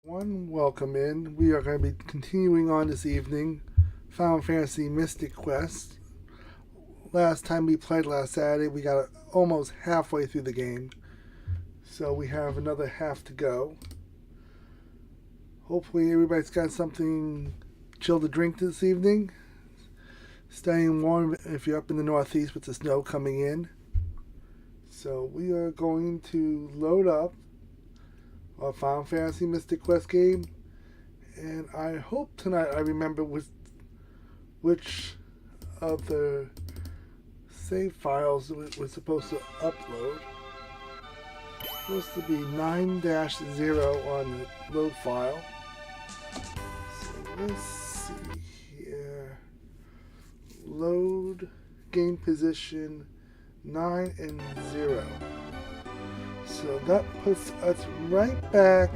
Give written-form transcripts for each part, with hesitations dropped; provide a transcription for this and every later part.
Welcome in. We are going to be continuing on this evening Final Fantasy Mystic Quest. Last time we played last Saturday, we got almost halfway through the game. So we have another half to go. Hopefully everybody's got something chill to drink this evening. Staying warm if you're up in the northeast with the snow coming in. So we are going to load up our Final Fantasy Mystic Quest game, and I hope tonight I remember which of the save files we're supposed to upload. It's supposed to be 9-0 on the load file. So let's see here. Load game position 9 and 0. So that puts us right back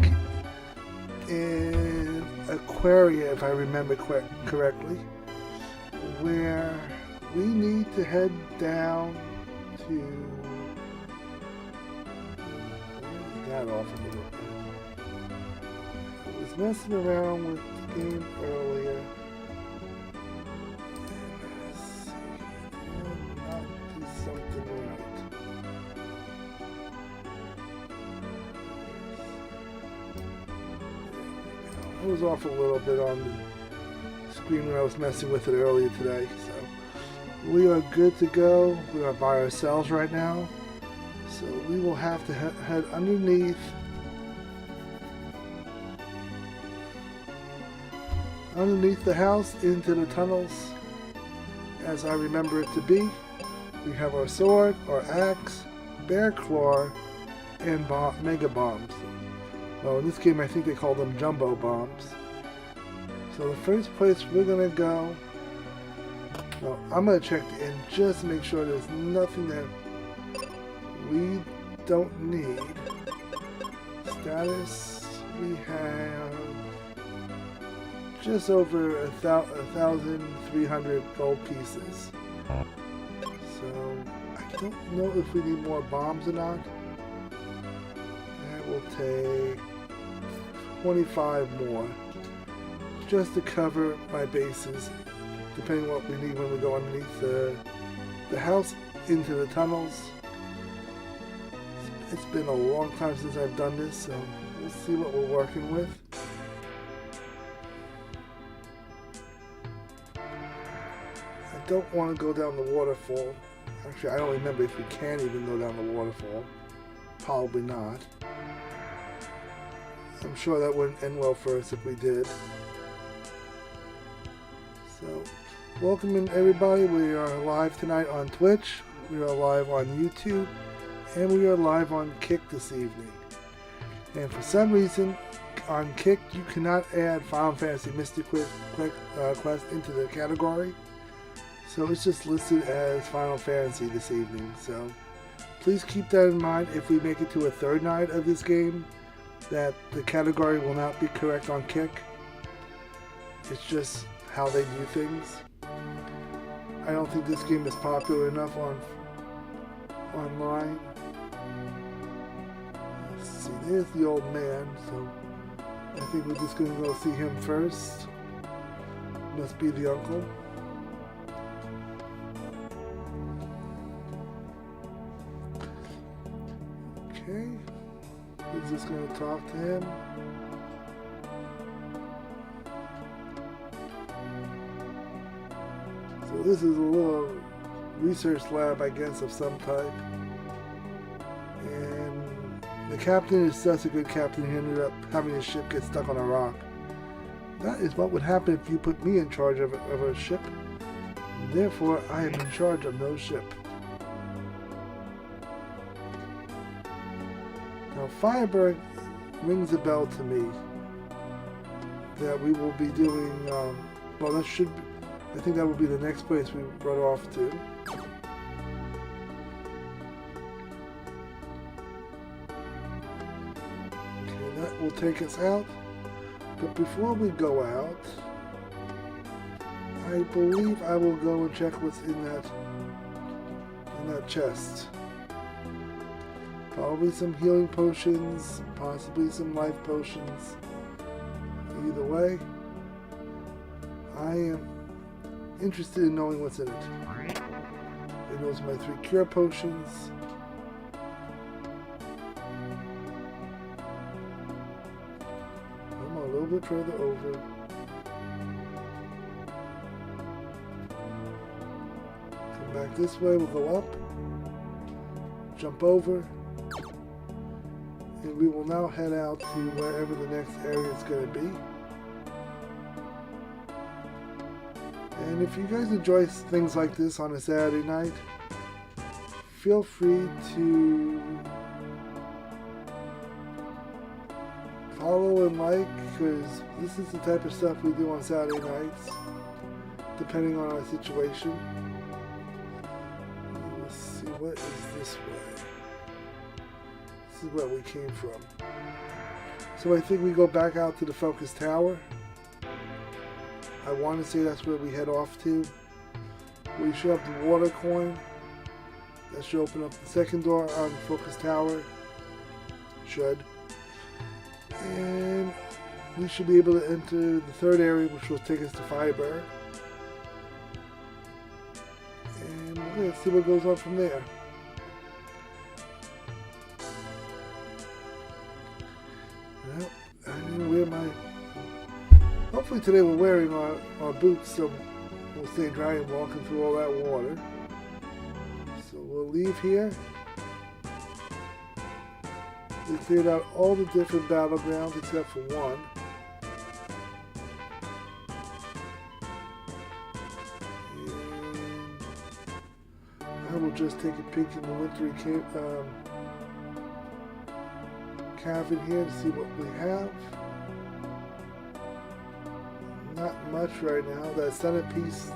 in Aquaria, if I remember correctly, where we need to head down to... that off a little bit. I was messing around with the game earlier. Let's see. Not do something right. I was off a little bit on the screen when I was messing with it earlier today. So we are good to go. We are by ourselves right now. So we will have to head underneath the house into the tunnels as I remember it to be. We have our sword, our axe, bear claw, and mega bombs. Well, in this game I think they call them jumbo bombs. So the first place we're going to go... Well, I'm going to check the inn just to make sure there's nothing that we don't need. Status, we have just over 1,300 gold pieces. So I don't know if we need more bombs or not. That will take 25 more just to cover my bases, depending on what we need when we go underneath the house into the tunnels. It's been a long time since I've done this, so we'll see what we're working with. I don't want to go down the waterfall. Actually, I don't remember if we can even go down the waterfall. Probably not. I'm sure that wouldn't end well for us if we did. So, welcome in everybody. We are live tonight on Twitch. We are live on YouTube. And we are live on Kick this evening. And for some reason, on Kick, you cannot add Final Fantasy Mystic Quest into the category. So it's just listed as Final Fantasy this evening. So please keep that in mind if we make it to a third night of this game, that the category will not be correct on Kick. It's just how they do things. I don't think this game is popular enough online. Let's see, there's the old man, so I think we're just going to go see him first. Must be the uncle. Okay, we're just going to talk to him. So this is a little research lab, I guess, of some type. And the captain is such a good captain, he ended up having his ship get stuck on a rock. That is what would happen if you put me in charge of a ship. Therefore, I am in charge of no ship. Now, Fireberg rings a bell to me that we will be doing, well, that should be, I think that will be the next place we run off to. Okay, that will take us out. But before we go out, I believe I will go and check what's in that chest. Probably some healing potions, possibly some life potions. either way, I am interested in knowing what's in it. And those are my 3 cure potions. I'm a little bit further over. Come back this way, we'll go up. Jump over. And we will now head out to wherever the next area is going to be. And if you guys enjoy things like this on a Saturday night, feel free to follow and like, because this is the type of stuff we do on Saturday nights, depending on our situation. Let's see, what is this way? This is where we came from. So I think we go back out to the focus tower. I want to say that's where we head off to. We should have the water coin. That should open up the second door on the focus tower. Should. And we should be able to enter the third area, which will take us to Firebird. And let's see what goes on from there. Well, I didn't wear my... Hopefully today we're wearing our boots, so we'll stay dry and walking through all that water. So we'll leave here. We cleared out all the different battlegrounds except for one. And I will just take a peek in the wintry cavern here to see what we have. Not much right now. That centerpiece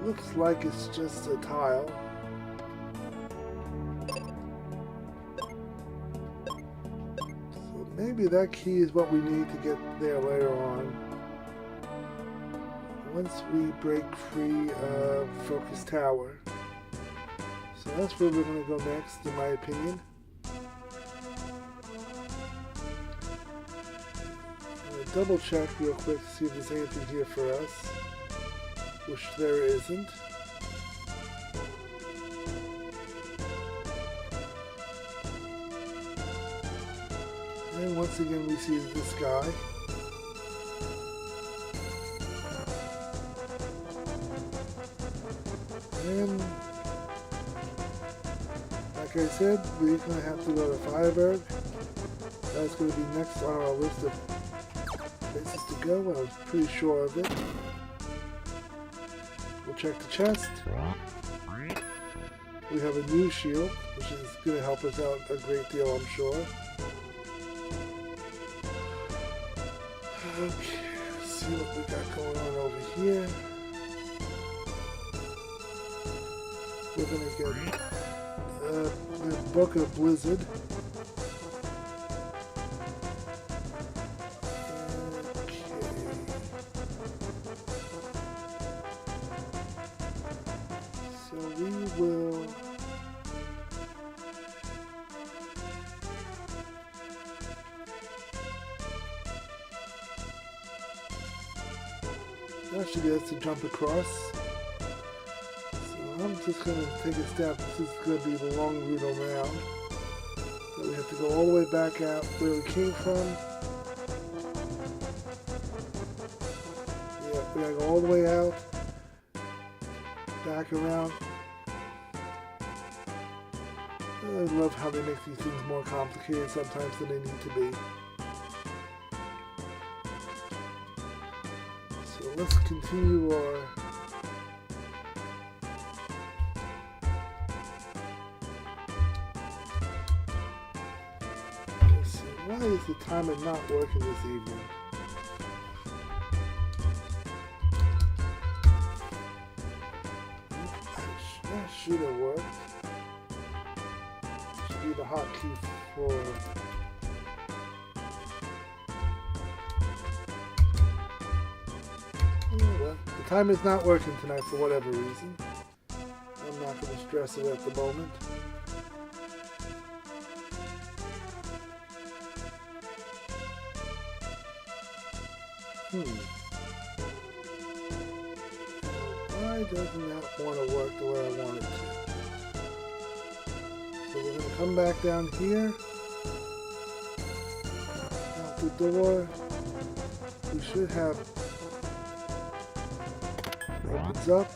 looks like it's just a tile. So maybe that key is what we need to get there later on. Once we break free of Focus Tower. So that's where we're going to go next, in my opinion. Double check real quick to see if there's anything here for us, which there isn't. And once again we see this guy. And like I said, we're going to have to go to Firebird. That's going to be next on our list of places to go. I was pretty sure of it. We'll check the chest. We have a new shield, which is going to help us out a great deal, I'm sure. Okay, let's see what we got going on over here. We're going to get the Book of Blizzard. Actually, that's to jump across. So I'm just going to take a step. This is going to be the long route around. So we have to go all the way back out where we came from. Yeah, we got to go all the way out. Back around. I love how they make these things more complicated sometimes than they need to be. Let's continue our let's see, why is the timer not working this evening? That should have worked. Should be the hotkey for the timer's not working tonight for whatever reason. I'm not going to stress it at the moment. Why doesn't that want to work the way I want it to? So we're going to come back down here. Out the door. We should have... Opens up.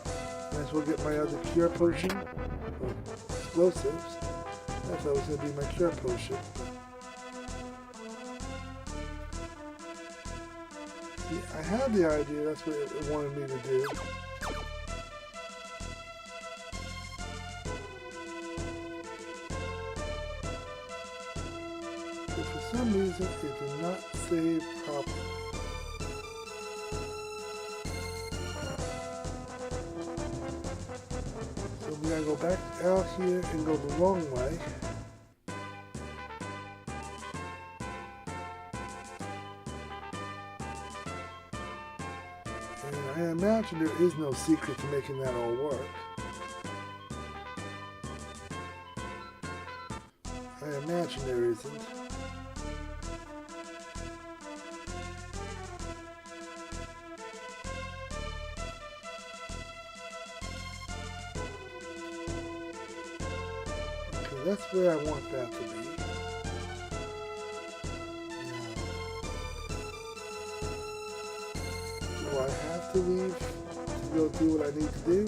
Might as well get my other cure potion. Or explosives. I thought it was going to be my cure potion. See, I had the idea, that's what it wanted me to do. But for some reason, it did not save properly. So we gotta go back out here and go the long way. I imagine there is no secret to making that all work. I imagine there isn't. Okay, that's where I want that to be. Do I have to leave to go do what I need to do?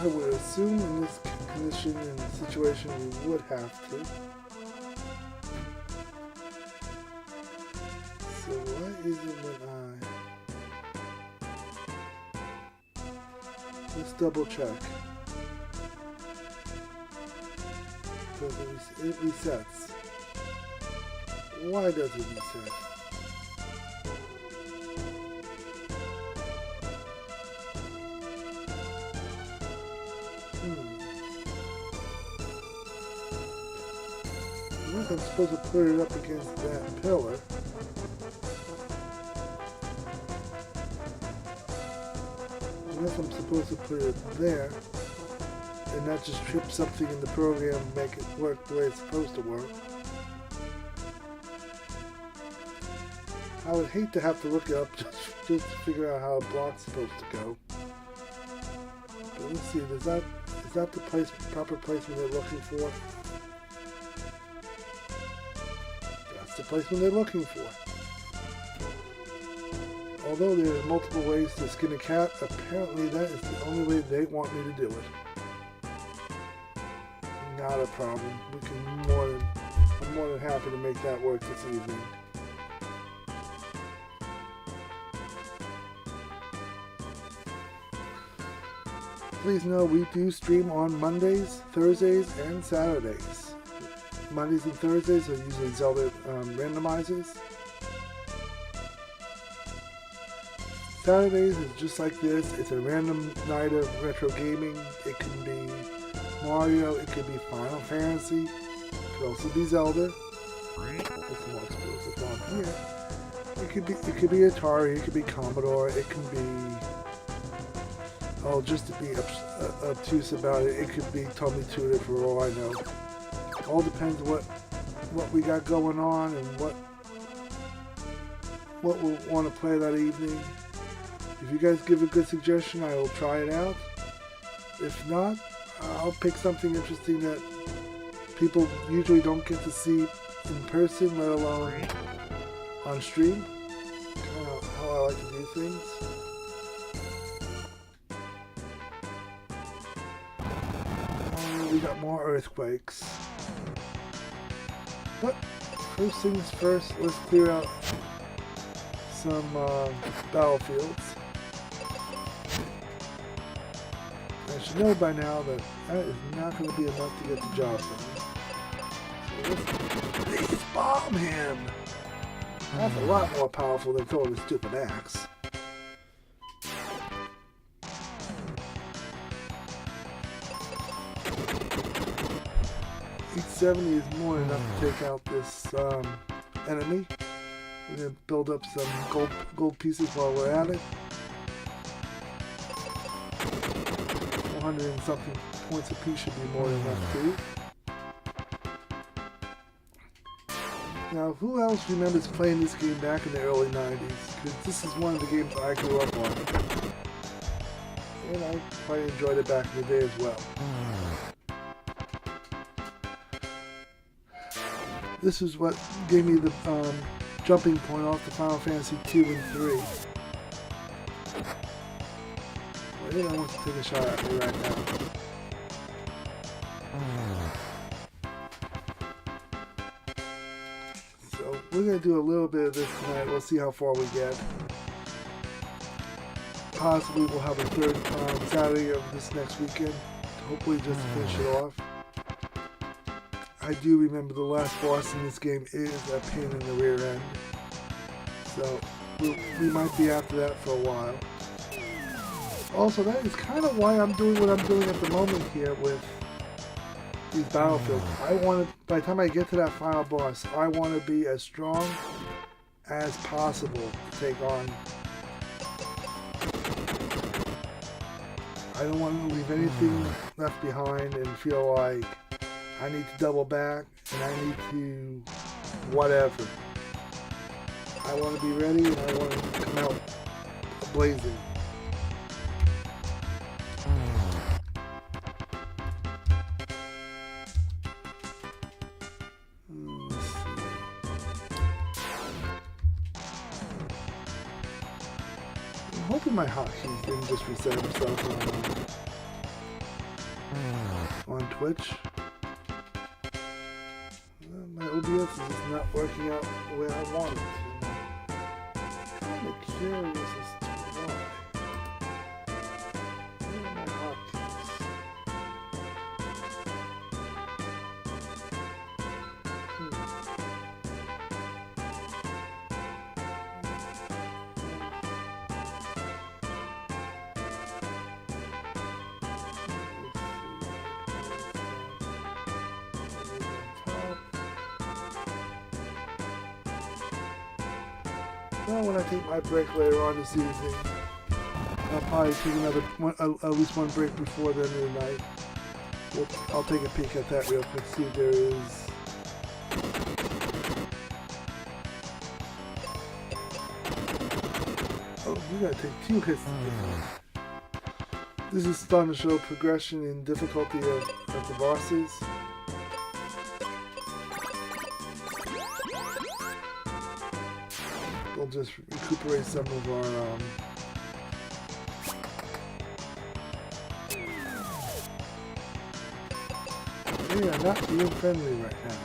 I would assume in this condition and situation we would have to. So why is it when let's double check. It resets. Why does it reset? Unless I'm supposed to put it up against that pillar. Unless I'm supposed to put it there. And not just trip something in the program and make it work the way it's supposed to work. I would hate to have to look it up just to figure out how a block's supposed to go. But let's see, is that the proper placement they're looking for? That's the placement they're looking for. Although there are multiple ways to skin a cat, apparently that is the only way they want me to do it. Not a problem. I'm more than happy to make that work this evening. Please know we do stream on Mondays, Thursdays, and Saturdays. Mondays and Thursdays are usually Zelda randomizers. Saturdays is just like this. It's a random night of retro gaming. It can be Mario, it could be Final Fantasy, it could also be Zelda. There's more explosive on here. It could be Atari, it could be Commodore, it can be, just to be obtuse about it, it could be Tommy Tutor for all I know. It all depends what we got going on and what we'll want to play that evening. If you guys give a good suggestion, I will try it out. If not, I'll pick something interesting that people usually don't get to see in person, let alone on stream. Kind of how I like to do things. We got more earthquakes. But first things first, let's clear out some battlefields. I should know by now that is not going to be enough to get the job done. So let's please bomb him! That's a lot more powerful than throwing a stupid axe. 870 is more than enough to take out this enemy. We're going to build up some gold pieces while we're at it. 400 and something points apiece should be more than enough too. Now, who else remembers playing this game back in the early 90s? Because this is one of the games I grew up on. And I quite enjoyed it back in the day as well. This is what gave me the jumping point off to Final Fantasy 2 and 3. Well, I want to take a shot at me right now. So we're going to do a little bit of this tonight. We'll see how far we get. Possibly we'll have a third Saturday of this next weekend. Hopefully just to finish it off. I do remember the last boss in this game is a pain in the rear end. So we might be after that for a while. Also, that is kind of why I'm doing what I'm doing at the moment here with these battlefields. I want to, by the time I get to that final boss, I want to be as strong as possible to take on. I don't want to leave anything left behind and feel like I need to double back and I need to whatever. I want to be ready and I want to come out blazing. Let's see. I'm hoping my hotkeys didn't just reset themselves on Twitch. My OBS is just not working out the way I want it to. I'm kind of curious as to why. Where are my hotkeys? Well, when I take my break later on this evening, I'll probably take another one, at least one break before the end of the night. I'll take a peek at that real quick, see if there is. Oh, you gotta take 2 hits. This is starting to show progression in difficulty of the bosses. We'll just recuperate some of our they are not being friendly right now.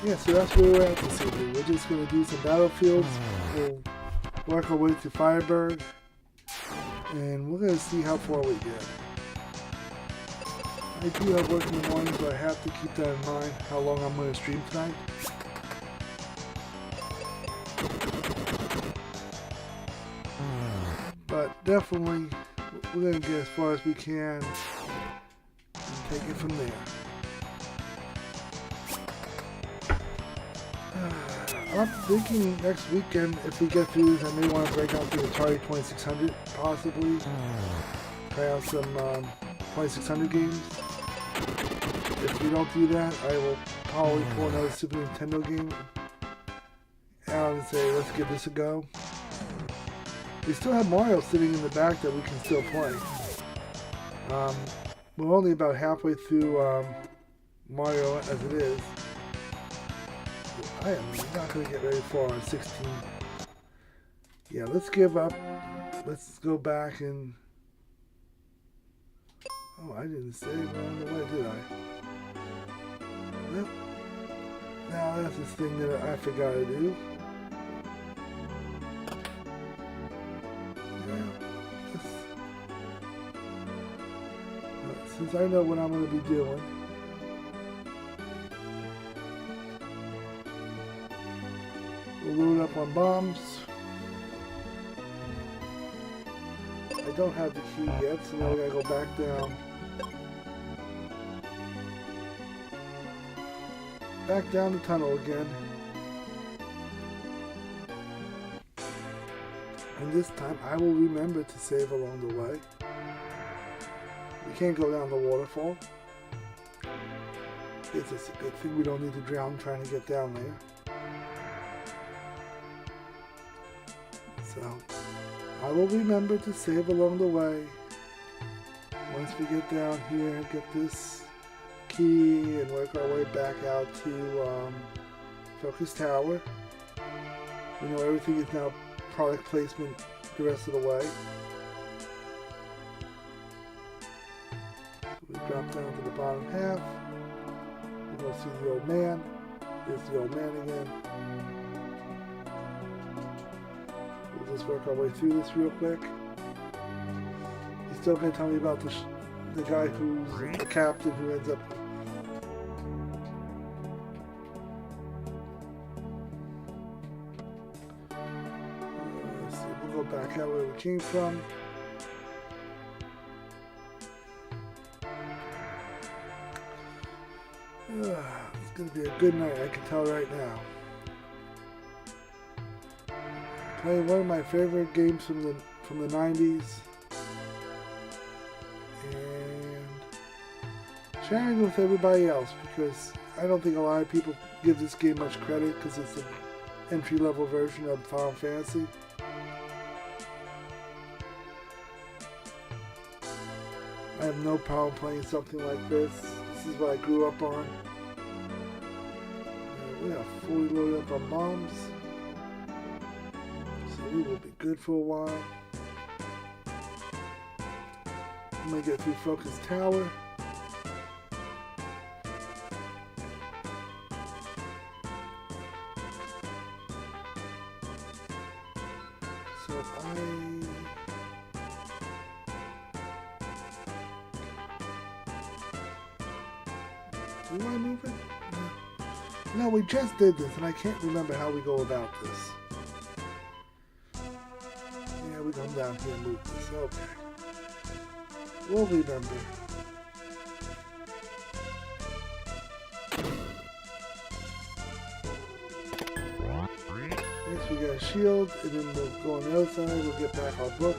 Yeah, so that's where we're at this evening. We're just going to do some battlefields. We'll work our way to Fireberg, and we're going to see how far we get. I do have work in the morning, so I have to keep that in mind, how long I'm going to stream tonight. But definitely, we're going to get as far as we can and take it from there. I'm thinking next weekend, if we get through this, I may want to break out the Atari 2600, possibly. Try out some 2600 games. If we don't do that, I will probably pull another Super Nintendo game out and say, let's give this a go. We still have Mario sitting in the back that we can still play. We're only about halfway through Mario as it is. I am not going to get very far on 16. Yeah, let's give up. Let's go back and... Oh, I didn't save along the way, did I? Well, now that's this thing that I forgot to do. Yeah, since I know what I'm going to be doing, we'll load up on bombs. I don't have the key yet, so now I gotta go back down. Back down the tunnel again. And this time I will remember to save along the way. We can't go down the waterfall. Guess it's a good thing we don't need to drown trying to get down there. So, I will remember to save along the way. Once we get down here, get this key and work our way back out to Focus Tower. We know everything is now product placement the rest of the way. So we drop down to the bottom half. We go see the old man. There's the old man again. We'll just work our way through this real quick. He's still going to tell me about the guy who's the captain who ends up... let's see, we'll go back out where we came from. It's going to be a good night, I can tell right now. Playing one of my favorite games from the 90s. And sharing with everybody else, because I don't think a lot of people give this game much credit because it's an entry-level version of Final Fantasy. I have no problem playing something like this. This is what I grew up on. We are fully loaded up on bombs. So we will be good for a while. I'm going to get through Focus Tower. So if do I move it? No, we just did this, and I can't remember how we go about this. Yeah, we come down here and move this. Okay. We'll remember. Next we got a shield, and then we'll go on the other side, we'll get back our book.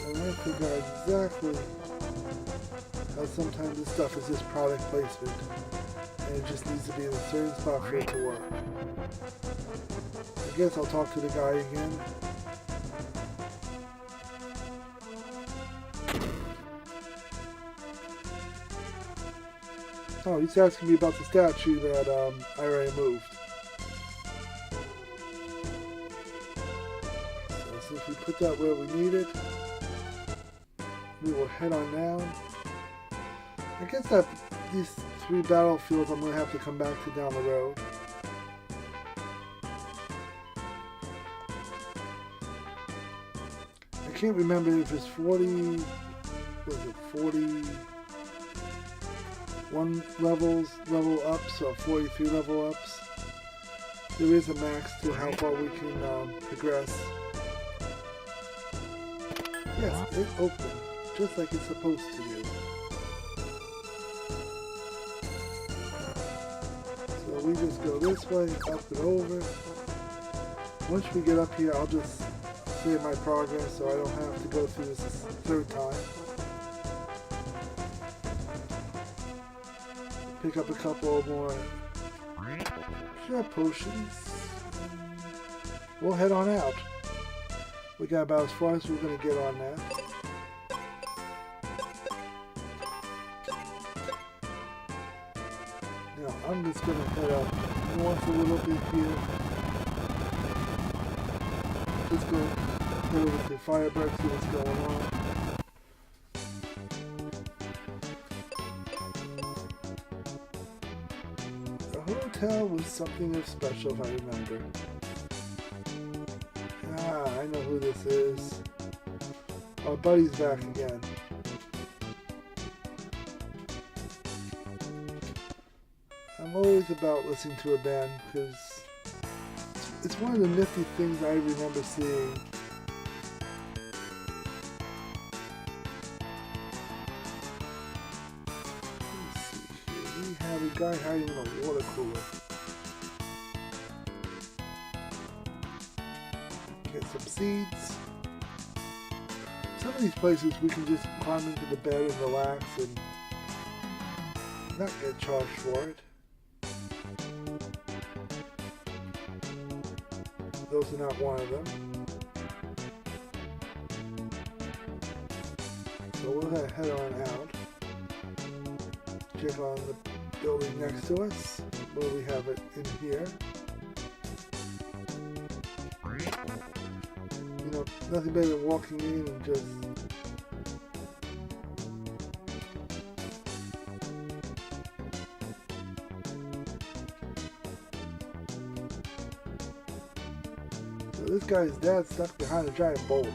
And I figure out exactly how sometimes this stuff is just product placement, and it just needs to be in a certain spot for it to work. I guess I'll talk to the guy again. Oh, he's asking me about the statue that I already moved. So if we put that where we need it, we will head on down. I guess that these 3 battlefields I'm going to have to come back to down the road. I can't remember if it's 40, was it 41 level ups or 43 level ups. There is a max to how far we can progress. Yes, it opened just like it's supposed to do. So we just go this way, up and over. Once we get up here, I'll just save my progress so I don't have to go through this a 3rd time. Pick up a couple more potions. We'll head on out. We got about as far as we're going to get on that. Now I'm just going to head up north a little bit here. Just go head over to Firebird, see what's going on. The hotel was something of special, if I remember. Ah, I know who this is. Our buddy's back again. I'm always about listening to a band because it's one of the nifty things I remember seeing. Let's see here. We have a guy hiding in a water cooler. Get some seeds. some of these places we can just climb into the bed and relax and not get charged for it. Those are not one of them. So we're going to head on out. Check on the building next to us, where we have it in here. You know, nothing better than walking in and just this guy's dad stuck behind a giant boulder.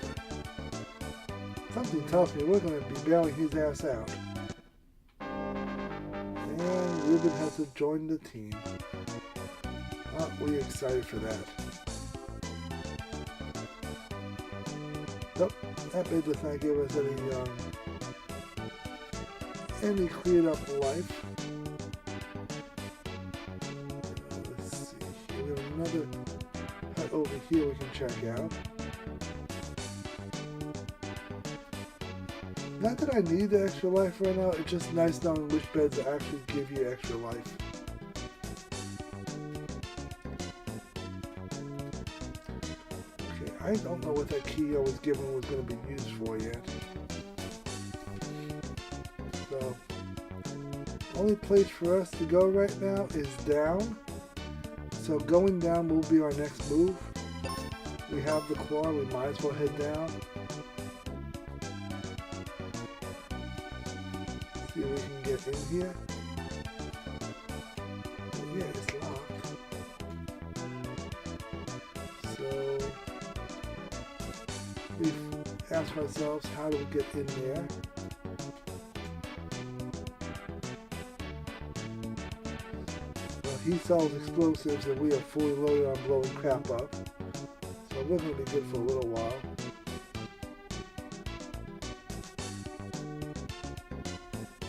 Something tells me we're going to be bailing his ass out. And Ruben has to join the team. Aren't we excited for that? Nope, that bed does not give us any cleared up life. Let's see, we have another hut over here we can check out. Not that I need the extra life right now, it's just nice knowing which beds actually give you extra life. Okay, I don't know what that key I was given was going to be used for yet. So, only place for us to go right now is down. So going down will be our next move. We have the claw, we might as well head down. See if we can get in here. Oh, yeah, it's locked. So we ask ourselves, how do we get in there? Well, he sells explosives and we are fully loaded on blowing crap up. So we're going to be good for a little while.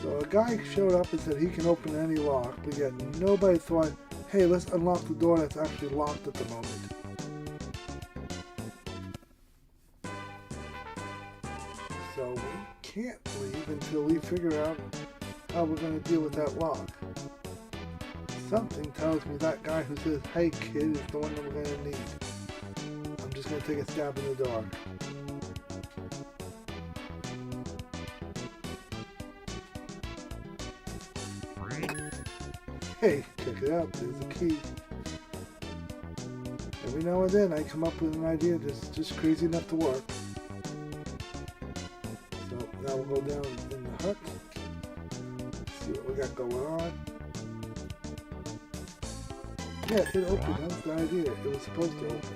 So a guy showed up and said he can open any lock, but yet nobody thought, hey, let's unlock the door that's actually locked at the moment. So we can't leave until we figure out how we're going to deal with that lock. Something tells me that guy who says, hey kid, is the one that we're going to need. I'm just going to take a stab in the dark. Hey, check it out, there's a key. Every now and then I come up with an idea that's just crazy enough to work. So now we'll go down in the hut, see what we got going on. Yeah, it opened, that was the idea, it was supposed to open.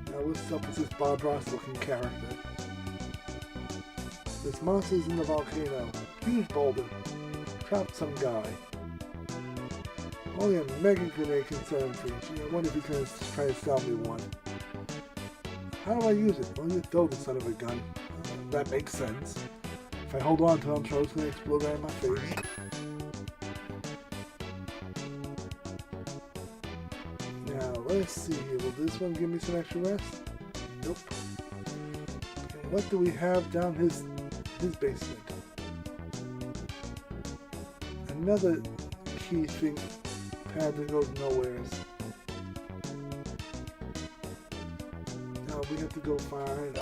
Now what's up with this Bob Ross looking character? This monster's in the volcano, huge boulder, trapped some guy. Only a mega grenade can set him free. Gee, I wonder if he's going to try to sell me one. How do I use it? Well, you throw the son of a gun. That makes sense. If I hold on to him, so it's going to explode right in my face. Now, let's see here. Will this one give me some extra rest? Nope. And what do we have down his basement? Another key thing. Pad that goes nowheres. Now we have to go find,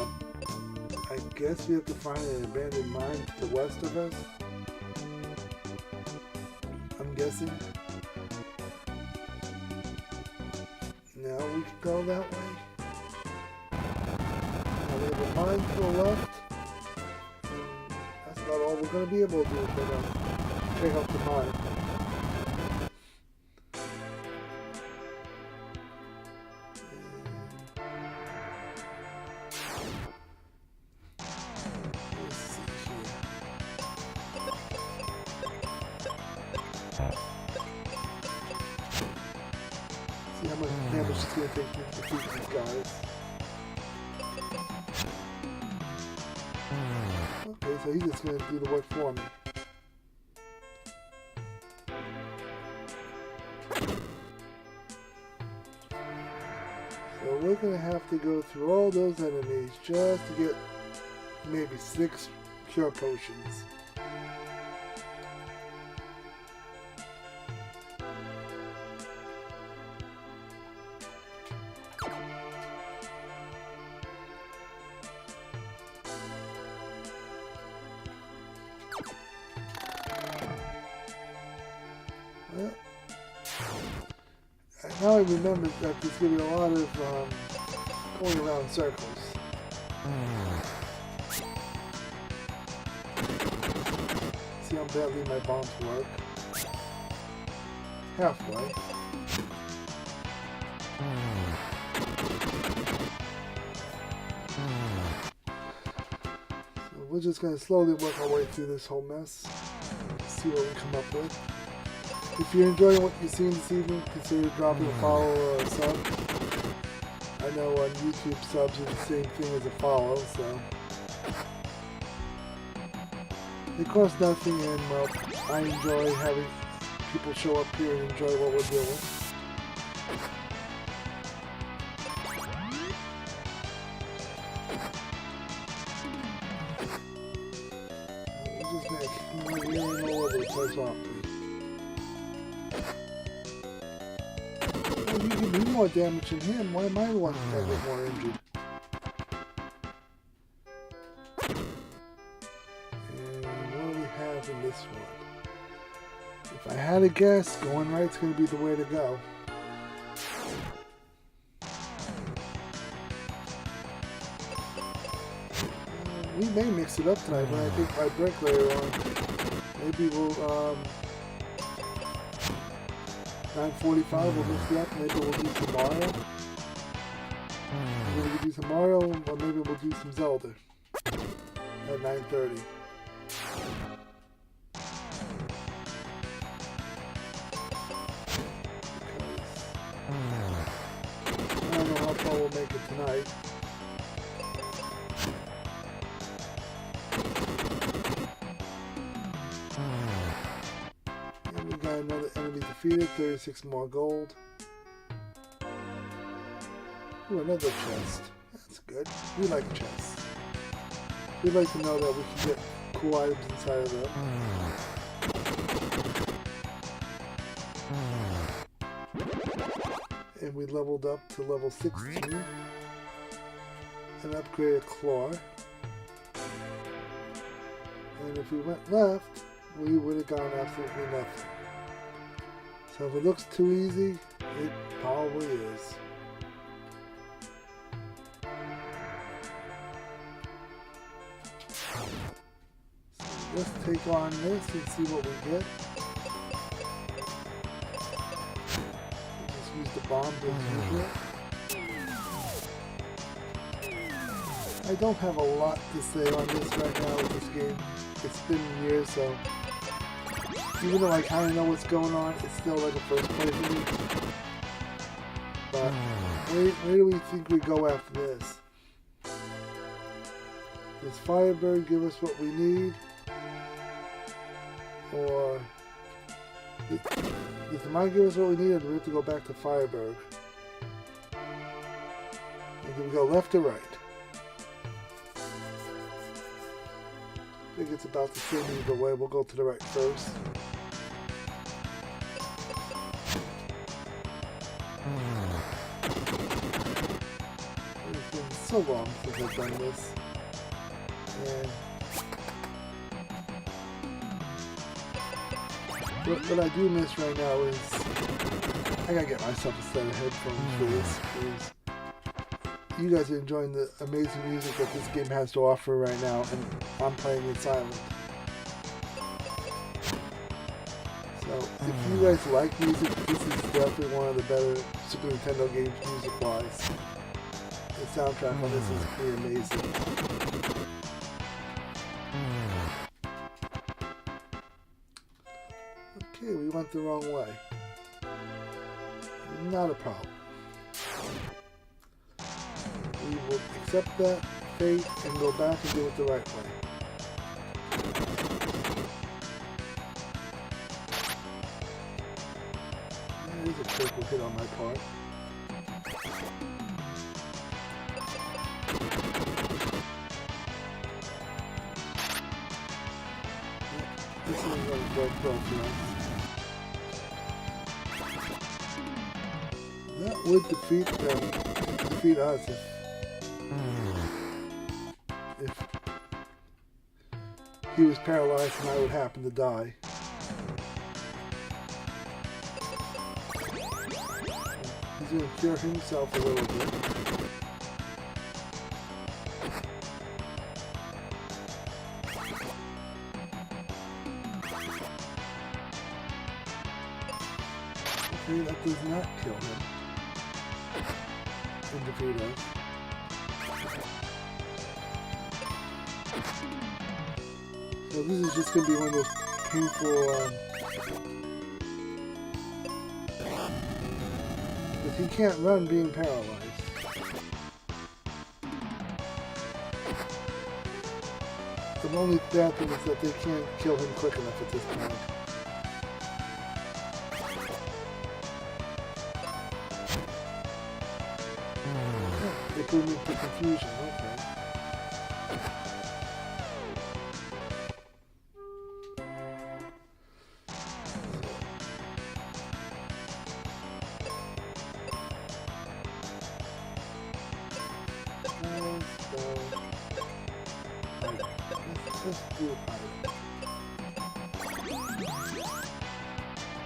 I guess we have to find an abandoned mine to the west of us. I'm guessing. Now we can go that way. Now we have a mine to the left. That's not all we're going to be able to do. We're going to check out the mine. See how much damage it's going to take to defeat these guys. Okay, so he's just going to do the work for me. So we're going to have to go through all those enemies just to get maybe 6 cure potions. Well, now I remember that there's going to be a lot of going around in circles. See how badly my bombs work? Halfway. So we're just going to slowly work our way through this whole mess. See what we come up with. If you're enjoying what you've seen this evening, consider dropping a follow or a sub. I know on YouTube subs are the same thing as a follow, so it costs nothing, and well, I enjoy having people show up here and enjoy what we're doing. We're just gonna keep going all over the place off. You can do more damage than him. Why am I the one that get more injured? And what do we have in this one? If I had a guess, going right's going to be the way to go. We may mix it up tonight when I take my break later on. Maybe we'll 9:45, we'll mix it up. Maybe we'll do some Mario. Maybe we'll do some Mario, or maybe we'll do some Zelda at 9:30. I don't know how far we'll make it tonight. Another enemy defeated, 36 more gold. Ooh, another chest. That's good. We like chests. We'd like to know that we can get cool items inside of them. And we leveled up to level 16 and upgraded claw. And if we went left, we would have gone absolutely nothing. So if it looks too easy, it probably is. So let's take on this and see what we get. Just use the bombs as usual. I don't have a lot to say on this right now with this game. It's been years, so even though I kind of know what's going on, it's still like a first play for me. But where do we think we go after this? Does Firebird give us what we need? Or does the mine give us what we need, or do we have to go back to Firebird? And do we go left or right? I think it's about the same either way. We'll go to the right first. It's been so long since I've done this. And what I do miss right now is I gotta get myself a set of headphones for this, because you guys are enjoying the amazing music that this game has to offer right now, and I'm playing it silent. So if you guys like music, this is definitely one of the better Super Nintendo games music-wise. The soundtrack on this is pretty amazing. Okay, we went the wrong way. Not a problem. We will accept that fate and go back and do it the right way. That is a critical hit on my part. work well for us. That would defeat us if he was paralyzed and I would happen to die. He's going to cure himself a little bit. Okay, that does not kill him and defeat us. So this is just going to be one of those painful, but he can't run being paralyzed. The only bad thing is that they can't kill him quick enough at this point. They put him into confusion, okay. Let's do it.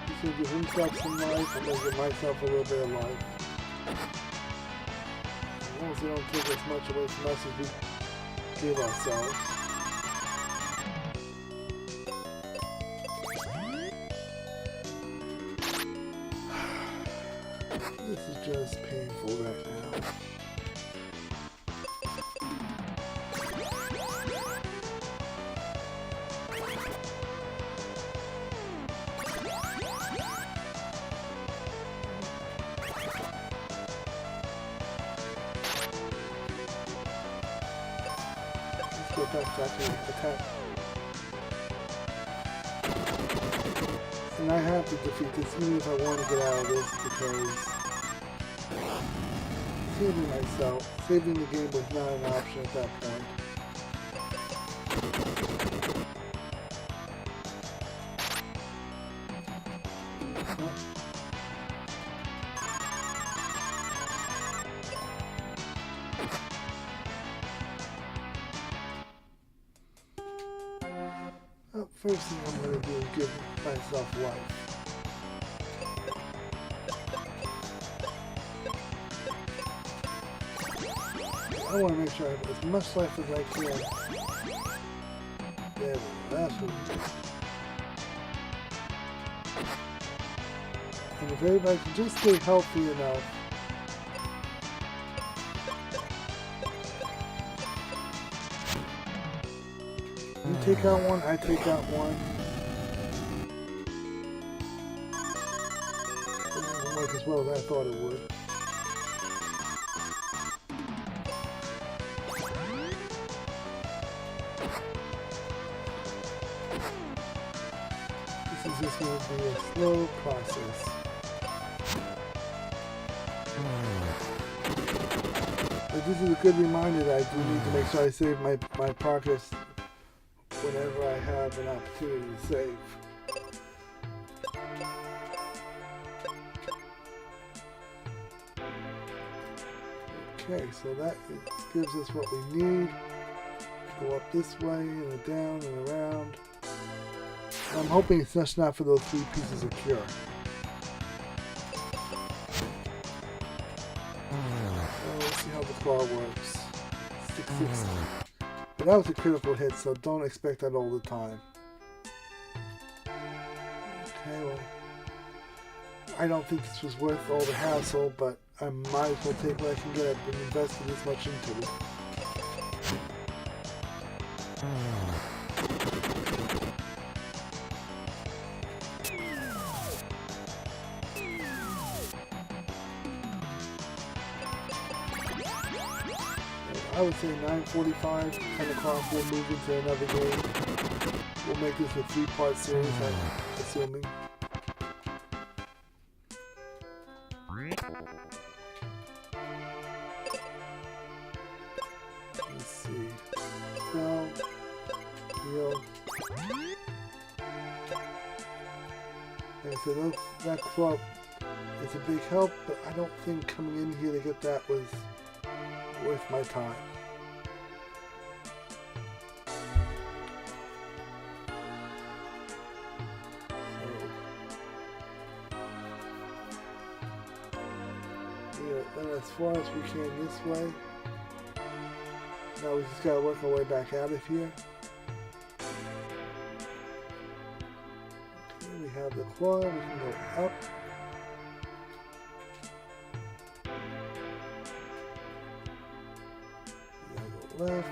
He's going to give himself some life. I'm going to give myself a little bit of life. As long as they don't take as much away from us as we give ourselves. This is just painful right now. That's actually attack. And I have to defeat this even if I want to get out of this because saving the game was not an option at that point. First thing I'm going to do is give myself life. I want to make sure I have as much life as I can. There we go. That's what we do. And if everybody can just stay healthy enough. You take out one, I take out one. It doesn't work as well as I thought it would. This is just going to be a slow process. But this is a good reminder that I do need to make sure I save my progress whenever I have an opportunity to save. Okay, so that gives us what we need. Go up this way and down and around. I'm hoping it's just not for those 3 pieces of cure. Let's see how the claw works. 660. But that was a critical hit, so don't expect that all the time. Okay, well, I don't think this was worth all the hassle, but I might as well take what I can get. I've been investing this much into it. I would say 9:45, 10 o'clock, we'll move into another game. We'll make this a 3-part series, I'm assuming. Let's see. Spell, heal. Like I said, that club is a big help, but I don't think coming in here to get that was worth my time. And as far as we can this way. Now we just gotta work our way back out of here. Okay, we have the claw, we can go up. We gotta go left.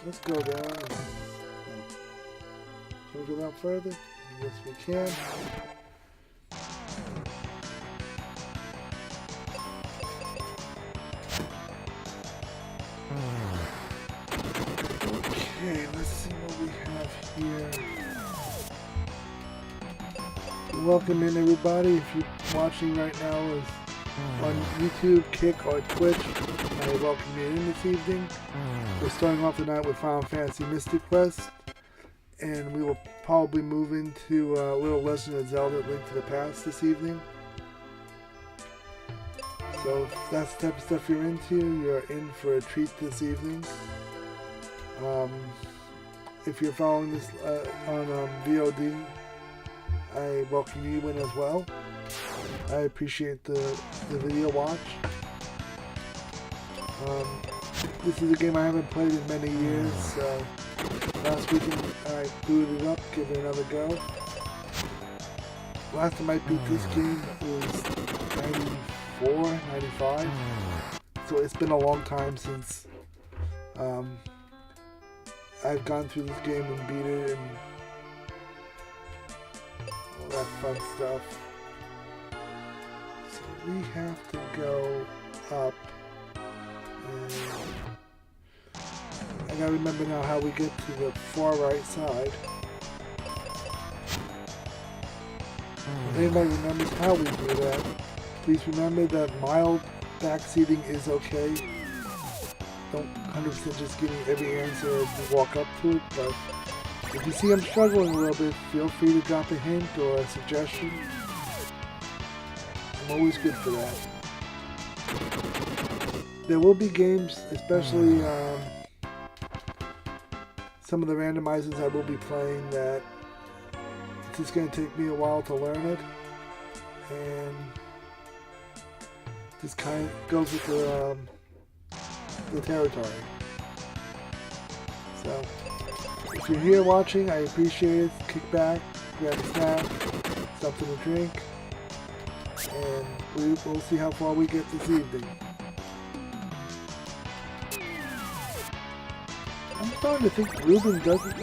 Let's go down. Can we go down further? Yes, we can. Okay, let's see what we have here. Welcome in everybody. If you're watching right now is on YouTube, Kick, or Twitch, I welcome you in this evening. We're starting off the night with Final Fantasy Mystic Quest, and we will probably move into a little Legend of Zelda Link to the Past this evening. So if that's the type of stuff you're into, you're in for a treat this evening. If you're following this on VOD, I welcome you in as well. I appreciate the video watch. This is a game I haven't played in many years, so last weekend I booted it up, give it another go. Last time I beat this game was 94, 95, so it's been a long time since I've gone through this game and beat it and all that fun stuff. So we have to go up, and I gotta remember now how we get to the far right side. If anybody remembers how we do that, please remember that mild backseating is okay. Don't 100% just give me every answer as we walk up to it, but if you see I'm struggling a little bit, feel free to drop a hint or a suggestion. I'm always good for that. There will be games, especially some of the randomizers I will be playing, that it's just going to take me a while to learn it, and just kind of goes with the territory. So if you're here watching, I appreciate it. Kick back, grab a snack, something to drink, and we'll see how far we get this evening. I'm starting to think Ruben doesn't.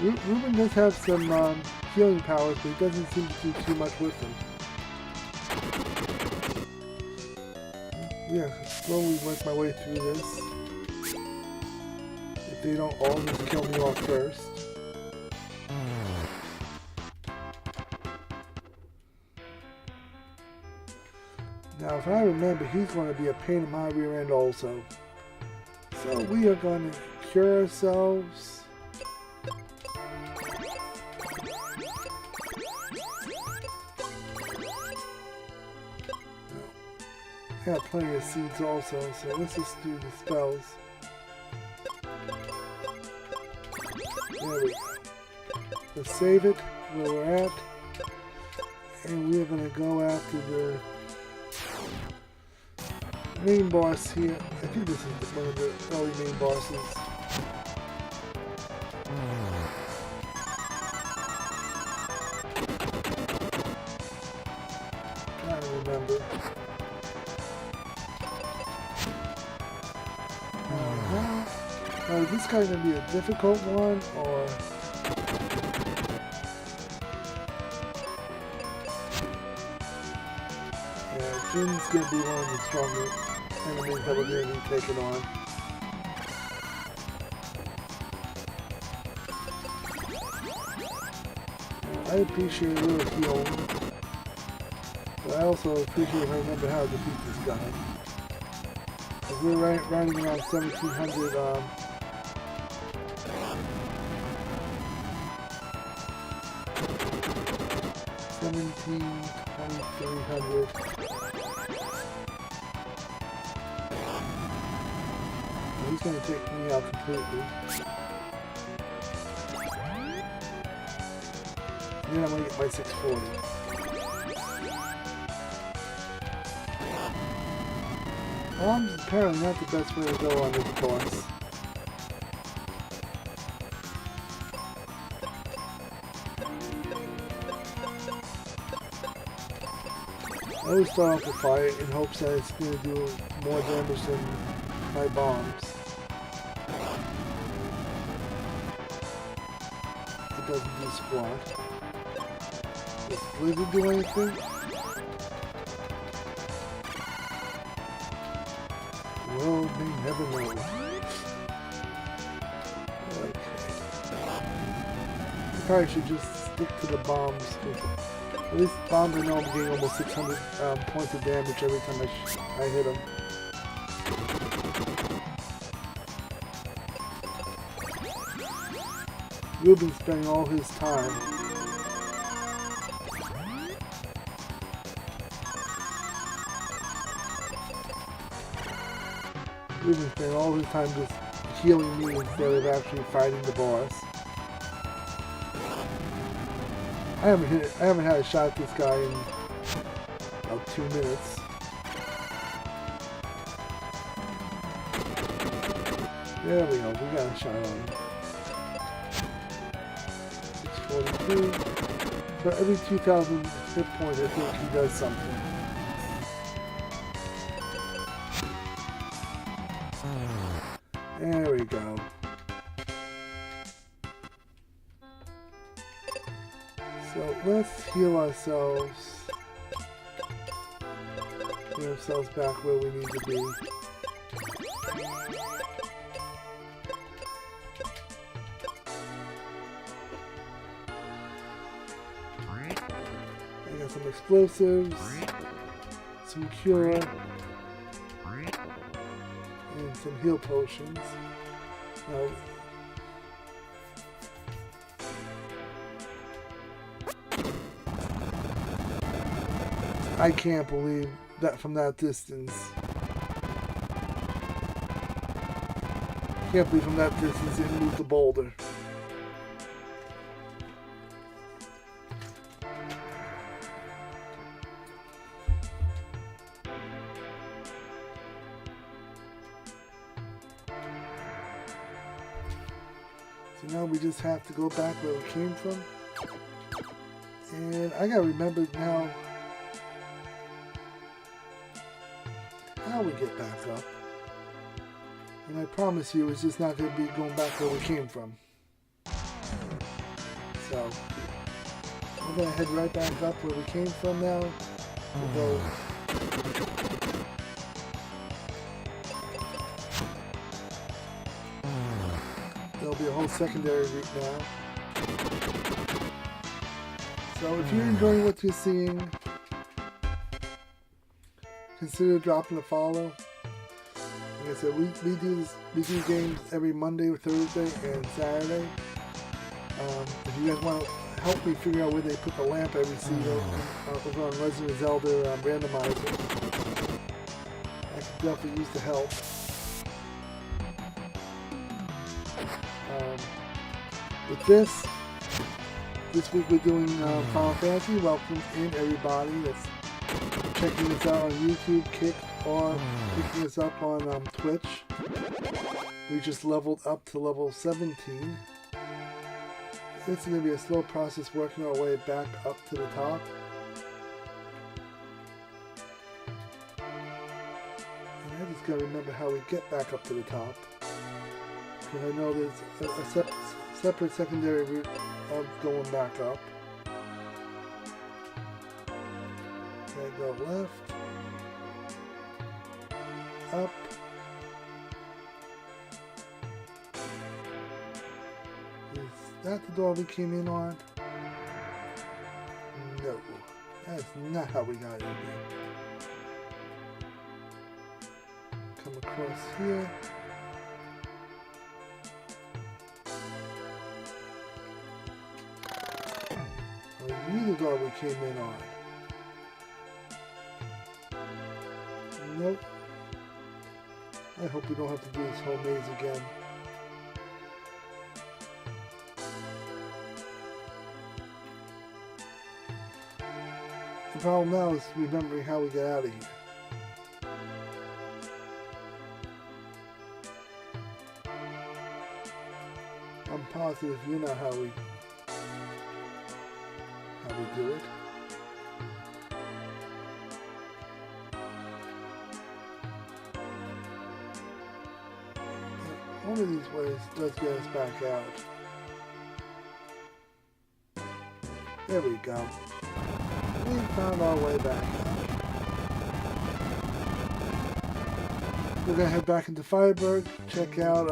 Ruben does have some healing powers, but he doesn't seem to do too much with them. Yeah, slowly work my way through this. If they don't all just kill me off first. Now, if I remember, he's going to be a pain in my rear end also. So we are going to cure ourselves. I got plenty of seeds also, so let's just do the spells. There we go. Let's save it where we're at. And we're going to go after the main boss here. I think this is one of the early main bosses. Trying to remember. Now, is this guy going to be a difficult one, or... Yeah, Jin's going to be one of the stronger enemies that we're going to be taking on. I appreciate a little healing, but I also appreciate if I remember how to defeat this guy. We're riding around 1700 2300. He's going to take me out completely. And then I'm going to get my 640. Bombs apparently not the best way to go on this boss. I always start off with fire in hopes that it's going to do more damage than my bombs. It doesn't do squat. Does Blizzard do anything? Well, may never know. Okay. I probably should just stick to the bombs. At least bombs, I know I'm getting almost 600 points of damage every time I hit them. Ruben's spending all his time. Ruben's spending all his time just healing me instead of actually fighting the boss. I haven't had a shot at this guy in about 2 minutes. There we go, we got a shot on him. 642. For every 2,000 hit points, I think he does something. There we go. So let's heal ourselves. Get ourselves back where we need to be. I got some explosives, some cure, and some heal potions. Now, I can't believe that from that distance. Can't believe from that distance it moved the boulder. So now we just have to go back where we came from. And I gotta remember now how we get back up. And I promise you it's just not going to be going back where we came from. So, we're going to head right back up where we came from now. We'll go... There'll be a whole secondary route now. So if you're enjoying what you're seeing, consider dropping a follow. Like I said, we do games every Monday, Thursday, and Saturday. If you guys want to help me figure out where they put the lamp every season over on Resident Zelda randomizer, I could definitely use the help. With this week we're doing Final Fantasy. Welcome in everybody that's checking us out on YouTube, Kick, or picking us up on Twitch. We just leveled up to level 17. It's going to be a slow process working our way back up to the top. And I just got to remember how we get back up to the top. Because I know there's a separate secondary route of going back up. Okay, go left. Up. Is that the door we came in on? No. That's not how we got in here. Come across here. I really door we came in on. Nope. I hope we don't have to do this whole maze again. The problem now is remembering how we get out of here. I'm positive you know how we do it. One of these ways does get us back out. There we go. We found our way back out. We're gonna head back into Fireberg, check out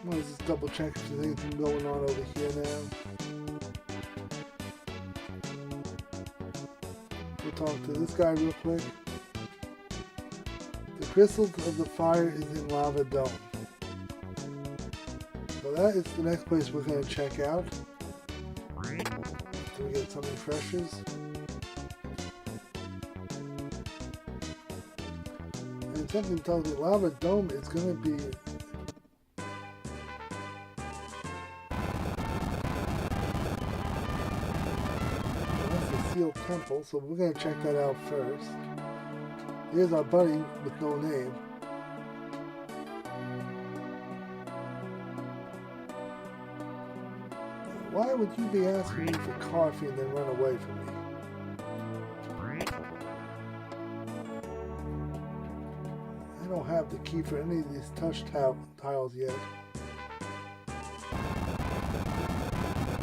let's just double check if there's anything going on over here now. We'll talk to this guy real quick. The crystal of the fire is in Lava Dome. So that is the next place we're going to check out. So we get some refreshers. And something tells me Lava Dome is going to be sealed temple, so we're going to check that out first. Here's our buddy with no name. Why would you be asking me for coffee and then run away from me? I don't have the key for any of these touch tiles yet.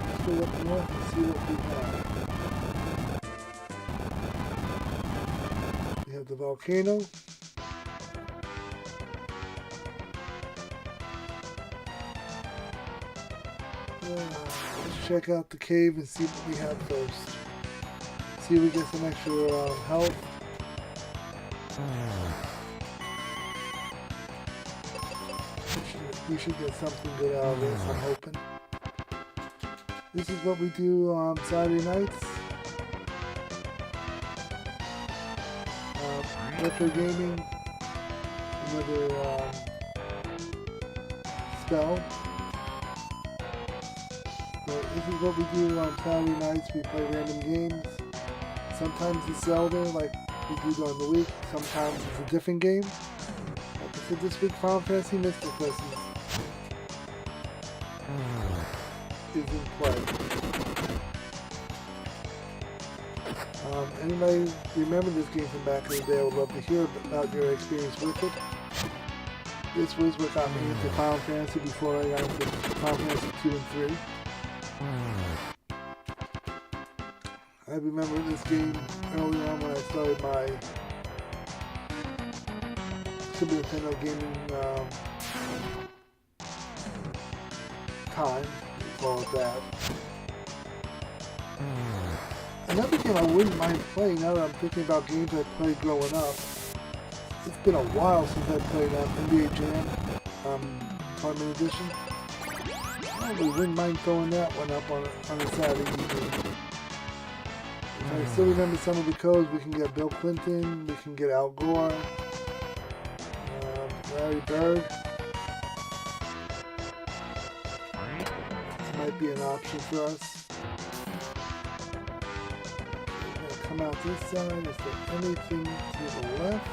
Let's go up north and see what we have. We have the volcano. Let's check out the cave and see what we have first. See if we get some extra health. We should get something good out of this, I'm hoping. This is what we do on Saturday nights. Retro gaming. Another spell. So this is what we do on Saturday nights. We play random games. Sometimes it's Zelda, like we do during the week. Sometimes it's a different game. Like I said, this week Final Fantasy Mystic Lessons is in play. Anybody remember this game from back in the day? I would love to hear about your experience with it. This was what got me into Final Fantasy before I got into Final Fantasy 2 and 3. I remember this game early on when I started my Super Nintendo gaming time, we call it that. Another game I wouldn't mind playing now that I'm thinking about games I played growing up. It's been a while since I played NBA Jam Tournament Edition. I really wouldn't mind throwing that one up on a Saturday evening. If I still remember some of the codes, we can get Bill Clinton, we can get Al Gore, Larry Bird. This might be an option for us. Come out this side. Is there anything to the left?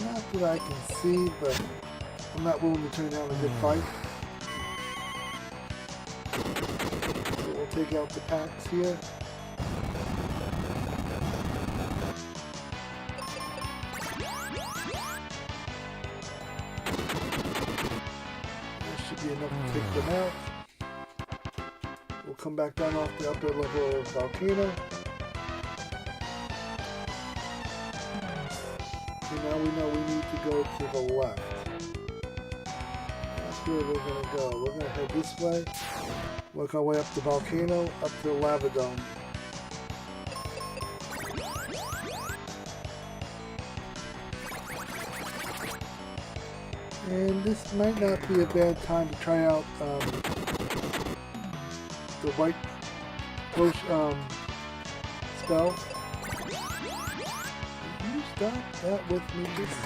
Not that I can see, but I'm not willing to turn down a good fight. So we'll take out the packs here. That should be enough to take them out. We'll come back down off the upper level of volcano. So now we know we need to go to the left. That's where we're going to go. We're going to head this way. Work our way up the volcano, up to the lava dome. And this might not be a bad time to try out the white potion spell. You stop that with me, just...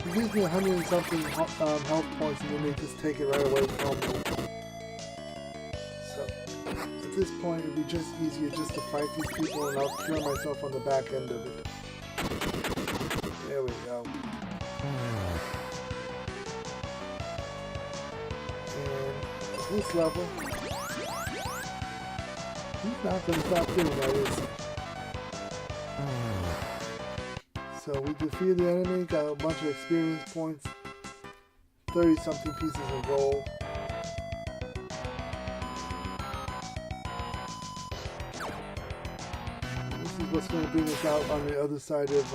It gives me 100 and something health points, and then they just take it right away from me. So, at this point, it'd be just easier just to fight these people, and I'll cure myself on the back end of it. There we go. And at this level, he's not going to stop doing that, is he? So we defeated the enemy, got a bunch of experience points, 30 something pieces of gold. This is what's going to bring us out on the other side of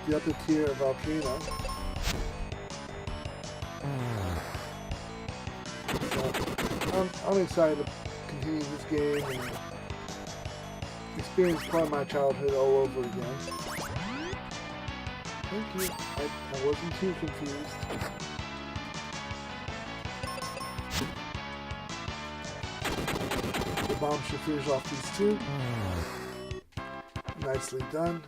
the upper tier of Volcano. So I'm excited to continue this game and experience part of my childhood all over again. Thank you. I wasn't too confused. The bomb should finish off these two. Nicely done.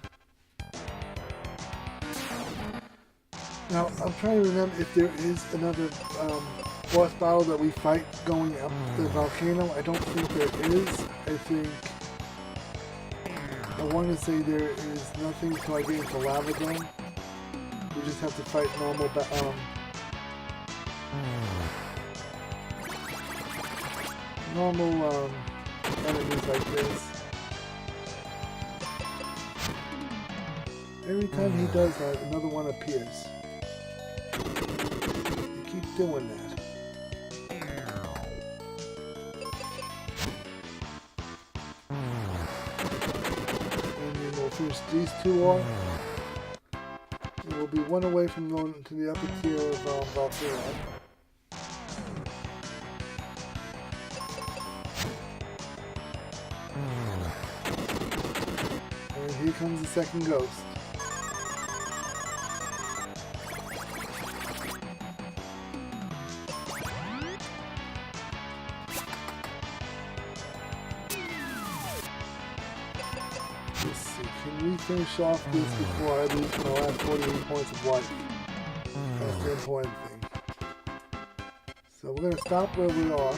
Now, I'm trying to remember if there is another boss battle that we fight going up the volcano. I don't think there is. I think... I want to say there is nothing until I get into Lava Dome. We just have to fight normal enemies like this. Every time he does that, another one appears. He keeps doing that. And then we'll finish these two off. And we'll be one away from going to the upper tier of Volcano. And here comes the second ghost. Let's see, can we finish off this before I lose my last 48 points of life? That's the important thing. So we're going to stop where we are.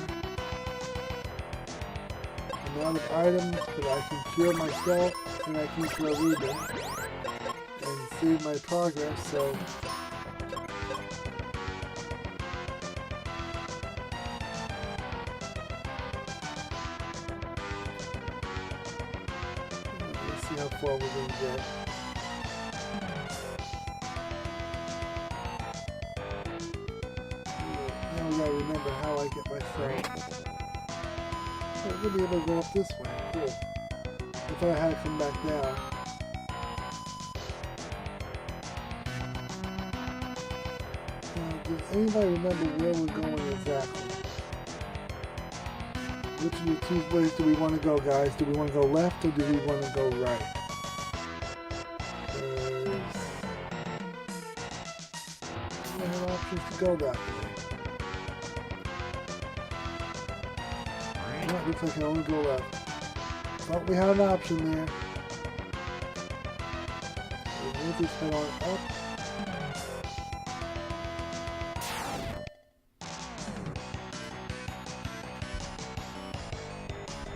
I'm out of items, but I can cure myself and I can cure Ruben and save my progress, so let's see how far we're going to get. Now we gotta remember how I get myself. I'm going to be able to go up this way. Cool. I thought I had to come back down. Now, does anybody remember where we're going exactly? Which of the two ways do we want to go, guys? Do we want to go left or do we want to go right? I have options to go that way. It looks like I can only go left. But we have an option there. So we'll just head on up.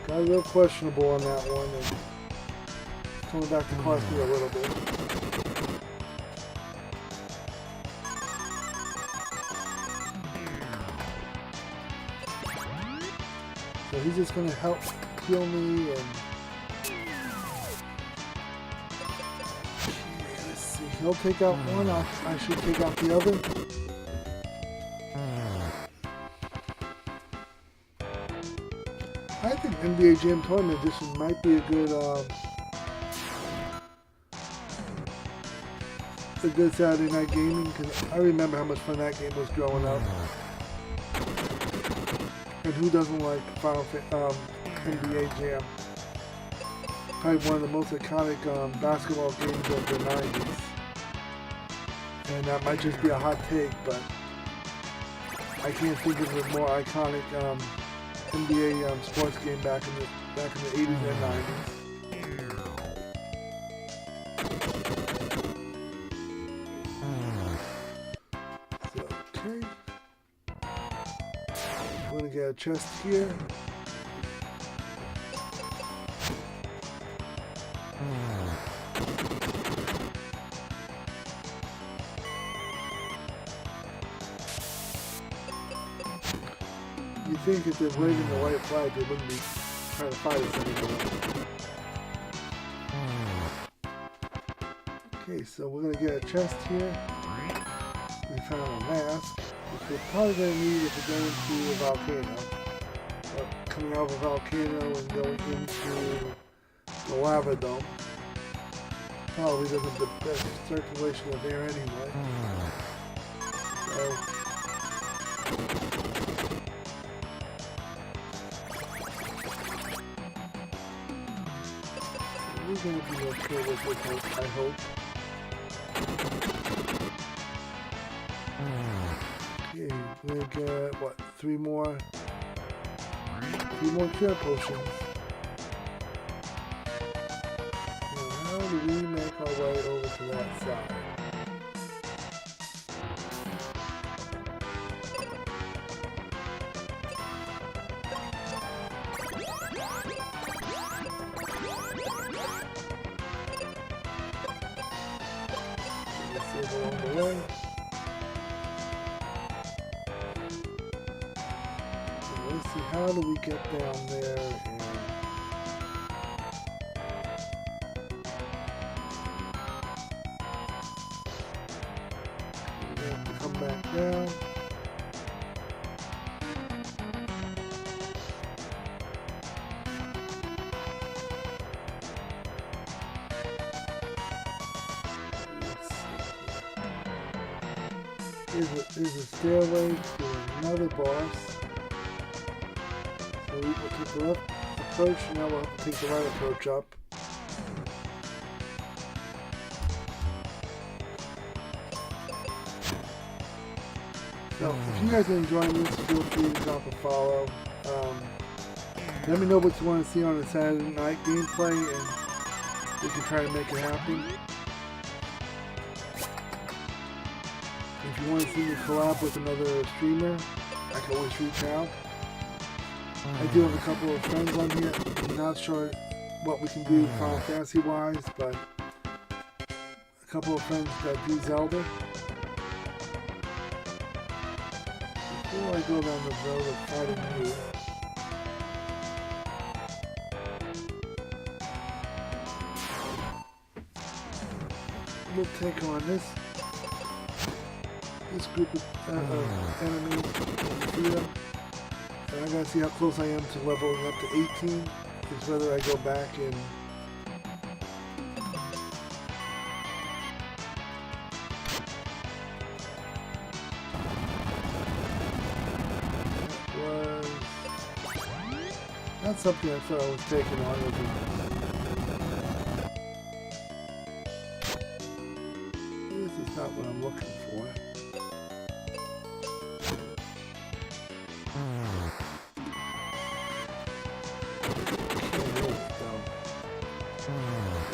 Got a little questionable on that one, and it's coming back to cost me a little bit. So he's just going to help heal me and... Let's see, he'll take out one, I should take out the other. I think NBA Jam Tournament Edition might be a good Saturday night gaming, because I remember how much fun that game was growing up. And who doesn't like NBA Jam? Probably one of the most iconic basketball games of the 90s. And that might just be a hot take, but I can't think of a more iconic NBA sports game back in the 80s and 90s. So, okay. I'm gonna get a chest here. You think if they're waving the white flag, they wouldn't be trying to fight us anymore. Okay, so we're gonna get a chest here. We found a mask, which we're probably gonna need if we're going to a volcano. Coming out of a volcano and going into the lava dome. Probably doesn't have the best circulation of air anyway. So we're going to be okay with it, I hope. Okay, we're going to get, what, 3 more cure potions. Now, how do we make our way over to that side? Along the way. So let's see, how do we get down there and we have to come back down. There's a stairway to another boss. So we will take the left approach, now we'll have to take the right approach up. So if you guys are enjoying this, feel free to drop a follow. Let me know what you want to see on a Saturday night gameplay and we can try to make it happen. If you want to see me collab with another streamer, I can always reach out. I do have a couple of friends on here. I'm not sure what we can do Final Fantasy wise, but a couple of friends that do Zelda. Before I go down the road of fighting you, we'll take on this group of enemies and defeat them. And I gotta see how close I am to leveling up to 18. Is whether I go back and not something I thought I was taking on. This is not what I'm looking for.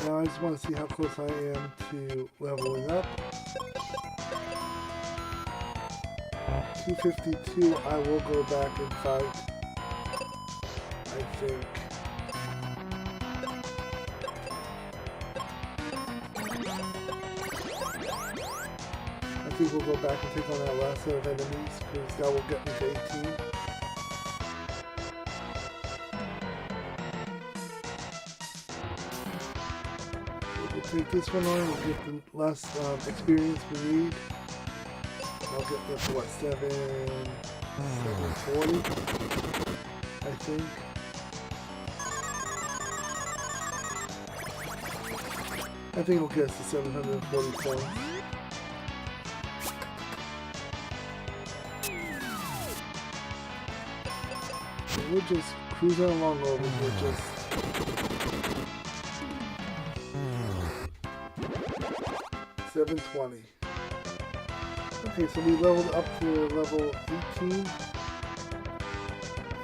Now I just want to see how close I am to leveling up. 252, I will go back and fight. I think. I think we'll go back and take on that last set of enemies because that will get me to 18. Take this one on and get the less experience we need. I'll get this to what, 740, I think. I think it'll get us to 740 points. So we're just cruising along over here, just 720. Okay, so we leveled up to level 18.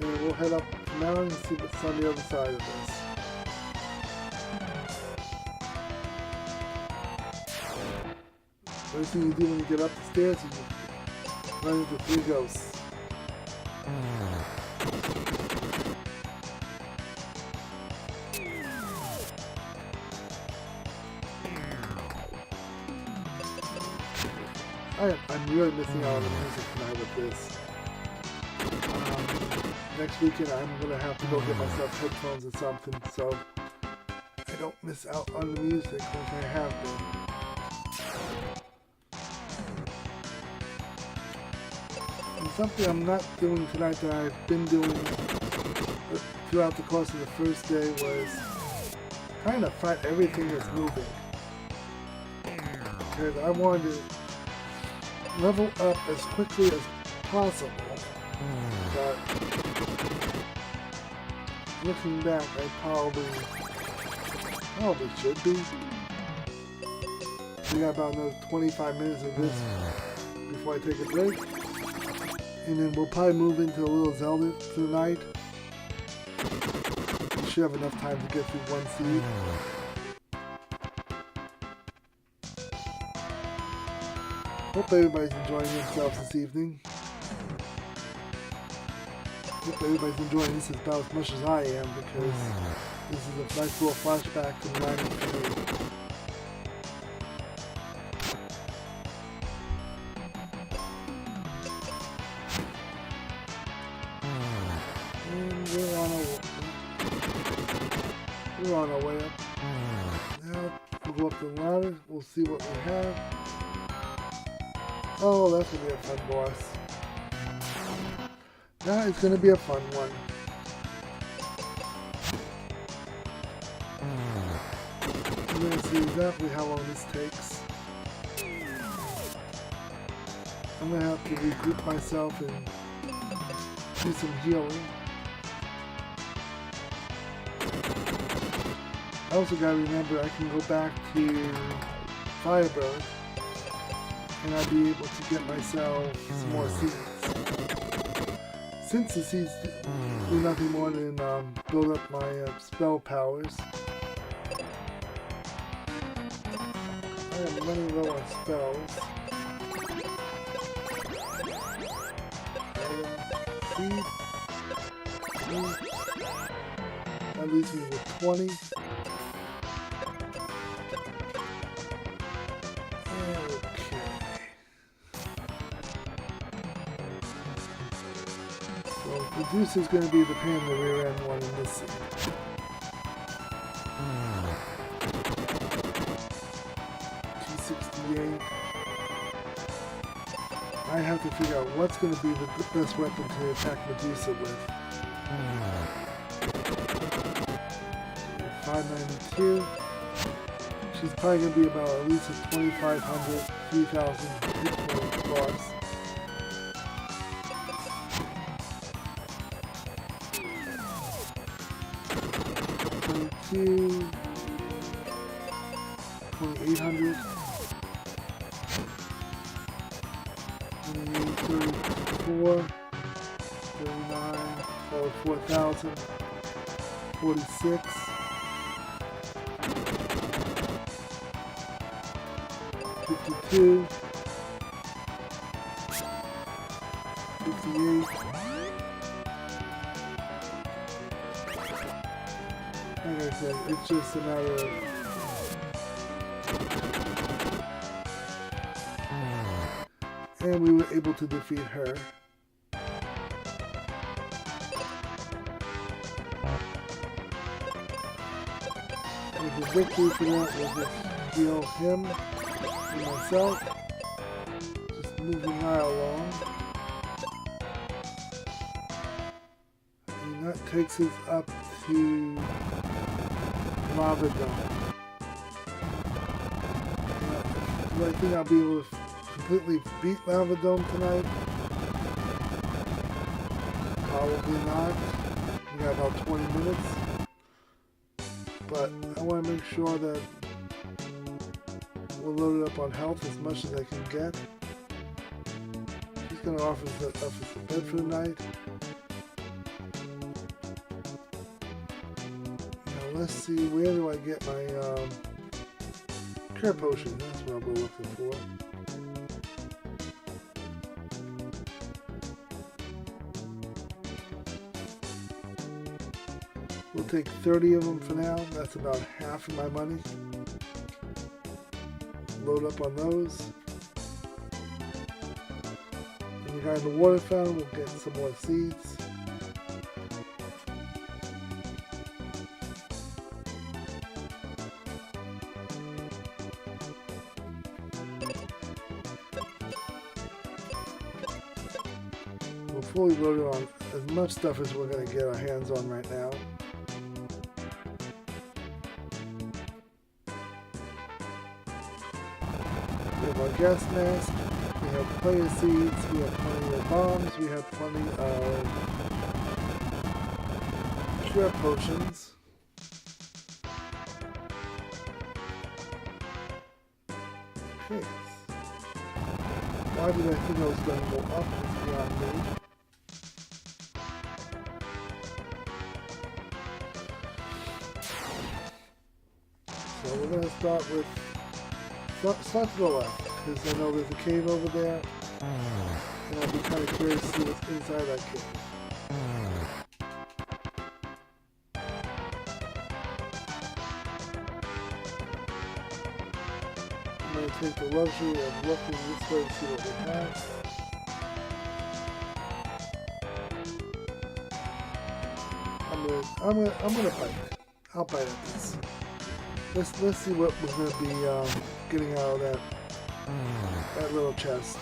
And we'll head up the mountain and see what's on the other side of this. First thing you do when you get up the stairs is you run into 3 ghosts. I'm really missing out on the music tonight with this. Next weekend I'm going to have to go get myself headphones or something so I don't miss out on the music like I have been. And something I'm not doing tonight that I've been doing throughout the course of the first day was trying to fight everything that's moving. Because I wanted to level up as quickly as possible, but looking back, I probably should be. We got about another 25 minutes of this before I take a break, and then we'll probably move into a little Zelda for the night. We should have enough time to get through one seed. Hope everybody's enjoying themselves this evening. Hope everybody's enjoying this about as much as I am, because this is a nice little flashback to the 90s. And we're on our way up. Now we'll go up the ladder, we'll see what we have. Oh, that's going to be a fun boss. That is going to be a fun one. I'm going to see exactly how long this takes. I'm going to have to regroup myself and do some healing. I also got to remember I can go back to Firebird and I'll be able to get myself some more seeds. Since the seeds do nothing more than build up my spell powers, I am running low on spells. Seed. That leaves me with 20. The Deuce is going to be the pain in the rear end one in this scene. 268. I have to figure out what's going to be the best weapon to attack Medusa with. 592. She's probably going to be about at least a 2,500, 3,000 hit point boss. 2,800, 34, 39, 4,000, 46, 52, 58. Like I said, it's just a matter of and we were able to defeat her. And the victory for that was just heal him and myself. Just moving right along. And that takes us up to Lava Dome. Do I think I'll be able to completely beat Lava Dome tonight? Probably not. We got about 20 minutes. But I want to make sure that we're loaded up on health as much as I can get. he's gonna offer us a bed for the night. Now let's see, where do I get my care potion? That's what I'll be looking for. We'll take 30 of them for now. That's about half of my money. Load up on those. And the guy in the water fountain will get some more seeds. We're fully loaded on as much stuff as we're going to get our hands on right now. We have our gas mask, we have plenty of seeds, we have plenty of bombs, we have plenty of cure potions. Okay. Why did I think I was going to go up? It's beyond me. So we're going to start with... Start to the left, because I know there's a cave over there, and I'll be kind of curious to see what's inside that cave. I'm going to take the luxury of looking this way to see what we have. I'm gonna bite. I'll bite at this. Let's see what we're going to be getting out of that little chest.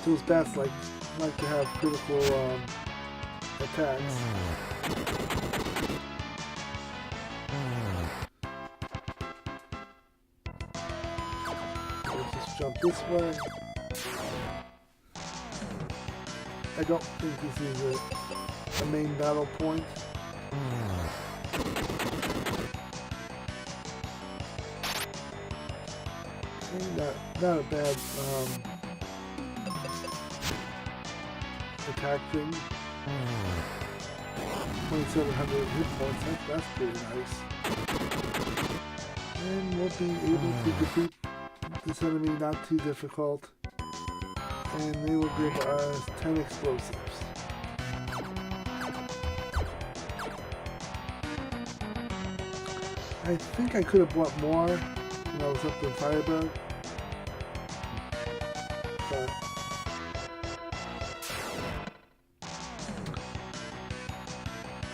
Those bats like to have critical attacks. Let's just jump this way. I don't think this is a main battle point. Okay, not a bad attack thing. 2,700 hit points, that's pretty nice. And we'll be able to defeat this enemy not too difficult. And they will give us 10 explosives. I think I could have bought more when I was up in Firebird, but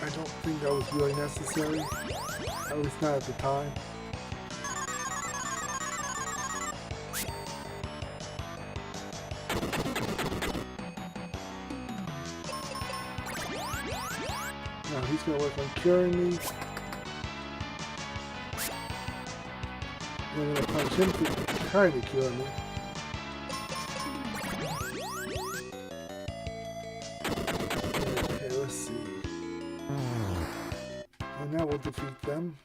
I don't think that was really necessary, at least not at the time. Now he's going to work on curing me. I'm going to punch him to try to cure me. Okay, let's see. And that will defeat them.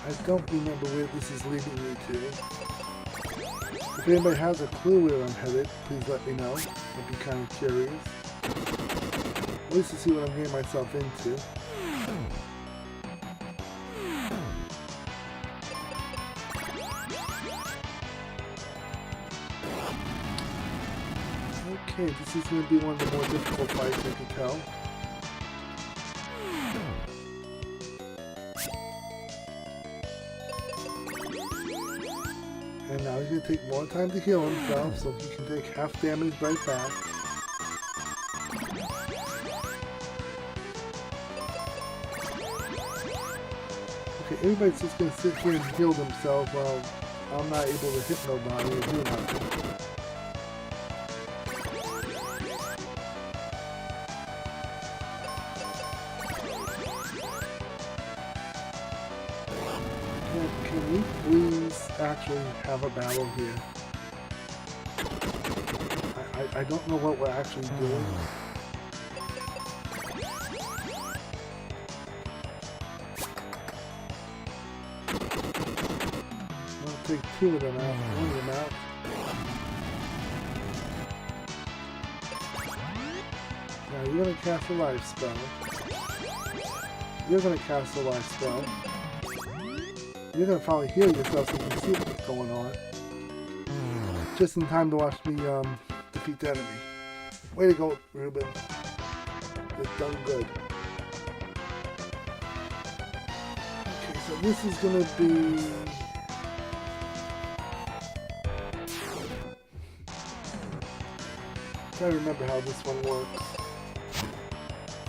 I don't remember where this is leading me to. If anybody has a clue where I'm headed, please let me know. I'd be kind of curious. At least to see what I'm getting myself into. Okay, this is going to be one of the more difficult fights, I can tell. And now he's going to take more time to heal himself, so he can take half damage right back. Okay, everybody's just going to sit here and heal themselves while I'm not able to hit nobody or do nothing. Can we please actually have a battle here? I but I don't know what we're actually doing. I'll take 2 of them out, 1 of them out. Now you're going to cast a life spell. You're going to cast a life spell. You're going to finally heal yourself so you can see what's going on. Just in time to watch me defeat the enemy. Way to go, Ruben. You've done good. Okay, so this is going to be... I remember how this one works.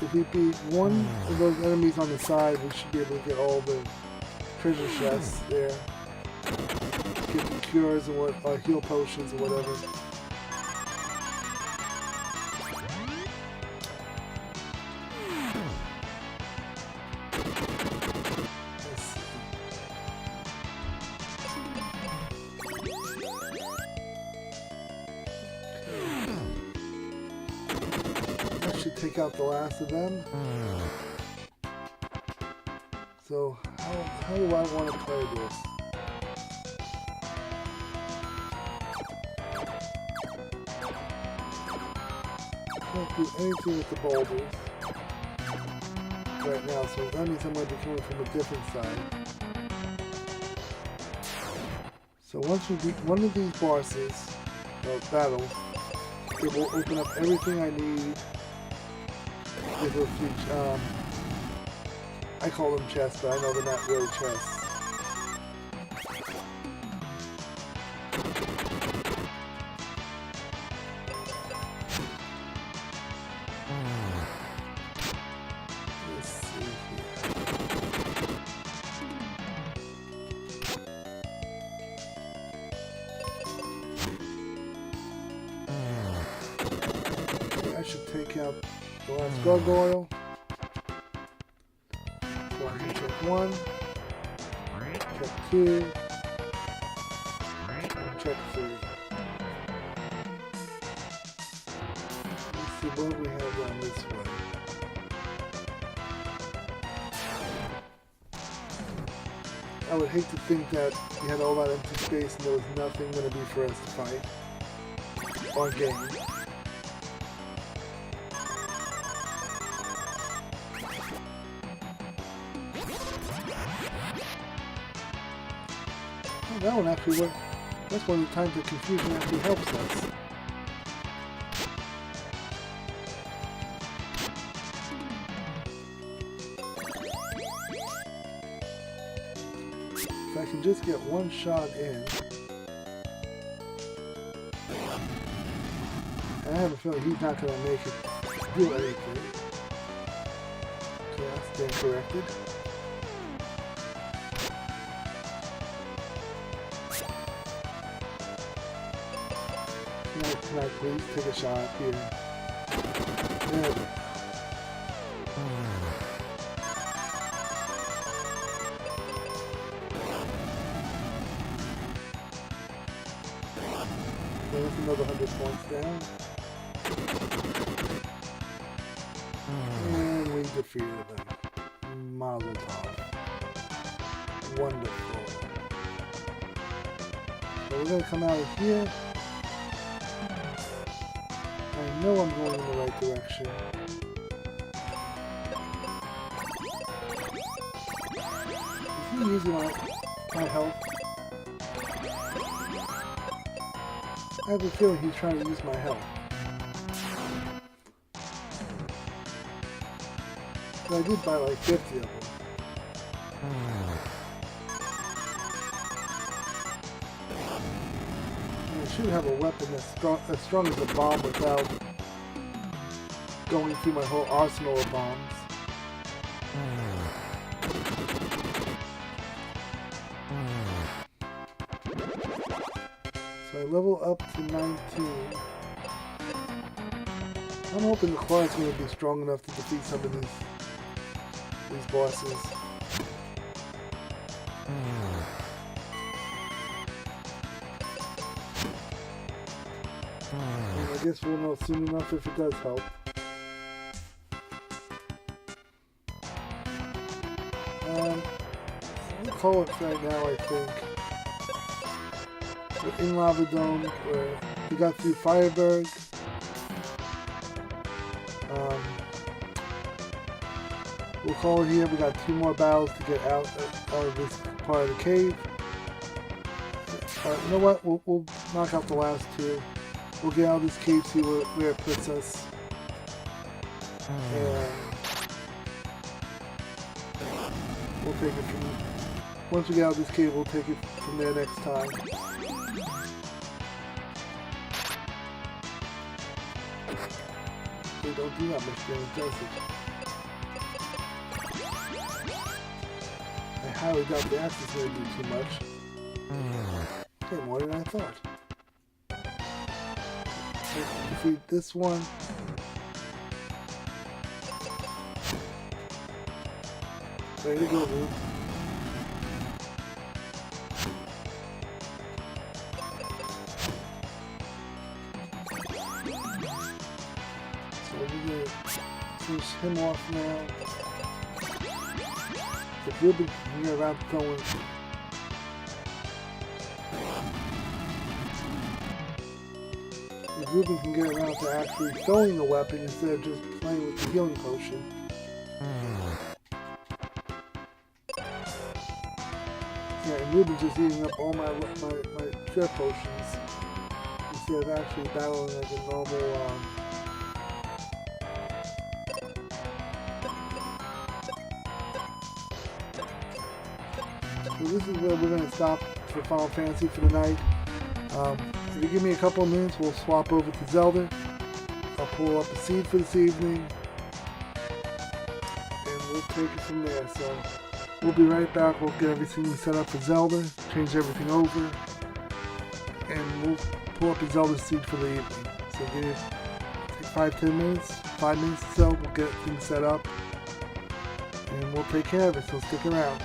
If we beat one of those enemies on the side, we should be able to get all the treasure chests there. Get the cures or heal potions or whatever. Let's see. That should take out the last of them. So how do I want to play this? Can't do anything with the boulders right now, so that means I'm going to be coming from a different side. So once we beat one of these bosses, or battles, it will open up everything I need. It will feature, I call them chests, but I know they're not real chests. Let's see here. Okay, I should take out the last gargoyle. So I can check 1, check 2, and check 3. Let's see what we have down this way. I would hate to think that we had all that empty space and there was nothing going to be for us to fight or gain. Oh, that one actually worked. That's one of the times that confusion actually helps us. If I can just get one shot in. I have a feeling he's not going to make it do anything. So that's been corrected. Can I please take a shot here? There we go. There's another 100 points down. And we defeated them. Mazel tov. Wonderful. So we're going to come out of here. I know I'm going in the right direction. Is he using my health? I have a feeling he's trying to use my health. But I did buy like 50 of them. I should have a weapon as strong as a bomb without going through my whole arsenal of bombs. So I level up to 19. I'm hoping the claw is going to be strong enough to defeat some of these bosses. And I I guess we'll know soon enough if it does help. We'll call it right now, I think. We're in Lava Dome, where we got through Fireberg. We'll call it here. We got 2 more battles to get out of this part of the cave. You know what? We'll knock out the last 2. We'll get out of this cave, see where it puts us. And we'll take it from... Once we get out of this cave, we'll take it from there next time. They don't do that much damage, does it? I highly doubt the axe is going to do too much. Okay, more than I thought. Defeat this one. Ready to go, dude. So we're going to finish him off now. If Ruben can get around throwing... If Ruben can get around to actually throwing a weapon instead of just playing with the healing potion. Yeah, and Ruben's just eating up all my share potions instead of actually battling like a normal So this is where we're going to stop for Final Fantasy for the night. If you give me a couple of minutes, we'll swap over to Zelda. I'll pull up a seed for this evening, and we'll take it from there. So we'll be right back. We'll get everything set up for Zelda, change everything over, and we'll pull up a Zelda seed for the evening. So give it take 5-10 minutes, 5 minutes or so. We'll get things set up, and we'll take care of it. So stick around.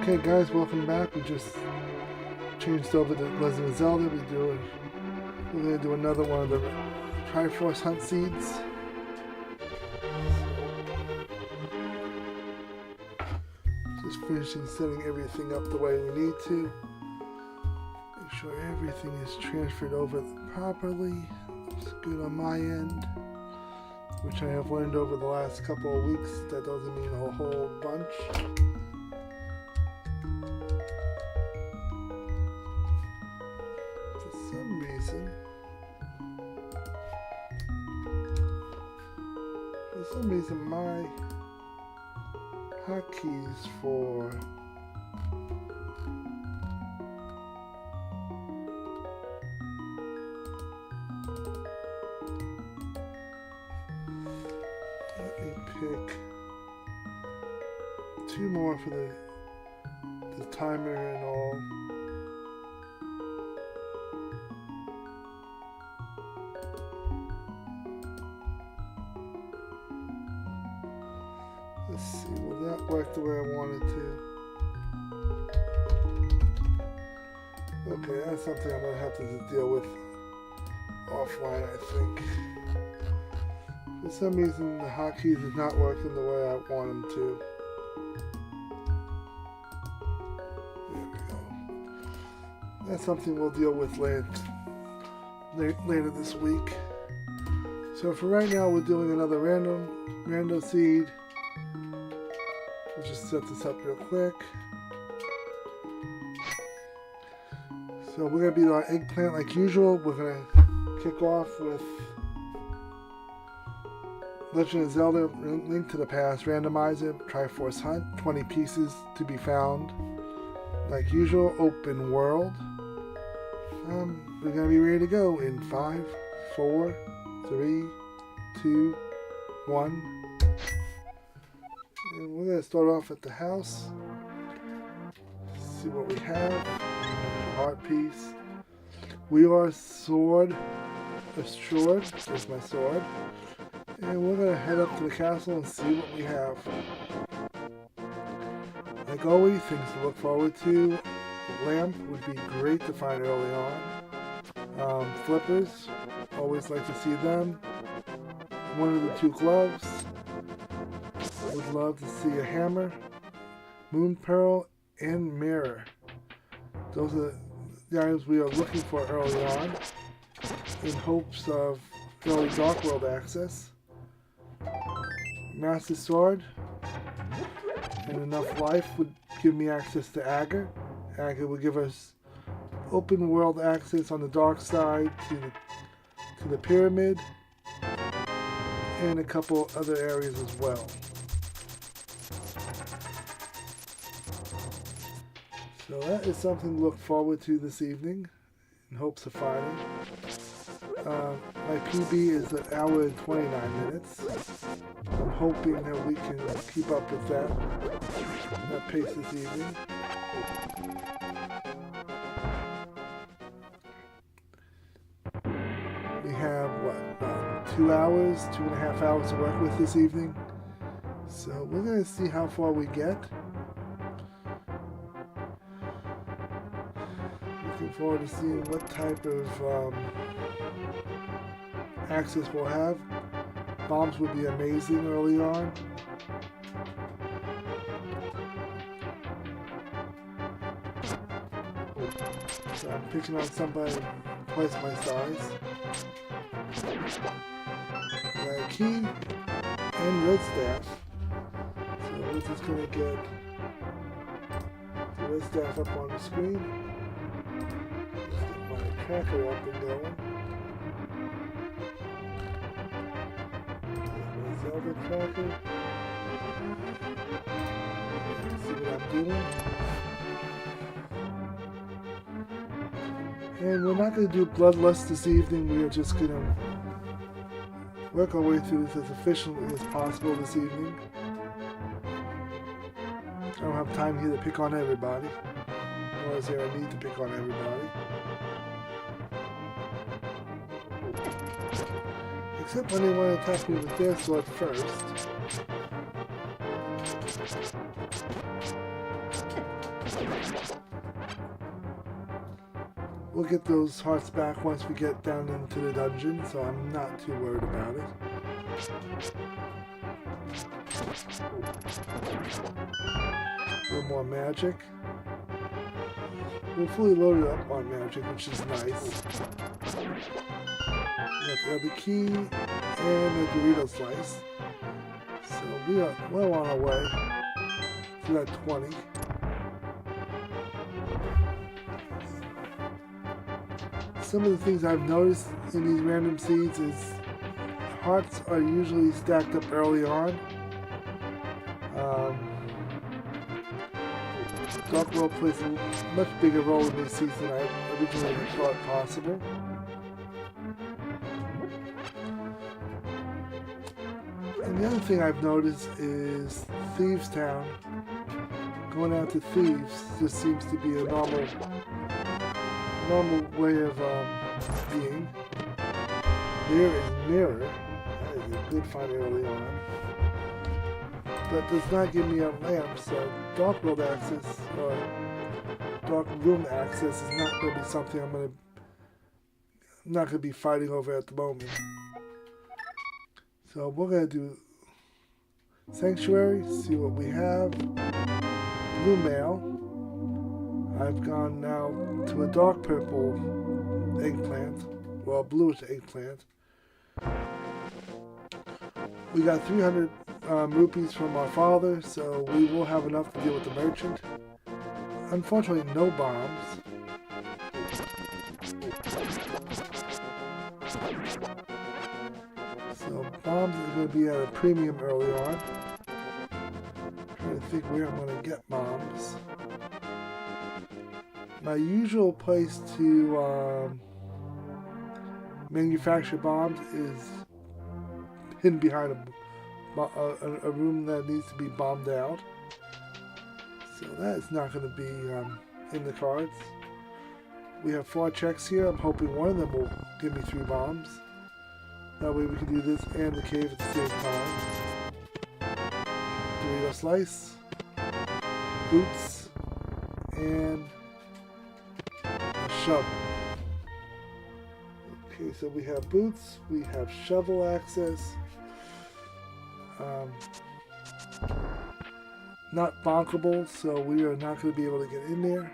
Okay guys, welcome back. We just changed over to Legend of Zelda. We're going to do another one of the Triforce Hunt Seeds. Just finishing setting everything up the way we need to. Make sure everything is transferred over properly. Looks good on my end, which I have learned over the last couple of weeks. That doesn't mean a whole bunch. For some reason my hotkeys for let me pick 2 more for the timer and all. Let's see, will that work the way I want it to? Okay, that's something I'm going to have to deal with offline, I think. For some reason, the hotkeys is not working the way I want them to. There we go. That's something we'll deal with later this week. So for right now, we're doing another random seed. We'll just set this up real quick. So we're going to be our eggplant like usual. We're going to kick off with Legend of Zelda Link to the Past Randomizer Triforce Hunt. 20 pieces to be found. Like usual, open world. We're going to be ready to go in 5, 4, 3, 2, 1. And we're going to start off at the house. See what we have. Heart piece. We are sword assured. There's my sword. And we're going to head up to the castle and see what we have. Like always, things to look forward to. The lamp would be great to find early on. Flippers. Always like to see them. One of the 2 gloves. Would love to see a hammer, moon pearl, and mirror. Those are the items we are looking for early on, in hopes of early Dark World access. Master Sword and enough life would give me access to Agar. Agar would give us open world access on the dark side to the pyramid and a couple other areas as well. So that is something to look forward to this evening, in hopes of finding. My PB is an hour and 29 minutes. I'm hoping that we can keep up with that pace this evening. We have, about 2 hours, 2.5 hours to work with this evening. So we're going to see how far we get. Looking forward to seeing what type of access we'll have. Bombs would be amazing early on. So I'm picking on somebody twice my size. Got a key and red staff. So we're just going to get the red staff up on the screen. Just get my tracker up and going. Zelda tracker. see what I'm doing. And we're not going to do Bloodlust this evening. We are just going to work our way through this as efficiently as possible this evening. I don't have time here to pick on everybody. Nor is there a need to pick on everybody. Except when they want to attack me with their sword first. We'll get those hearts back once we get down into the dungeon, so I'm not too worried about it. A little more magic. We're fully loaded up on magic, which is nice. We got the other key and a Dorito slice. So we are well on our way to that 20. Some of the things I've noticed in these random seeds is hearts are usually stacked up early on. Dark World plays a much bigger role in these seeds than I originally thought possible. And the other thing I've noticed is Thieves Town. Going out to Thieves just seems to be a normal way of being. There is Mirror. That is a good find early on. But does not give me a lamp, so Dark World access or Dark Room access is not going to be something I'm not going to be fighting over at the moment. So we're going to do Sanctuary, see what we have. Blue Mail. I've gone now to a dark purple eggplant, well, bluish eggplant. We got 300 rupees from our father, so we will have enough to deal with the merchant. Unfortunately, no bombs. So bombs is going to be at a premium early on. I'm trying to think where I'm going to get bombs. My usual place to manufacture bombs is hidden behind a room that needs to be bombed out. So that is not going to be in the cards. We have 4 checks here. I'm hoping one of them will give me 3 bombs. That way we can do this and the cave at the same time. Dorito slice, boots, and a shovel. Okay, so we have boots, we have shovel access. Not bonkable, so we are not going to be able to get in there.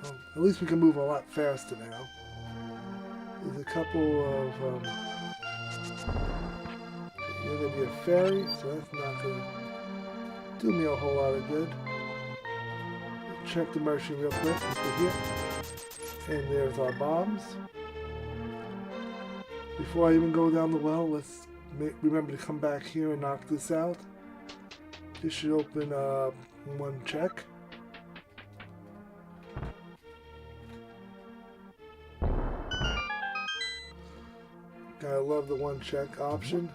Well, at least we can move a lot faster now. There's a couple of there's going to be a ferry, so that's not going to do me a whole lot of good. Check the merchant real quick since we're here. And there's our bombs. Before I even go down the well, let's remember to come back here and knock this out. This should open 1 check. Gotta love the 1 check option.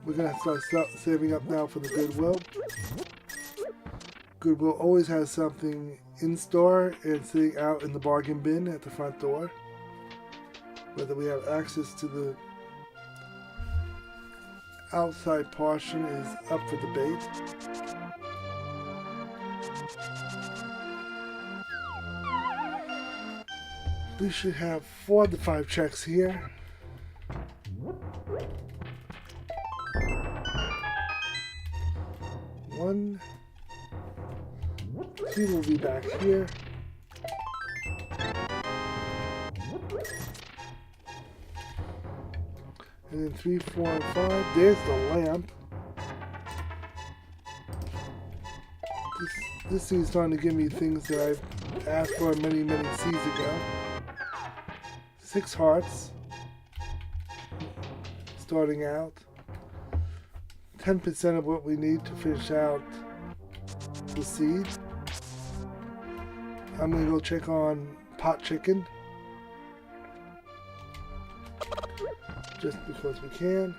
We're gonna start saving up now for the Goodwill. Goodwill always has something in store and sitting out in the bargain bin at the front door. Whether we have access to the outside portion is up for debate. We should have 4 to 5 checks here. One. 2 will be back here. And then 3, 4, and 5. There's the lamp. This thing's starting to give me things that I've asked for many seasons ago. 6 hearts. starting out. 10% of what we need to finish out the seed. I'm going to go check on pot chicken. Just because we can.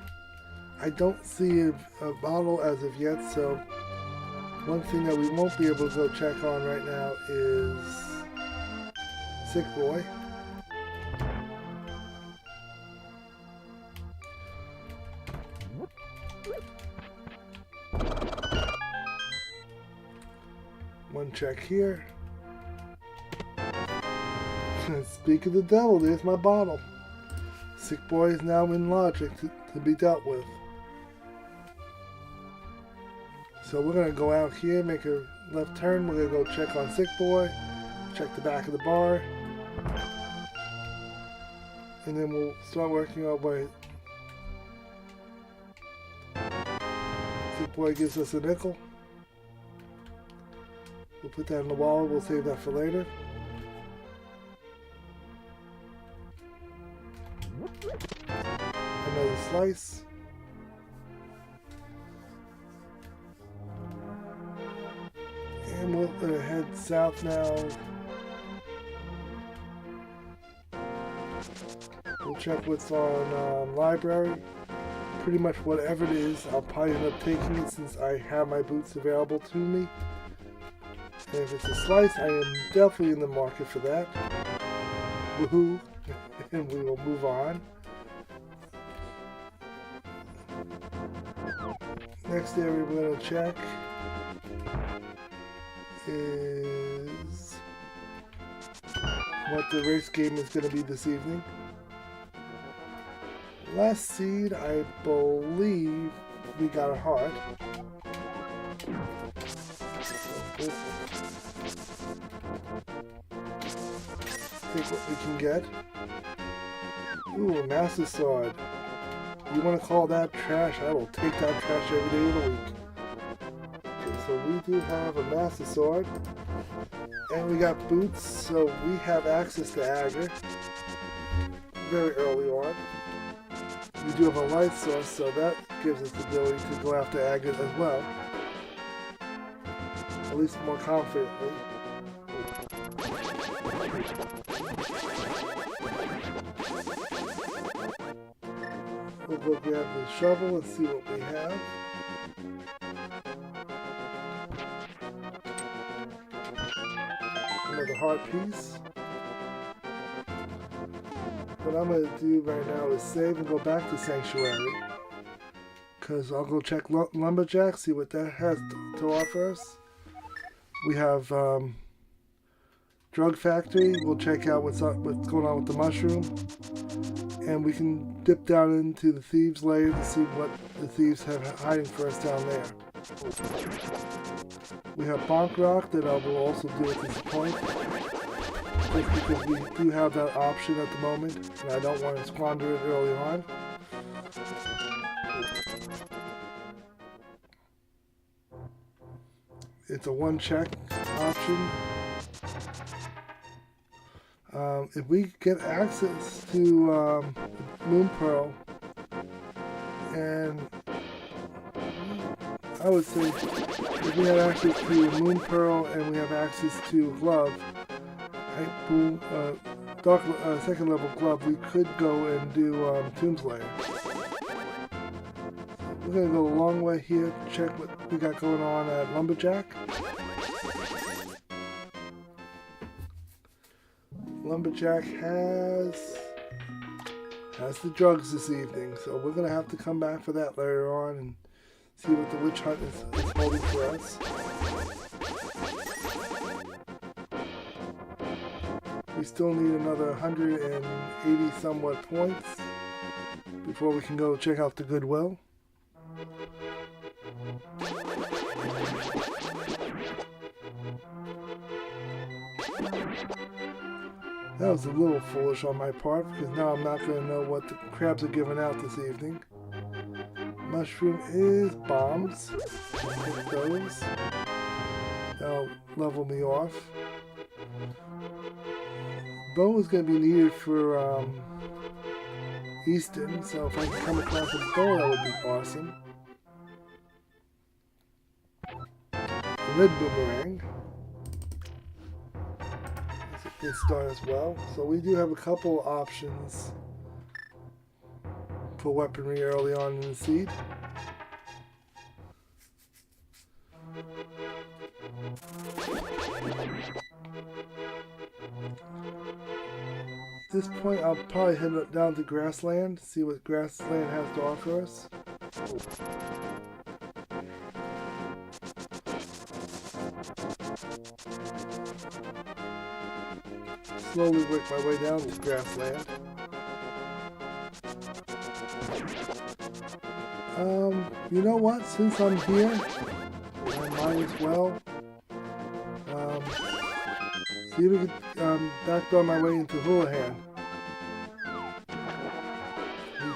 I don't see a bottle as of yet, so one thing that we won't be able to go check on right now is Sick Boy. One check here. Speak of the devil, there's my bottle. Sick Boy is now in logic to be dealt with. So we're going to go out here, make a left turn. We're going to go check on Sick Boy, check the back of the bar, and then we'll start working our way. Sick Boy gives us a nickel. We'll put that in the wallet. We'll save that for later. Another slice. And we'll head south now. We'll check what's on library. Pretty much whatever it is, I'll probably end up taking it since I have my boots available to me. And if it's a slice, I am definitely in the market for that. Woohoo! And we will move on. Next area we're going to check is what the race game is going to be this evening. Last seed, I believe we got a heart. Take what we can get. Ooh, a Master Sword. You want to call that trash? I will take that trash every day of the week. Okay, so we do have a Master Sword. And we got boots, so we have access to Agar very early on. We do have a light source, so that gives us the ability to go after Agar as well. At least more confidently. We'll go grab the shovel and see what we have. Another heart piece. What I'm going to do right now is save and go back to Sanctuary. Because I'll go check Lumberjack, see what that has to offer us. We have Drug Factory. We'll check out what's going on with the mushroom. And we can dip down into the Thieves' Lair to see what the thieves have hiding for us down there. We have Bonk Rock that I will also do at this point. Just because we do have that option at the moment, and I don't want to squander it early on. It's a one-check option. If we get access to Moon Pearl, and I would say if we have access to Moon Pearl and we have access to Glove, second level Glove, we could go and do Tomb's Lair. We're going to go a long way here to check what we got going on at Lumberjack. Lumberjack has the drugs this evening, so we're going to have to come back for that later on and see what the witch hunt is holding for us. We still need another 180 somewhat points before we can go check out the Goodwill. That was a little foolish on my part, because now I'm not going to know what the crabs are giving out this evening. Mushroom is bombs. Take those. That'll level me off. Bow is going to be needed for Easton, so if I can come across a bow, that would be awesome. Red boomerang. That's a good start as well. So we do have a couple options for weaponry early on in the seed. At this point, I'll probably head down to Grassland, see what Grassland has to offer us. Slowly work my way down to Grassland. You know what? Since I'm here, I might as well see if we can backdoor my way into Houlihan. 3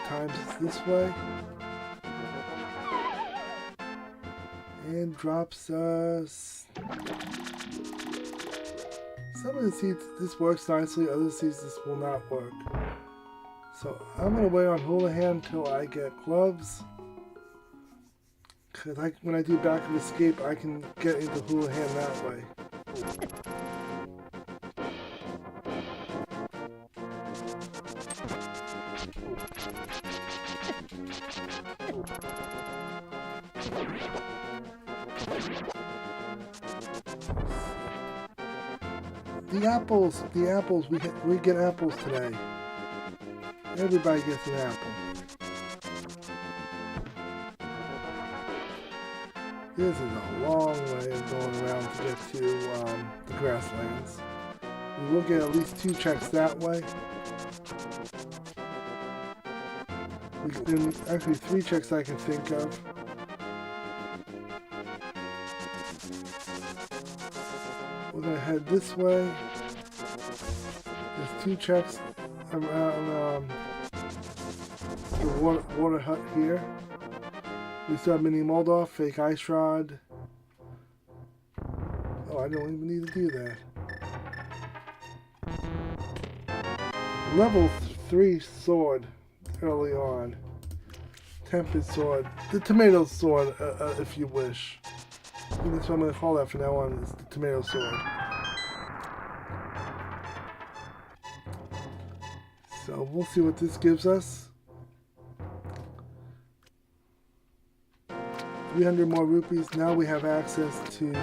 times this way. And drops us... Some of the seeds, this works nicely, other seeds this will not work. So I'm going to wait on Houlihan until I get gloves. Because when I do back of escape, I can get into Houlihan that way. The apples, we get apples today. Everybody gets an apple. This is a long way of going around to get to the grasslands. We will get at least 2 checks that way. Actually 3 checks I can think of. We're going to head this way. There's 2 checks around the water hut here. We still have Mini Moldorf, Fake Ice Rod. Oh, I don't even need to do that. Level 3 sword early on. Tempest sword. The tomato sword, if you wish. I think that's what I'm going to call that from now on, is the tomato sword. So we'll see what this gives us. 300 more rupees. Now we have access to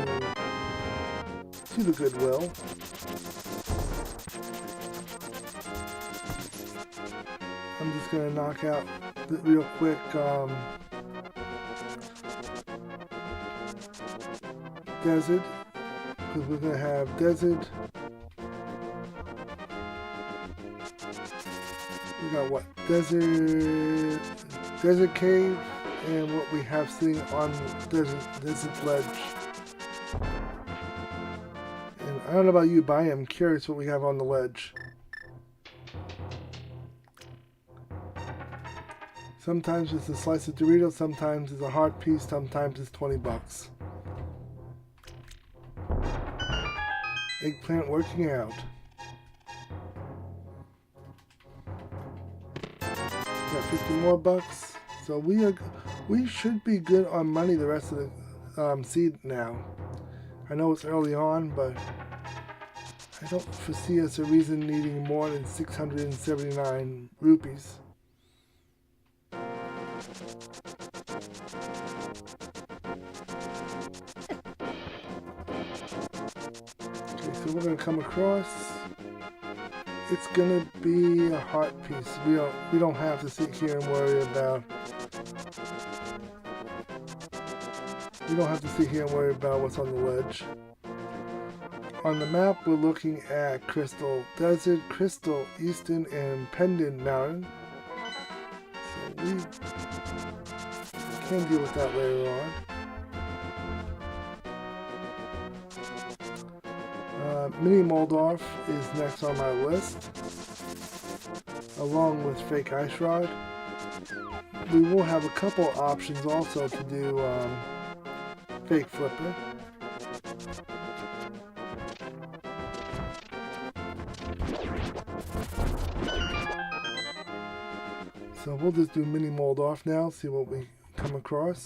the Goodwill. I'm just going to knock out real quick Desert, because we're going to have Desert. We got what? Desert Cave, and what we have sitting on Desert Ledge. And I don't know about you, but I am curious what we have on the ledge. Sometimes it's a slice of Dorito, sometimes it's a heart piece, sometimes it's 20 bucks. Eggplant working out. Got 50 more bucks. So we should be good on money the rest of the seed now. I know it's early on, but I don't foresee us a reason needing more than 679 rupees. Okay, so we're gonna come across. It's gonna be a heart piece. We don't have to sit here and worry about. We don't have to sit here and worry about what's on the ledge. On the map, we're looking at Crystal Desert, Crystal Easton, and Pendant Mountain. So we can deal with that later on. Mini Moldorf is next on my list, along with Fake Ice Rod. We will have a couple options also to do Fake Flipper. So we'll just do mini mold off now, see what we come across.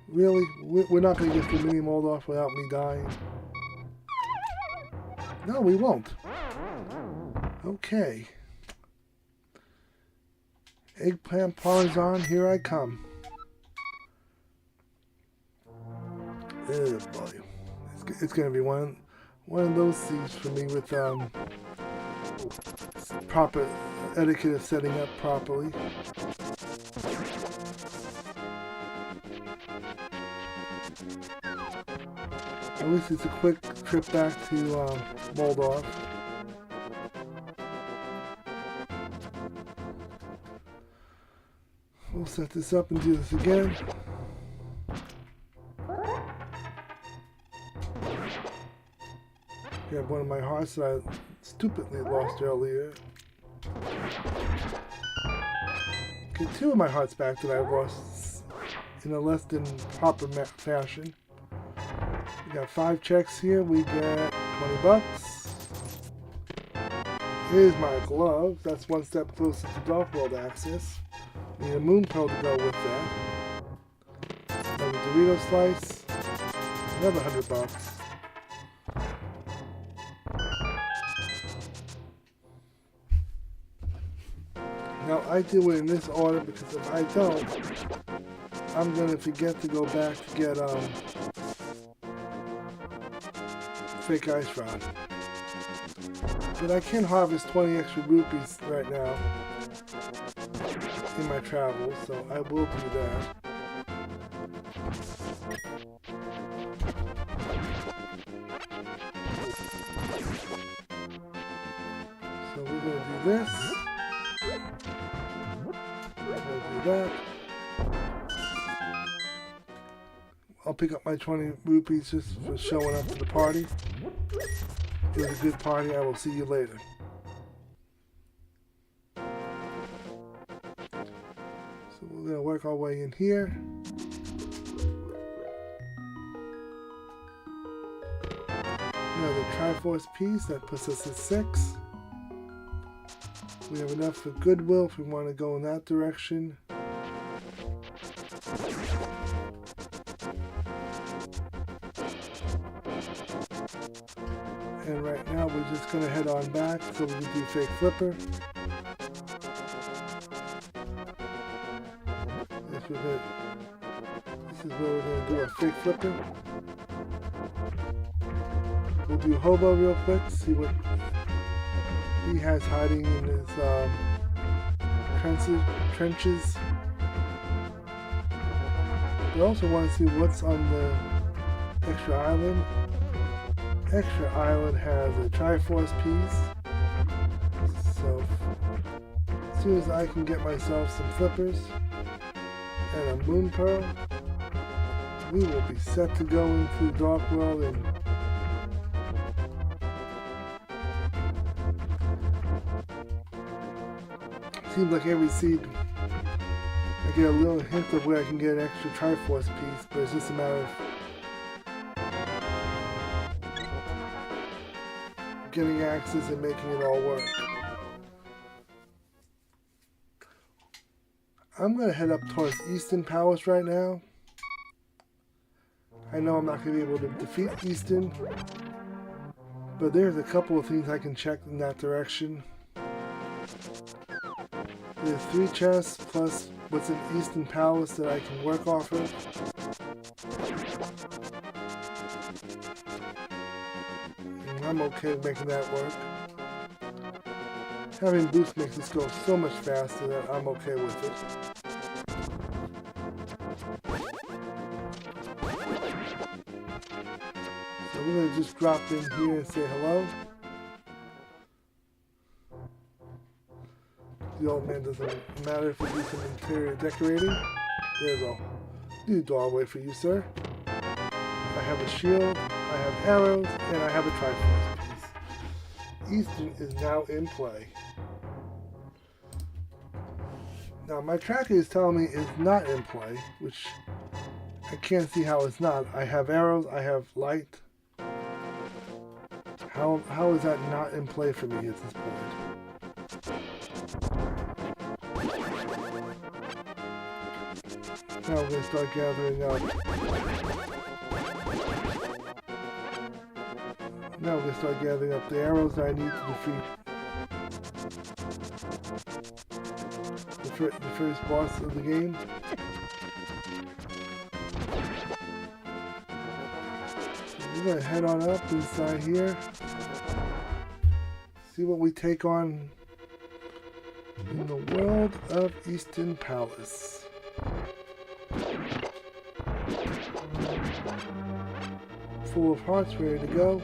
Really? We're not going to get the mini mold off without me dying? No, we won't. Okay. Eggplant parmesan, here I come. Oh boy. It's going to be one of those seeds for me with proper etiquette of setting up properly. At least it's a quick trip back to Moldov. We'll set this up and do this again. Got one of my hearts that I stupidly lost earlier. Get two of my hearts back that I've lost in a less than proper fashion. We got 5 checks here. We get 20 bucks. Here's my glove. That's one step closer to Dark World access. Need a moon pearl to go with that. Another Dorito slice. Another 100 bucks. Now I do it in this order because if I don't, I'm gonna forget to go back to get fake ice rod. But I can harvest 20 extra rupees right now in my travels, so I will do that. So we're gonna do this. That. I'll pick up my 20 rupees just for showing up to the party. It was a good party. I will see you later. So we're going to work our way in here. Another Triforce piece. That puts us at 6. We have enough for Goodwill if we want to go in that direction. And right now we're just going to head on back so we can do fake flipper. This is where we're going to do a fake flipper. We'll do Hobo real quick, see what he has hiding in his trenches. We also want to see what's on the extra island. Extra island has a Triforce piece. So as soon as I can get myself some flippers and a moon pearl, we will be set to go into Dark World and seems like every seed I get a little hint of where I can get an extra Triforce piece, but it's just a matter of getting access and making it all work. I'm going to head up towards Easton Palace right now. I know I'm not going to be able to defeat Easton, but there's a couple of things I can check in that direction. There's 3 chests plus what's in Easton Palace that I can work off of. And I'm okay with making that work. Having boost makes this go so much faster that I'm okay with it. So we're going to just drop in here and say hello. The old man doesn't matter if we do some interior decorating. There's a new doorway for you, sir. I have a shield, I have arrows, and I have a Triforce piece. Easton is now in play. Now my tracker is telling me it's not in play, which I can't see how it's not. I have arrows, I have light. How is that not in play for me at this point? Now we're going to start gathering up. Now we're going to start gathering up the arrows that I need to defeat the first boss of the game. We're going to head on up inside here. See what we take on in the world of Eastern Palace. Full of hearts, ready to go.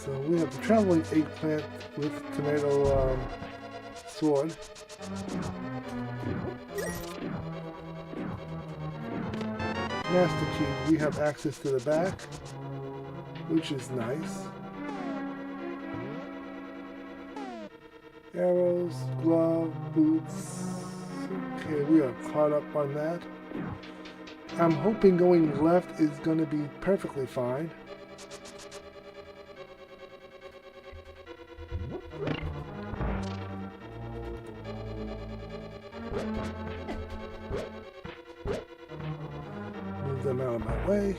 So we have the traveling eggplant with tomato sword. Master key, we have access to the back, which is nice. Arrows, glove, boots. Okay, we are caught up on that. I'm hoping going left is going to be perfectly fine. Move them out of my way.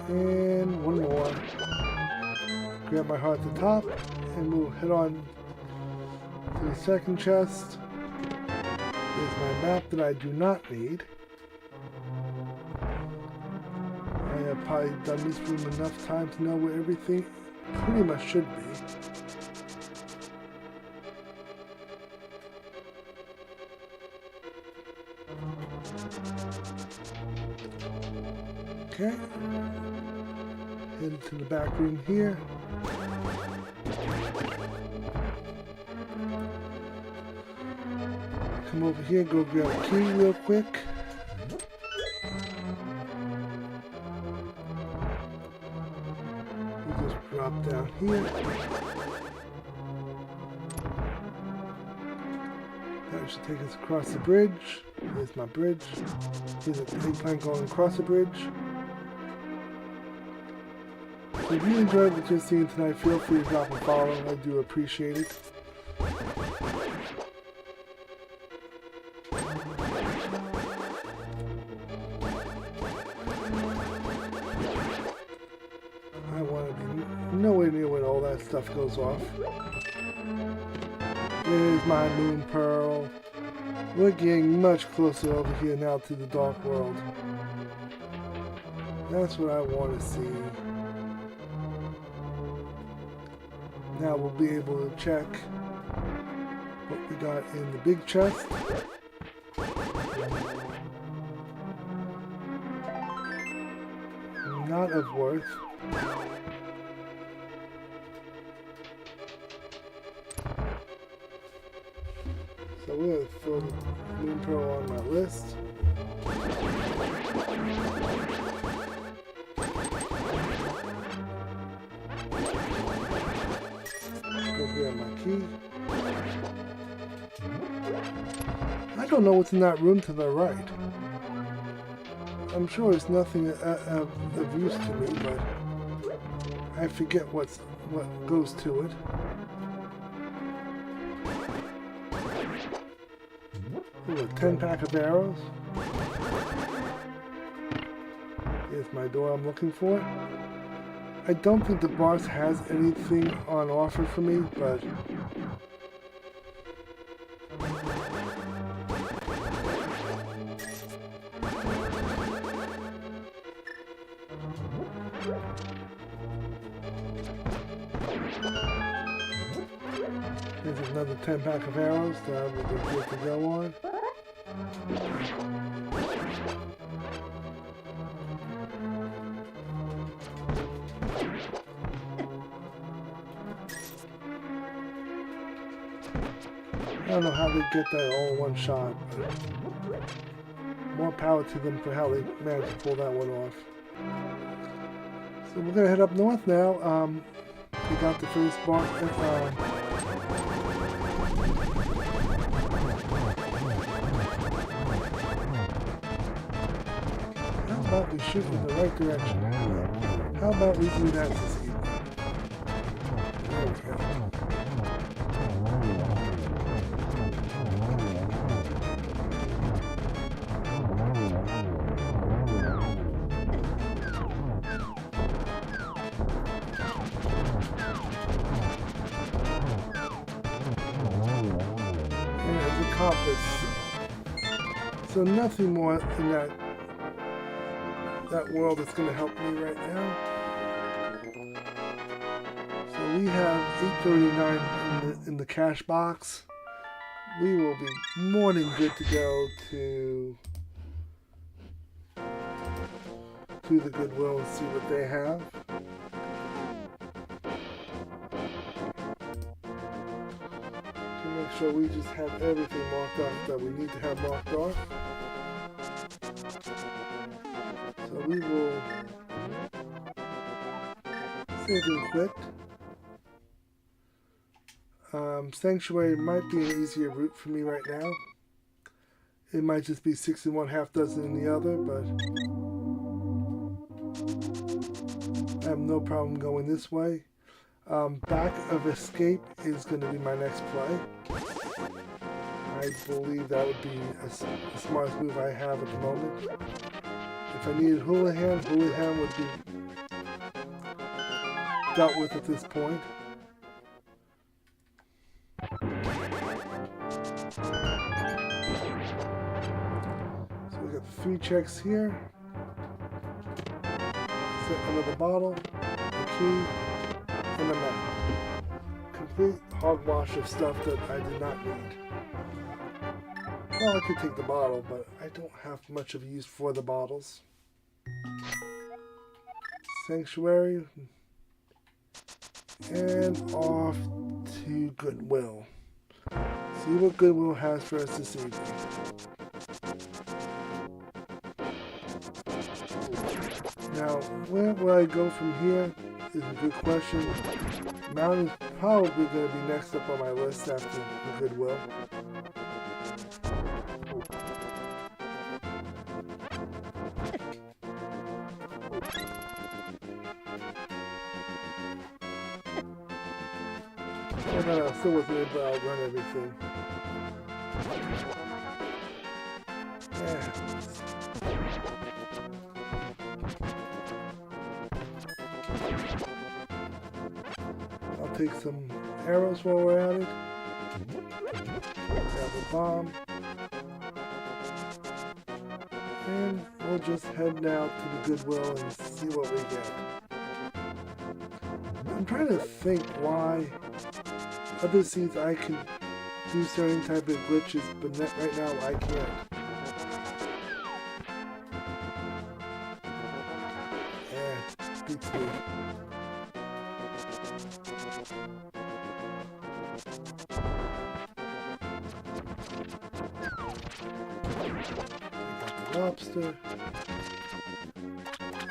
And one more. Grab my heart at the top, and we'll head on to the second chest. There's my map that I do not need. I have probably done this room enough time to know where everything pretty much should be. Okay. Head to the back room here. Come over here, go grab a key real quick. We'll just drop down here. That should take us across the bridge. Here's my bridge. Here's an eggplant going across the bridge. So if you enjoyed what you're seeing tonight, feel free to drop a follow. I do appreciate it. I want to be nowhere near when all that stuff goes off. There's my moon pearl. We're getting much closer over here now to the dark world. That's what I want to see. Now we'll be able to check what we got in the big chest. Not of worth. So we're going to throw the moon pearl on my list. Go grab my key. I don't know what's in that room to the right. I'm sure it's nothing of use to me, but I forget what goes to it. Ooh, a 10-pack of arrows. Here's my door I'm looking for. I don't think the boss has anything on offer for me, but here's another 10-pack of arrows that I will be good to go on. I don't know how they get that all in one shot, but more power to them for how they managed to pull that one off. So So we're gonna head up north now. We got the first bar. How about we shoot in the right direction? How about we do that this evening? There we go. Compass. So nothing more in that world that's going to help me right now. So we have $8.39 in the cash box. We will be more than good to go to the Goodwill and see what they have. Make sure we just have everything marked off that we need to have marked off. So we will save and quit. Sanctuary might be an easier route for me right now. It might just be 6 in one, half dozen in the other, but I have no problem going this way. Back of Escape is going to be my next play. I believe that would be the smartest move I have at the moment. If I needed Houlihan would be dealt with at this point. So we got 3 checks here. Set another bottle, a key, and a map. Complete hogwash of stuff that I did not need. Well, I could take the bottle, but I don't have much of a use for the bottles. Sanctuary. And off to Goodwill. See what Goodwill has for us this evening. Now, where will I go from here is a good question. Mountain's probably going to be next up on my list after the Goodwill. Oh no, still with me, but I'll run everything. Yeah. I'll take some arrows while we're at it. Grab a bomb. And we'll just head now to the Goodwill and see what we get. I'm trying to think why other scenes I can do certain type of glitches, but right now I can't. Yeah, beats me. Got the lobster.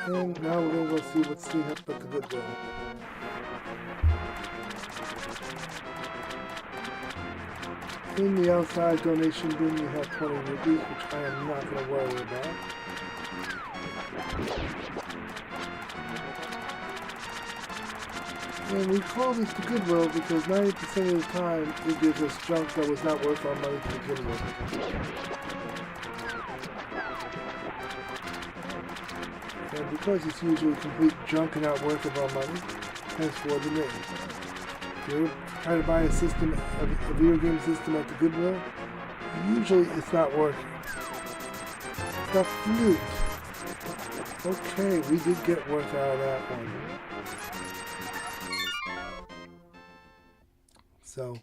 And now we're going to go see what's sneaking up at the Goodwill. In the outside donation bin, you have 20 rupees, which I am not going to worry about. And we call this the Goodwill because 90% of the time it gives us junk that was not worth our money to begin with. And because it's usually complete junk and not worth of our money, hence for the name. If you're trying to buy a system, a video game system at the Goodwill, usually it's not working. The flute. Okay, we did get worth out of that one. So,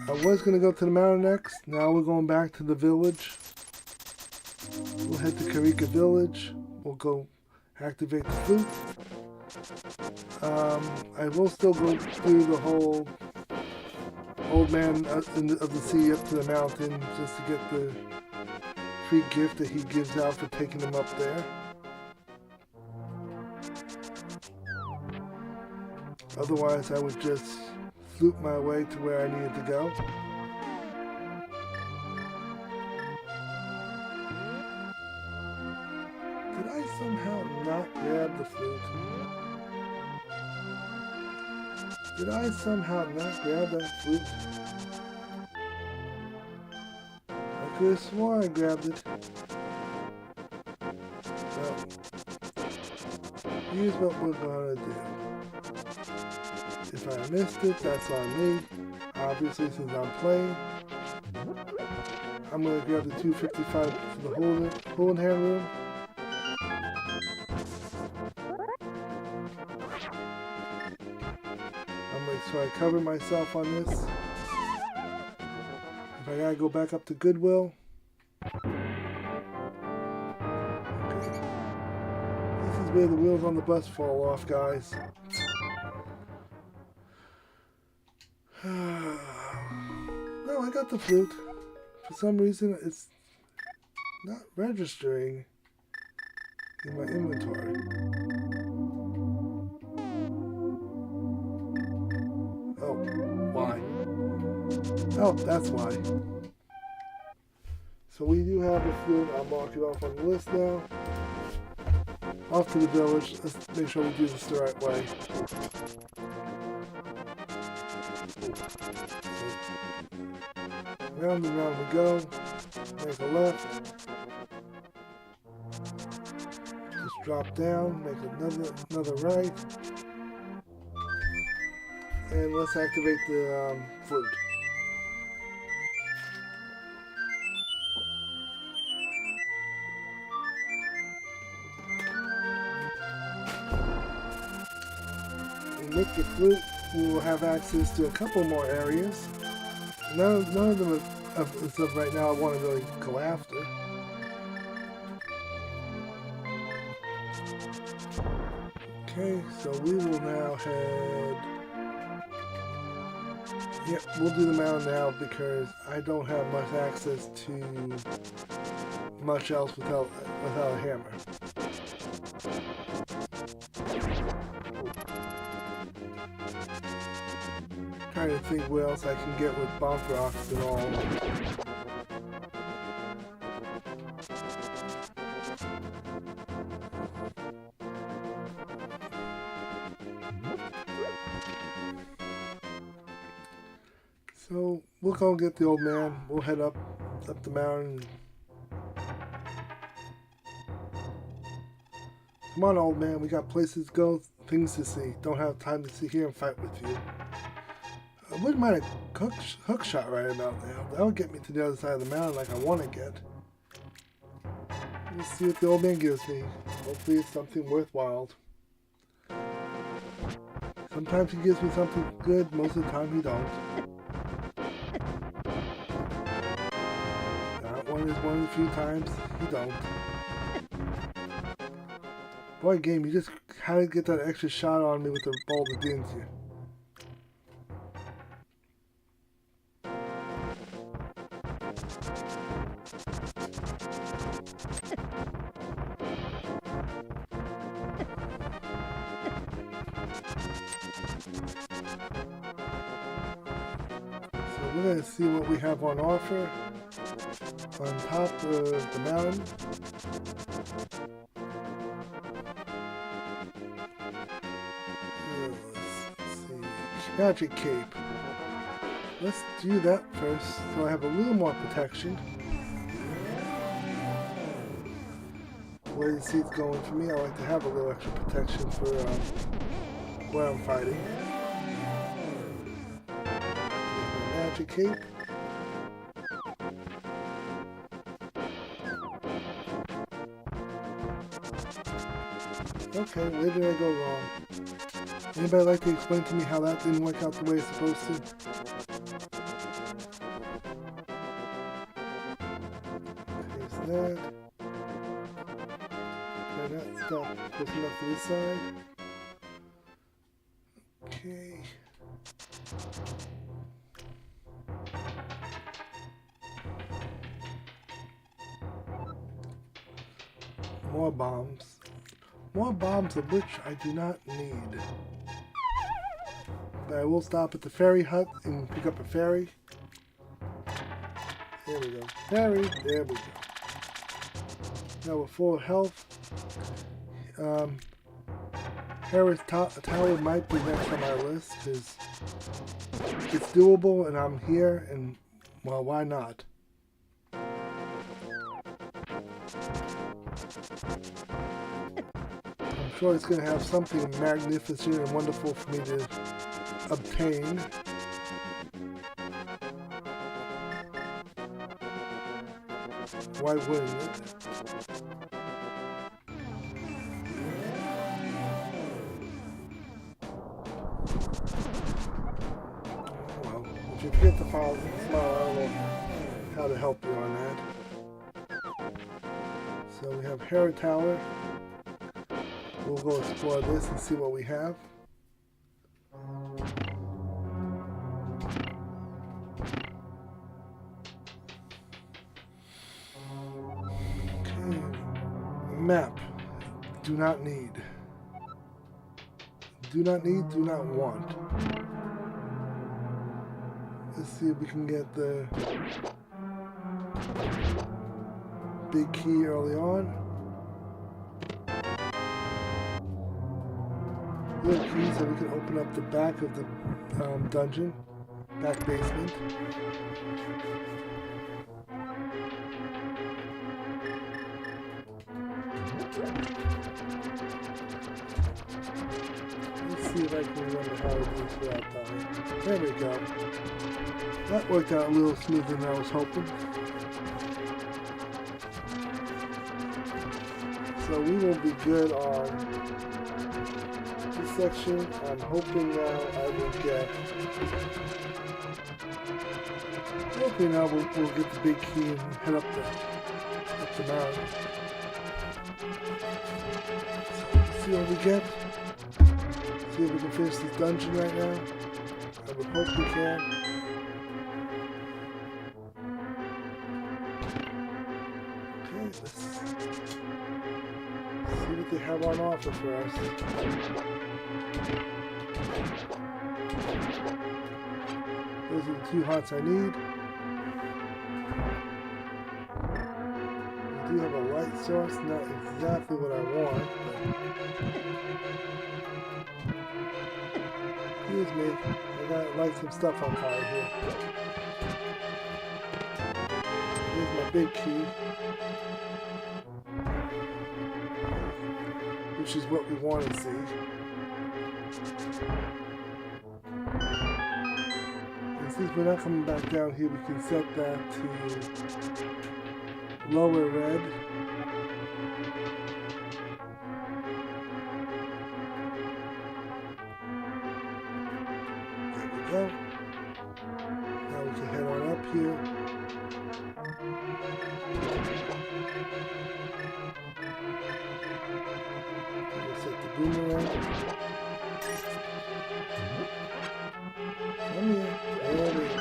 I was going to go to the mountain next. Now we're going back to the village. We'll head to Karika Village. We'll go activate the flute. I will still go through the whole old man of the sea up to the mountain just to get the free gift that he gives out for taking them up there. Otherwise, I would just flute my way to where I needed to go. Did I somehow not grab the flute? Did I somehow not grab that flute? I could have sworn I grabbed it. So, here's what we're gonna do. If I missed it, that's on me. Obviously, since I'm playing, I'm gonna grab the 255 for the holding hand room. I'm gonna try to cover myself on this. If I gotta go back up to Goodwill. Okay. This is where the wheels on the bus fall off, guys. No, I got the flute. For some reason, it's not registering in my inventory. Oh, why? Oh, that's why. So we do have the flute. I'll mark it off on the list now. Off to the village. Let's make sure we do this the right way. Round and round we go. Make a left. Just drop down. Make another right. And let's activate the flute. And with the flute, we will have access to a couple more areas. None of them of stuff right now I want to really go after. Okay, so we will now head. Yep, we'll do the mountain now because I don't have much access to much else without a hammer. Trying to think what else I can get with bomb rocks and all. So we'll go get the old man. We'll head up the mountain. Come on, old man. We got places to go, things to see. Don't have time to sit here and fight with you. I wouldn't mind a hook shot right about now. That would get me to the other side of the mountain like I want to get. Let's see what the old man gives me. Hopefully it's something worthwhile. Sometimes he gives me something good, most of the time he don't. That one is one of the few times he don't. Boy, game, you just had to get that extra shot on me with the boulder, didn't you? We're going to see what we have on offer on top of the mountain. Let's see. Magic cape. Let's do that first so I have a little more protection. The way the seat's going for me, I like to have a little extra protection for where I'm fighting. Magic cape. Okay, where did I go wrong? Anybody like to explain to me how that didn't work out the way it's supposed to? There's that. Okay, that's not close enough to this side. Okay. More bombs. More bombs of which I do not need. But I will stop at the fairy hut and pick up a fairy. There we go. Fairy. There we go. Now we're full of health. Harris Tower might be next on my list because it's doable and I'm here and, well, why not? I'm sure it's going to have something magnificent and wonderful for me to obtain. Why wouldn't it? Well, if you forget to smile, I don't know how to help you on that. So we have Harry Tower. We'll go explore this and see what we have. Okay. Map. Do not need. Do not need, do not want. Let's see if we can get the big key early on. Little key so we can open up the back of the dungeon, back basement. Let's see if I can remember how to do this without dying. There we go. That worked out a little smoother than I was hoping. So we will be good on this section. I'm hoping now I will get... Hopefully now we'll get the big key and head up the mountain. So let's see what we get. See if we can finish this dungeon right now. I would hope we can. Okay, let's see what they have on offer for us. Those are the 2 hearts I need. We do have a light source, not exactly what I want, but excuse me, I gotta light some stuff on fire here. Here's my big key, which is what we want to see. And since we're not coming back down here, we can set that to lower red. Now we can head on up here. We'll set the boomerang. Come here. There we go.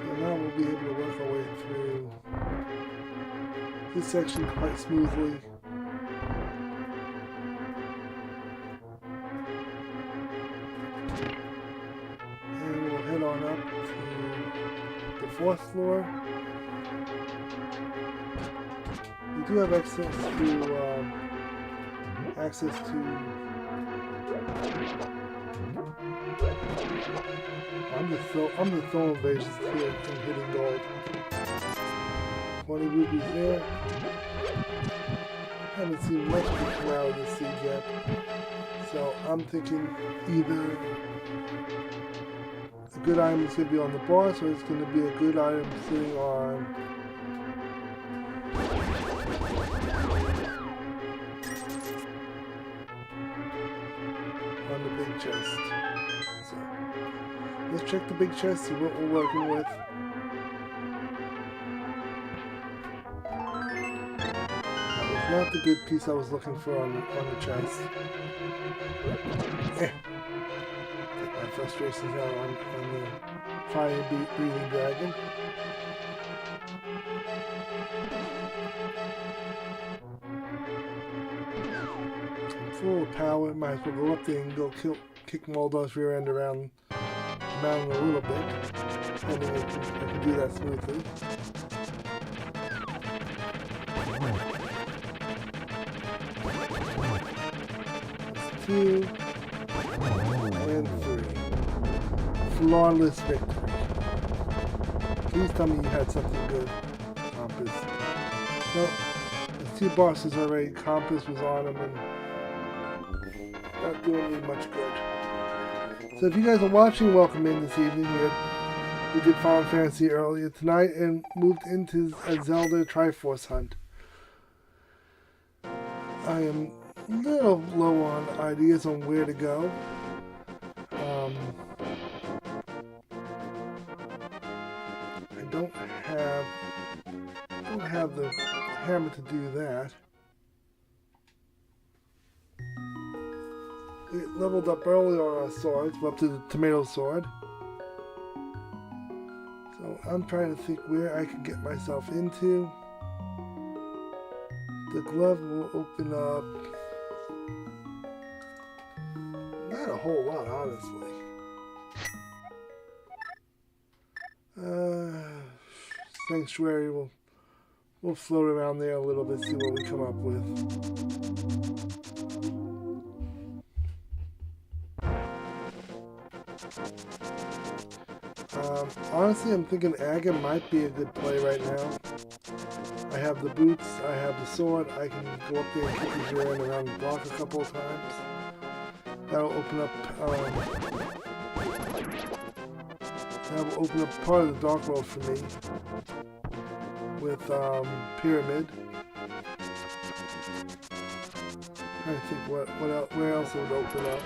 So now we'll be able to work our way through this section quite smoothly. Head on up to the 4th floor. We do have access to I'm just throwing invasions here and hitting gold. 20 rubies there. Haven't seen much come out of this seed yet. So I'm thinking either a good item is going to be on the boss, or it's going to be a good item sitting on the big chest. So let's check the big chest, see what we're working with. That was not the good piece I was looking for on the chest. My frustrations out on the fire breathing dragon. I'm full of power, might as well go up there and go kick Moldov's rear end around the mountain a little bit. And I can do that smoothly. That's 2 and 3. Flawless victory. Please tell me you had something good, Compass. Nope. The 2 bosses already. Compass was on them and not doing me much good. So if you guys are watching, welcome in this evening. We did Final Fantasy earlier tonight and moved into a Zelda Triforce hunt. I am a little low on ideas on where to go. I don't have the hammer to do that. We leveled up earlier on our swords. We're up to the tomato sword. So I'm trying to think where I can get myself into. The glove will open up not a whole lot, honestly. Sanctuary we'll float around there a little bit, see what we come up with. Honestly, I'm thinking Aga might be a good play right now. I have the boots, I have the sword, I can go up there and kick his rear end around the block a couple of times. That'll open up part of the Dark World for me with Pyramid. Trying to think where else it would open up.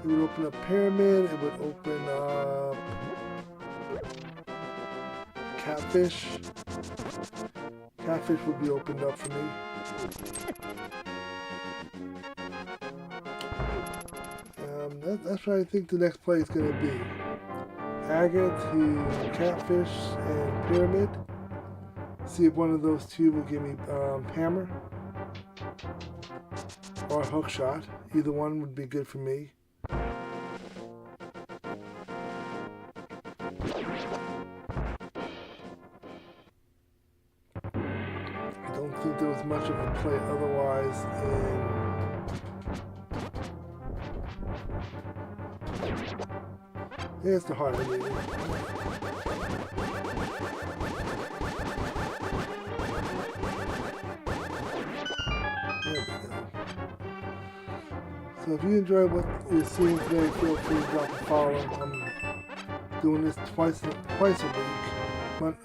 It would open up Pyramid, it would open up Catfish. Catfish would be opened up for me. That's what I think the next play is going to be. Aga to Catfish and Pyramid. See if one of those two will give me Hammer or Hookshot. Either one would be good for me. I don't think there was much of a play otherwise in Here's the heart of it. There we go. So if you enjoy what you're seeing today, feel free to drop a follow. I'm doing this twice a week. But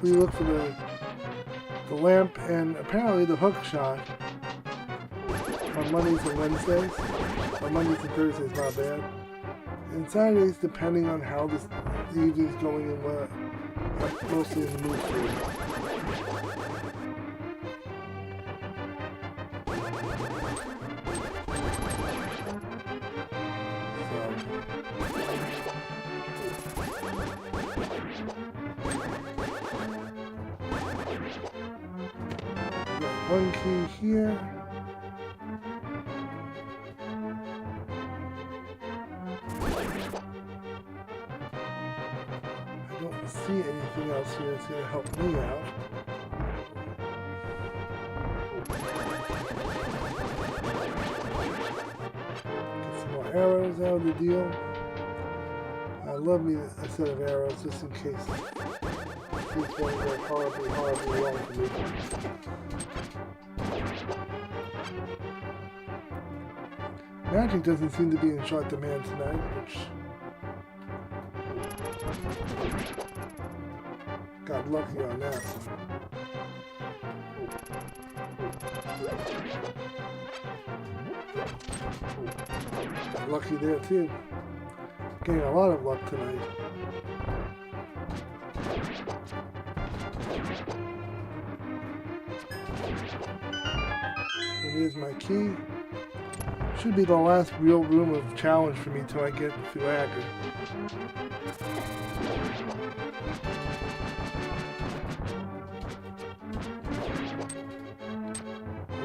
we look for the lamp and apparently the hook shot on Mondays and Wednesdays. On Mondays and Thursdays, not bad. And Saturdays, depending on how the evening's going and what I'm mostly in the mood for. Got one key here. See anything else here that's going to help me out. Get some more arrows out of the deal. I love me a set of arrows just in case these ones go horribly wrong for me. Magic doesn't seem to be in short demand tonight, which got lucky on that one. Got lucky there too. Getting a lot of luck tonight. And here's my key. Should be the last real room of challenge for me till I get to Aga.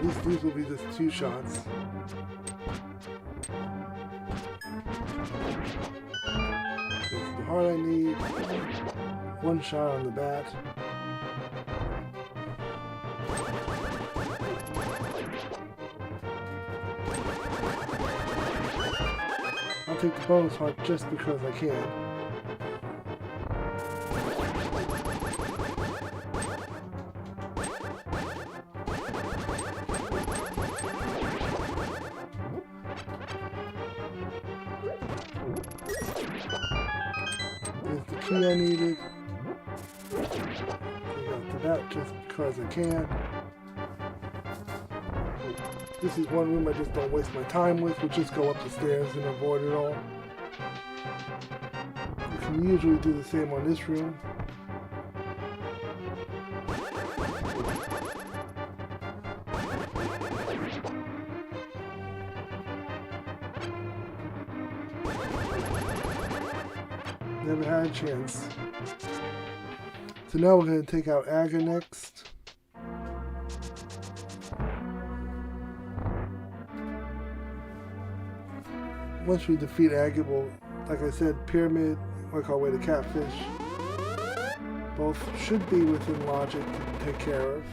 least these will be just 2 shots. This is the heart I need. 1 shot on the bat. I'll take the bonus heart just because I can. There's the key I needed. I got the bat just because I can. This is one room I just don't waste my time with. We'll just go up the stairs and avoid it all. You can usually do the same on this room. Never had a chance. So now we're going to take out Aga next. Once we defeat Aga, we'll, like I said, Pyramid, work our way to Catfish. Both should be within logic to take care of.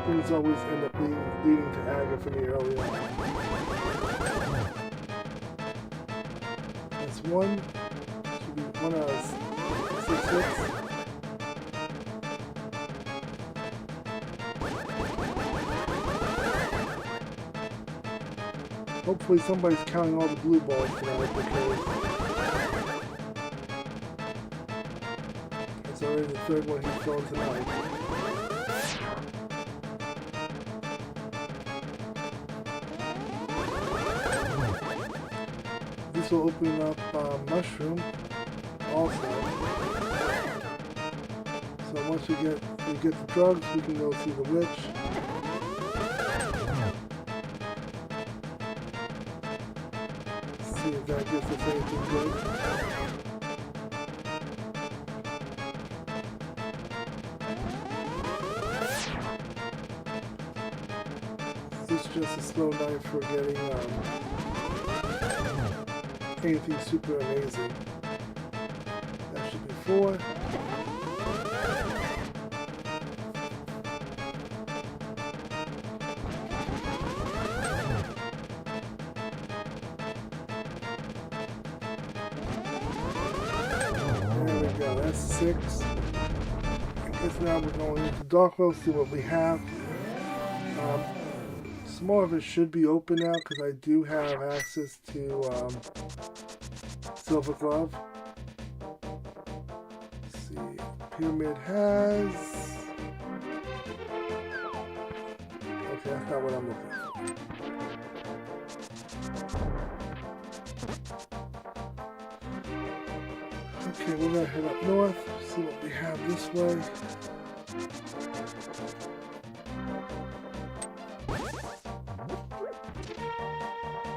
Things always end up leading to Aga for me early on. That's 1. Should be 1 out of 6 hits. Hopefully somebody's counting all the blue balls tonight because it's already the 3rd one he's thrown tonight. This will open up Mushroom also. So once we get the drugs, we can go see the witch. See if that gives us anything good. It's just a slow night for getting anything super amazing. That should be 4. That's 6. I guess now we're going into Darkwell, see what we have. Some more of it should be open now because I do have access to Silver Glove. Let's see, Pyramid has... Okay, that's not what I'm looking for. Okay, we're gonna head up north, see what we have this way.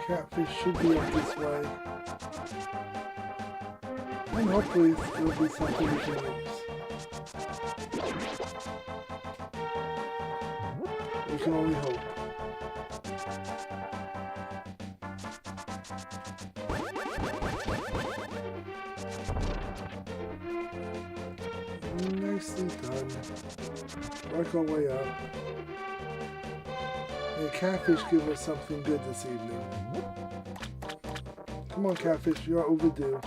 Catfish should be up this way. And hopefully there'll be something we can use. We can only hope. Nicely done. Work our way up. And Catfish give us something good this evening. Come on, Catfish, you're overdue.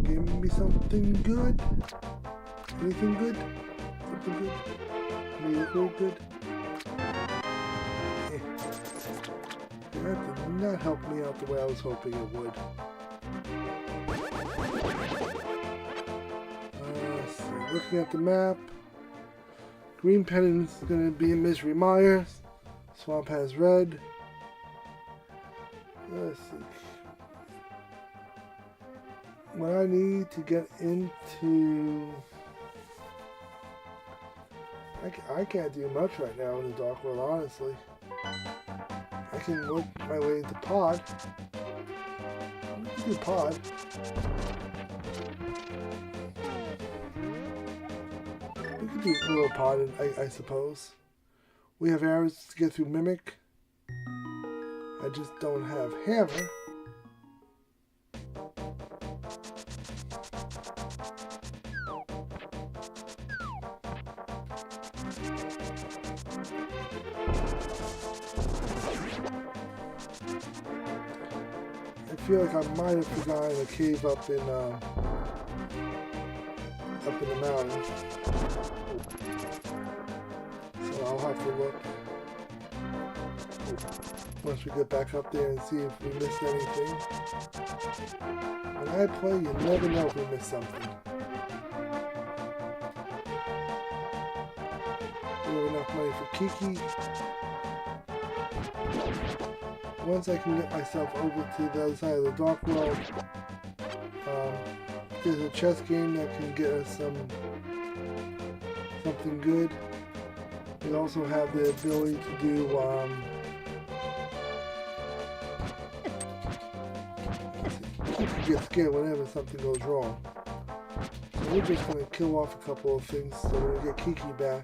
Give me something good. Anything good? Something good? Mediocre good? That did not help me out the way I was hoping it would. Looking at the map, Green Pendant is going to be in Misery Mire. Swamp has red. Let's see. What I need to get into... I can't do much right now in the Dark World, honestly. I can work my way into Pod. do pod. We could do a little pod, I suppose. We have arrows to get through Mimic. I just don't have Hammer. I feel like I might have forgotten a cave up in the mountain. So I'll have to look once we get back up there and see if we missed anything. When I play, you never know if we miss something. We have enough money for Kiki. Once I can get myself over to the other side of the Dark World, there's a chess game that can get us something good. We also have the ability to do you get scared whenever something goes wrong. So we're just going to kill off a couple of things so when we get Kiki back,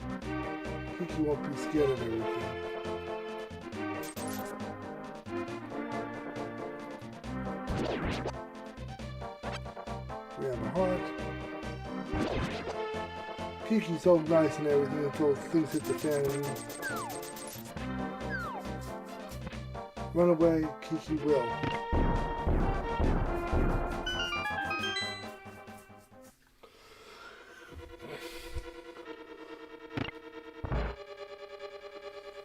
Kiki won't be scared of everything. We have a heart. Kiki's so nice and everything until things hit the fan and run away, Kiki will.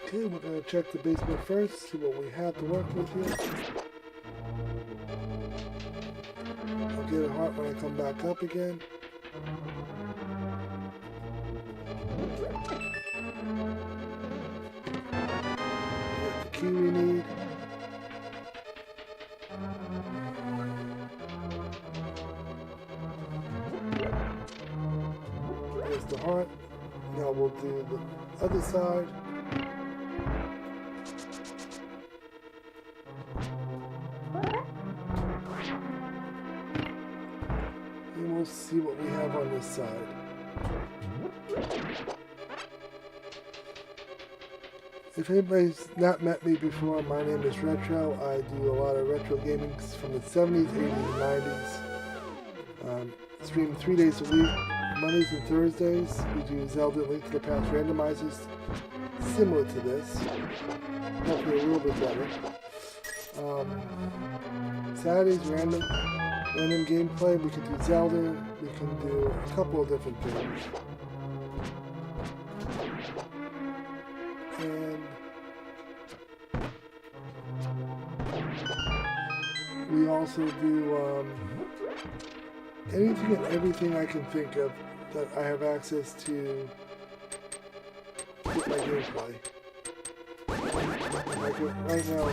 Okay, we're going to check the basement first, see what we have to work with here. I'll get a heart when I come back up again. Get the key we need. There's the heart. Now we'll do the other side. We'll see what we have on this side. If anybody's not met me before, my name is Retro. I do a lot of retro gaming from the 70s, 80s, and 90s. Stream 3 days a week, Mondays and Thursdays. We do Zelda Link to the Past randomizers, similar to this. Hopefully a little bit better. Saturdays, random gameplay. We can do Zelda, we can do a couple of different things. And we also do anything and everything I can think of that I have access to with my gameplay. Like right now,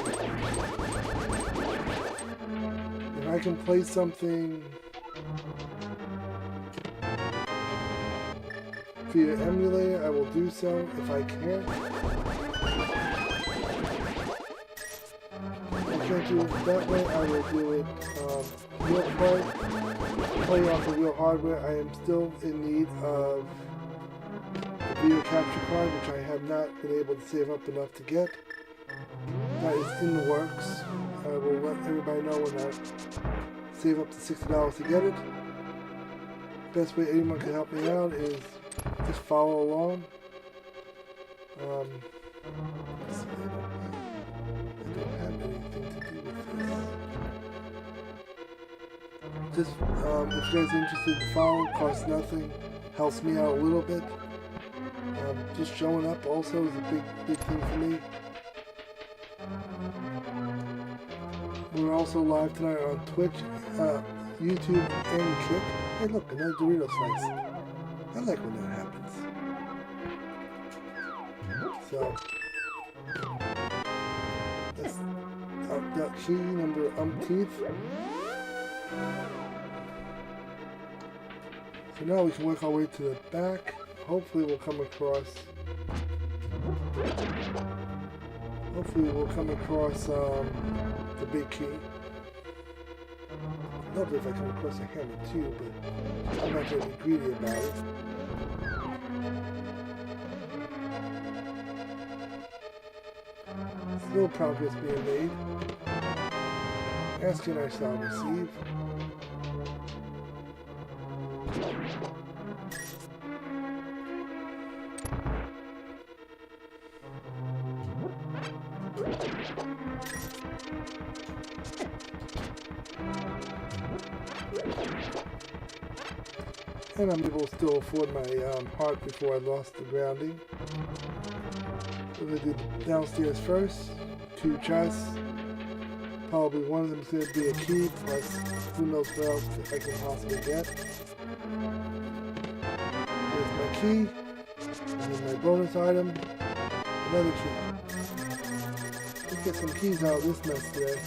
if I can play something via emulator, I will do so. If I can't, if I can't do it that way, I will do it real play off the real hardware. I am still in need of a video capture card, which I have not been able to save up enough to get. That is in the works. I will let everybody know when I save up to $60 to get it. Best way anyone can help me out is just follow along. I don't have anything to do with this. Just if you guys are interested in following, costs nothing, helps me out a little bit. Just showing up also is a big thing for me. We're also live tonight on Twitch, YouTube, and Kick. Hey look, another Dorito slice. I like when that happens. So, that's that key number umpteenth. So now we can work our way to the back. Hopefully we'll come across the big key. love it if I come across a hammer too, but I'm not going to be greedy about it. Still progress being made. Asking I shall receive. And I'm able to still afford my heart before I lost the grounding. We're going to do downstairs first. 2 chests. Probably one of them is going to be a key, plus who knows what else I can possibly get. Here's my key. Here's my bonus item. Another key. Let's get some keys out of this mess today.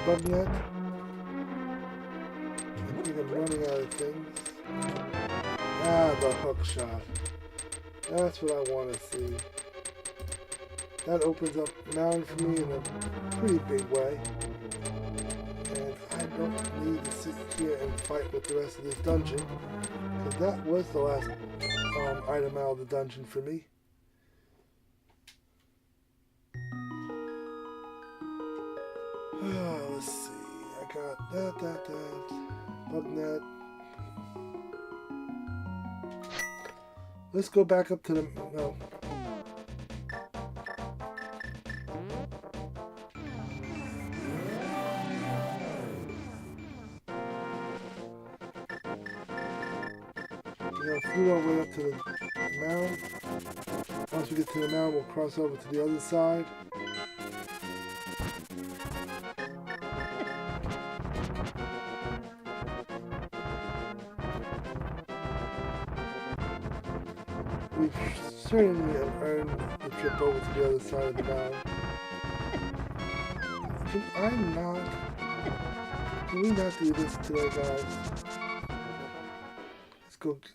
Bug net. I think I'm running out of things. Ah, the hook shot. That's what I want to see. That opens up mountain for me in a pretty big way. And I don't need to sit here and fight with the rest of this dungeon, because that was the last item out of the dungeon for me. Let's see. I got that. Bug net. Let's go back up to the... No. We're going to flew our way up to the mound. Once we get to the mound, we'll cross over to the other side. We've certainly earned the trip over to the other side of the mountain. Can we not do this today, guys?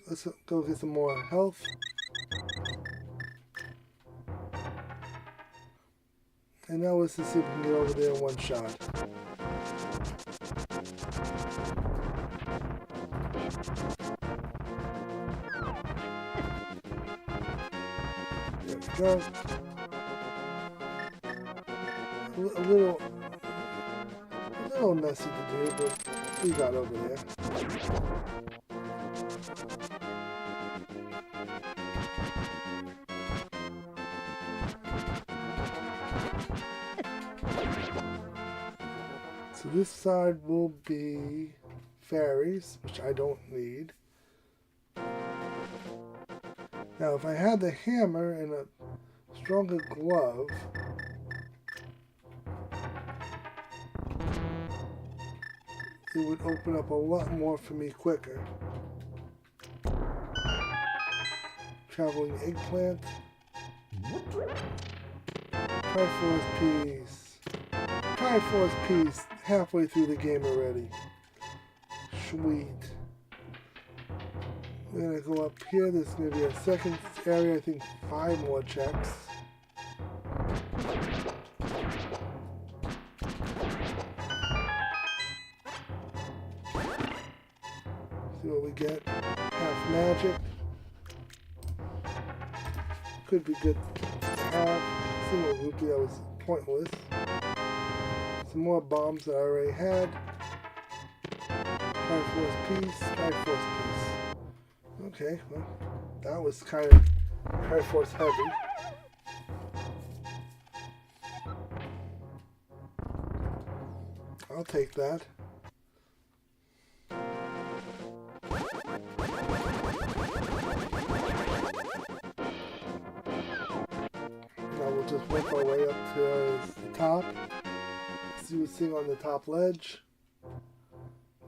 Let's go get some more health. And now let's just see if we can get over there in one shot. There we go. A little messy to do, but we got over there. So this side will be fairies, which I don't need. Now, if I had the hammer and a stronger glove, it would open up a lot more for me quicker. Traveling eggplant. Triforce piece. Triforce piece. Halfway through the game already. Sweet. We're gonna go up here. There's gonna be a second area. I think 5 more checks. See what we get. Half magic. Could be good to have. Single rupee, that was pointless. Some more bombs that I already had. Triforce piece. Triforce piece. Okay, well, that was kind of Triforce heavy. I'll take that. Now we'll just work our way up to the top. See what's sitting on the top ledge.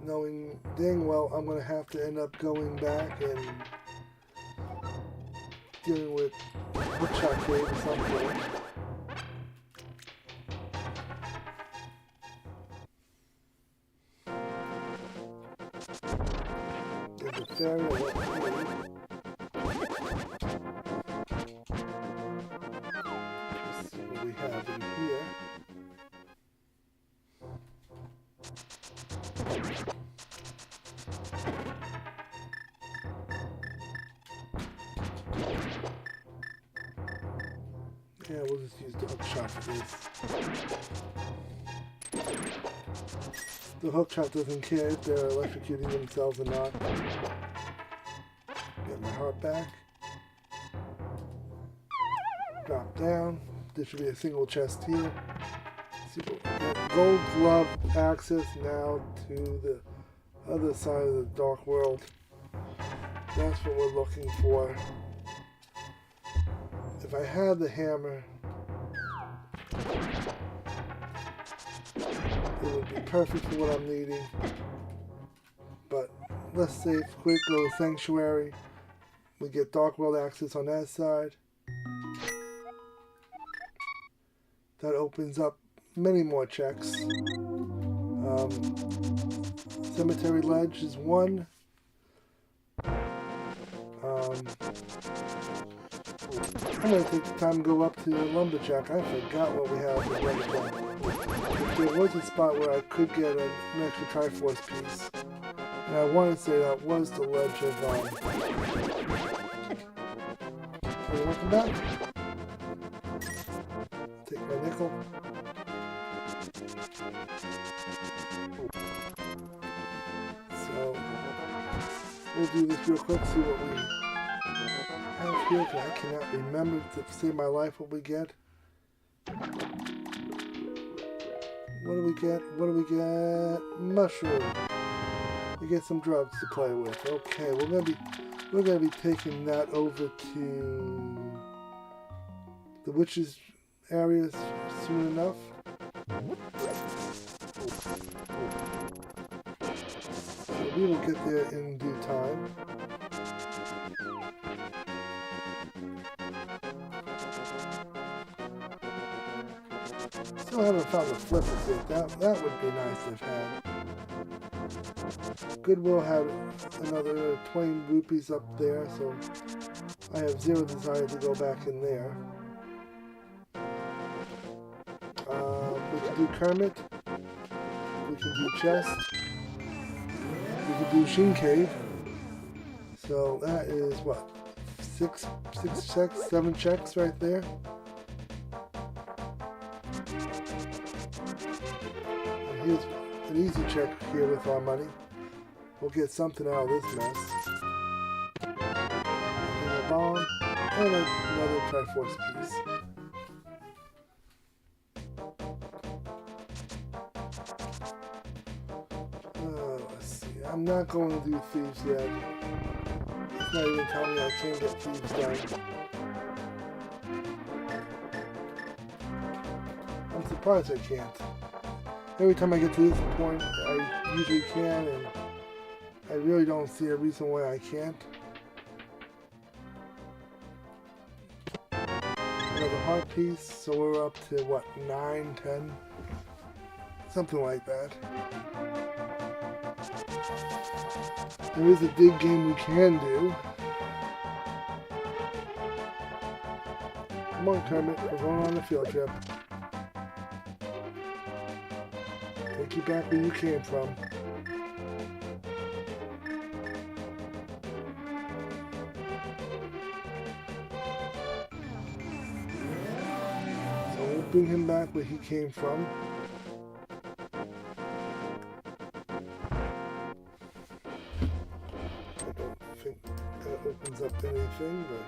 Knowing dang well I'm going to have to end up going back and dealing with hookshot cave at some point. There's a fairy. what we have in here. Yeah, we'll just use the hook shot for this. The hook shot doesn't care if they're electrocuting themselves or not. Get my heart back. Drop down. There should be a single chest here. Gold glove access now to the other side of the dark world. That's what we're looking for. If I had the hammer, it would be perfect for what I'm needing. But let's save quick, go to Sanctuary. We get dark world access on that side. That opens up many more checks. Cemetery Ledge is one. I'm going to take the time and go up to the Lumberjack. I forgot what we have with Lumberjack. There was a spot where I could get an extra Triforce piece. And I want to say that was the Ledge of... welcome back. Take my nickel. So, we'll do this real quick, see what we have here, because I cannot remember to save my life what we get. What do we get? What do we get? Mushroom. We get some drugs to play with. Okay, we're gonna be taking that over to the witches area soon enough. So we will get there in due time. Still haven't found the flippers yet. That would be nice to have had. Goodwill had another 20 rupees up there, so I have zero desire to go back in there. We can do Kermit. We can do Chest. We can do Shin Cave. So that is what? 6 checks, 7 checks right there. And here's an easy check here with our money. We'll get something out of this mess. And a bomb. And another Triforce piece. Let's see. I'm not going to do Thieves yet. It's not even telling me I can't get Thieves done. I'm surprised I can't. Every time I get to this point, I usually can, and I really don't see a reason why I can't. Another heart piece, so we're up to what, 9, 10? Something like that. There is a dig game we can do. Come on, Kermit, we're going on a field trip. Take you back where you came from. So we'll bring him back where he came from. I don't think that opens up anything, but...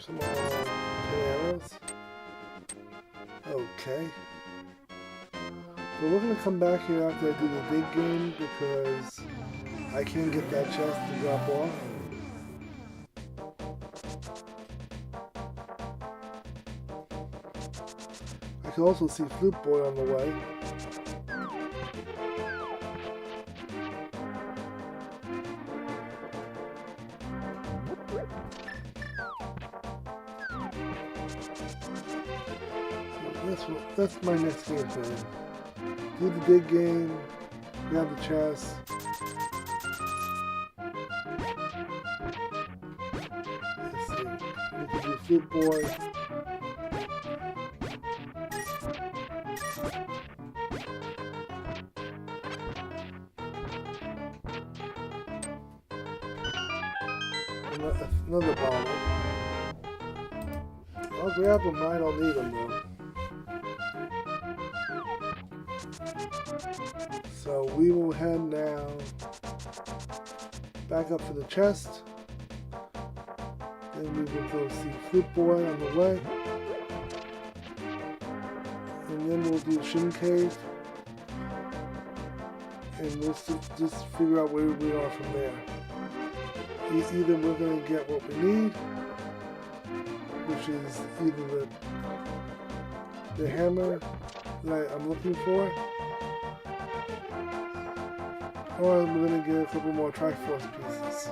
Come on, 10 arrows. Okay. But we're going to come back here after I do the dig game because I can't get that chest to drop off. I can also see Flute Boy on the way. That's my next game plan. Do the dig game, Grab the chest. Let's see. We can do Flute Boy. Another bottle. I'll grab them, I don't need them though. So we will head now back up to the chest. Then we will go see Flute Boy on the way. And then we'll do Shin Cave. And we'll just figure out where we are from there. Either we're going to get what we need, which is either the hammer that I'm looking for, or we're going to get a couple more Triforce pieces.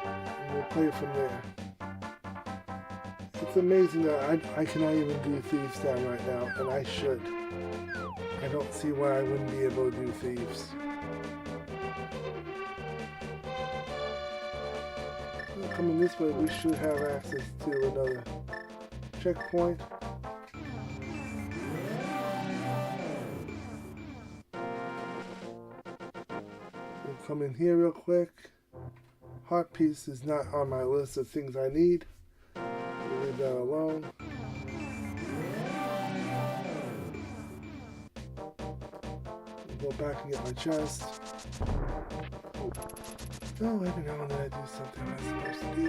And we'll play from there. It's amazing that I cannot even do Thieves Town right now, and I should. I don't see why I wouldn't be able to do Thieves. Coming this way, we should have access to another checkpoint. We'll come in here real quick. Heart piece is not on my list of things I need. Leave that alone. Go back and get my chest. Oh, every now and then I do something I'm not supposed to do.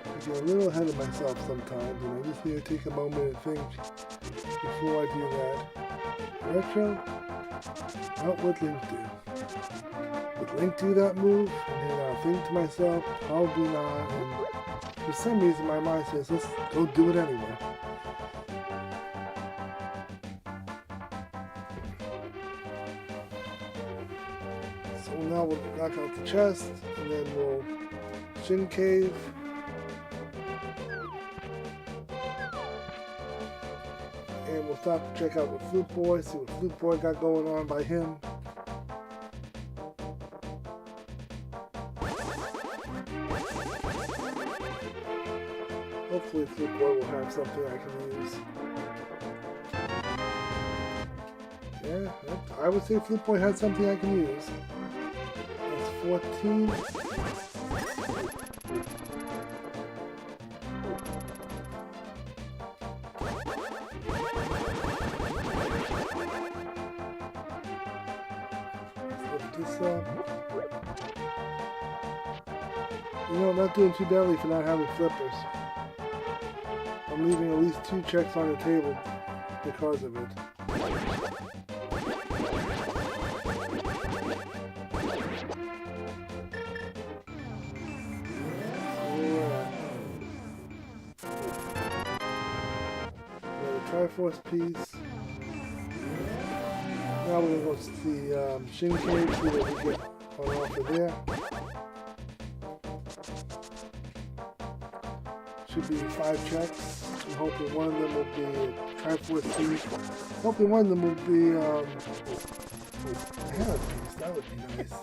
I get a little ahead of myself sometimes, and I just need to take a moment and think before I do that. Retro? What would Link do? Would Link do that move? And then I'll think to myself, probably not. And for some reason my mind says, let's go do it anyway. So now we'll knock out the chest, and then we'll Shin Cave. And we'll stop to check out the Flute Boy, see what Flute Boy got going on by him. Hopefully Flute Boy will have something I can use. Yeah, I would say Flute Boy had something I can use. That's 14. You know, I'm not doing too badly for not having flippers. I'm leaving at least 2 checks on the table because of it. Triforce piece. Now we're going to go to the Shin Cave, see what we get on offer there. Should be 5 checks. I'm hoping one of them will be a Triforce piece. Hoping one of them will be a hammer piece. That would be nice.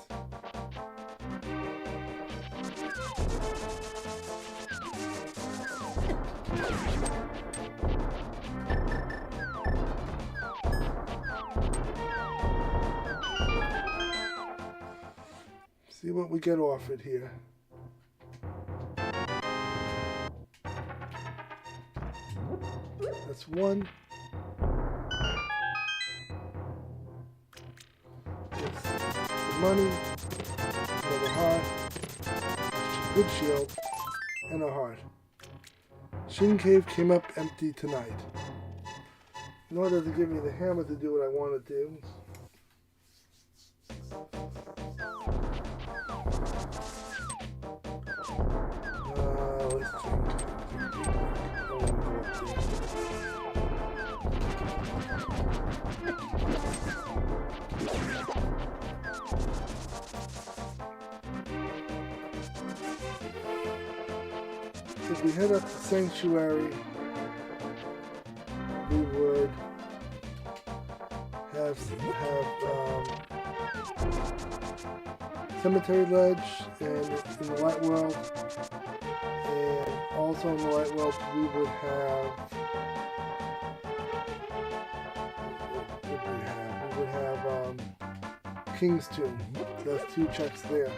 See what we get offered here. That's 1. That's the money, another heart, good shield, and a heart. Shin Cave came up empty tonight. Nor does it give me the hammer to do what I want to do. Let's drink. If we head up to Sanctuary, we would have Cemetery Ledge and in the Light World, and also in the Light World we would have King's Tomb. That's 2 checks there.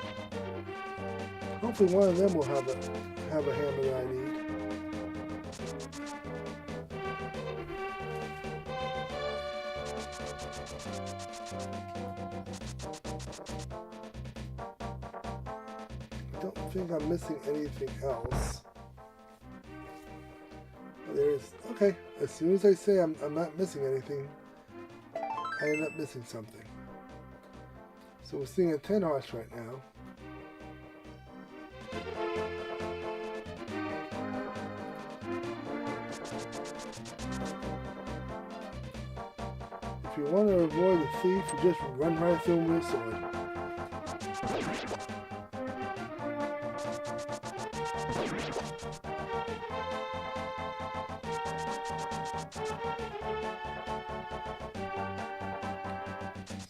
Hopefully one of them will have a hammer that I need. I don't think I'm missing anything else. Oh, there is. Okay, as soon as I say I'm not missing anything, I end up missing something. So we're seeing a 10 horse right now. If you want to avoid the thief, you just run right through him with a sword.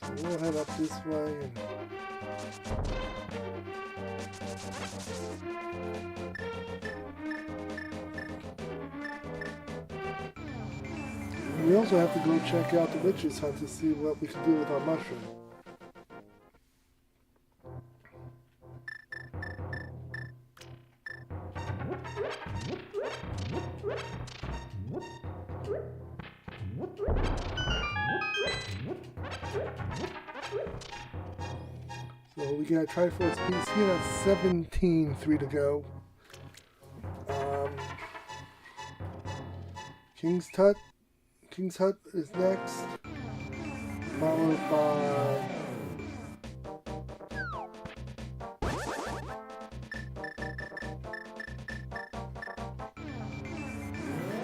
So we'll head up this way and we also have to go check out the witch's hut to see what we can do with our mushroom. So we got a Triforce piece here, that's 17, 3 to go. King's Hut is next, followed by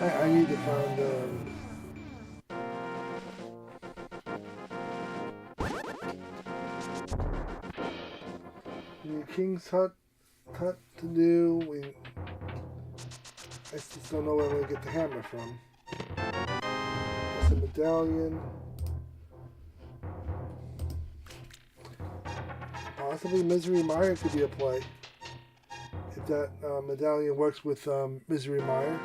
I need to find King's Hut to do. I just don't know where I'm going to get the hammer from. That's a medallion. Possibly Misery Mire could be a play. If that medallion works with Misery Mire.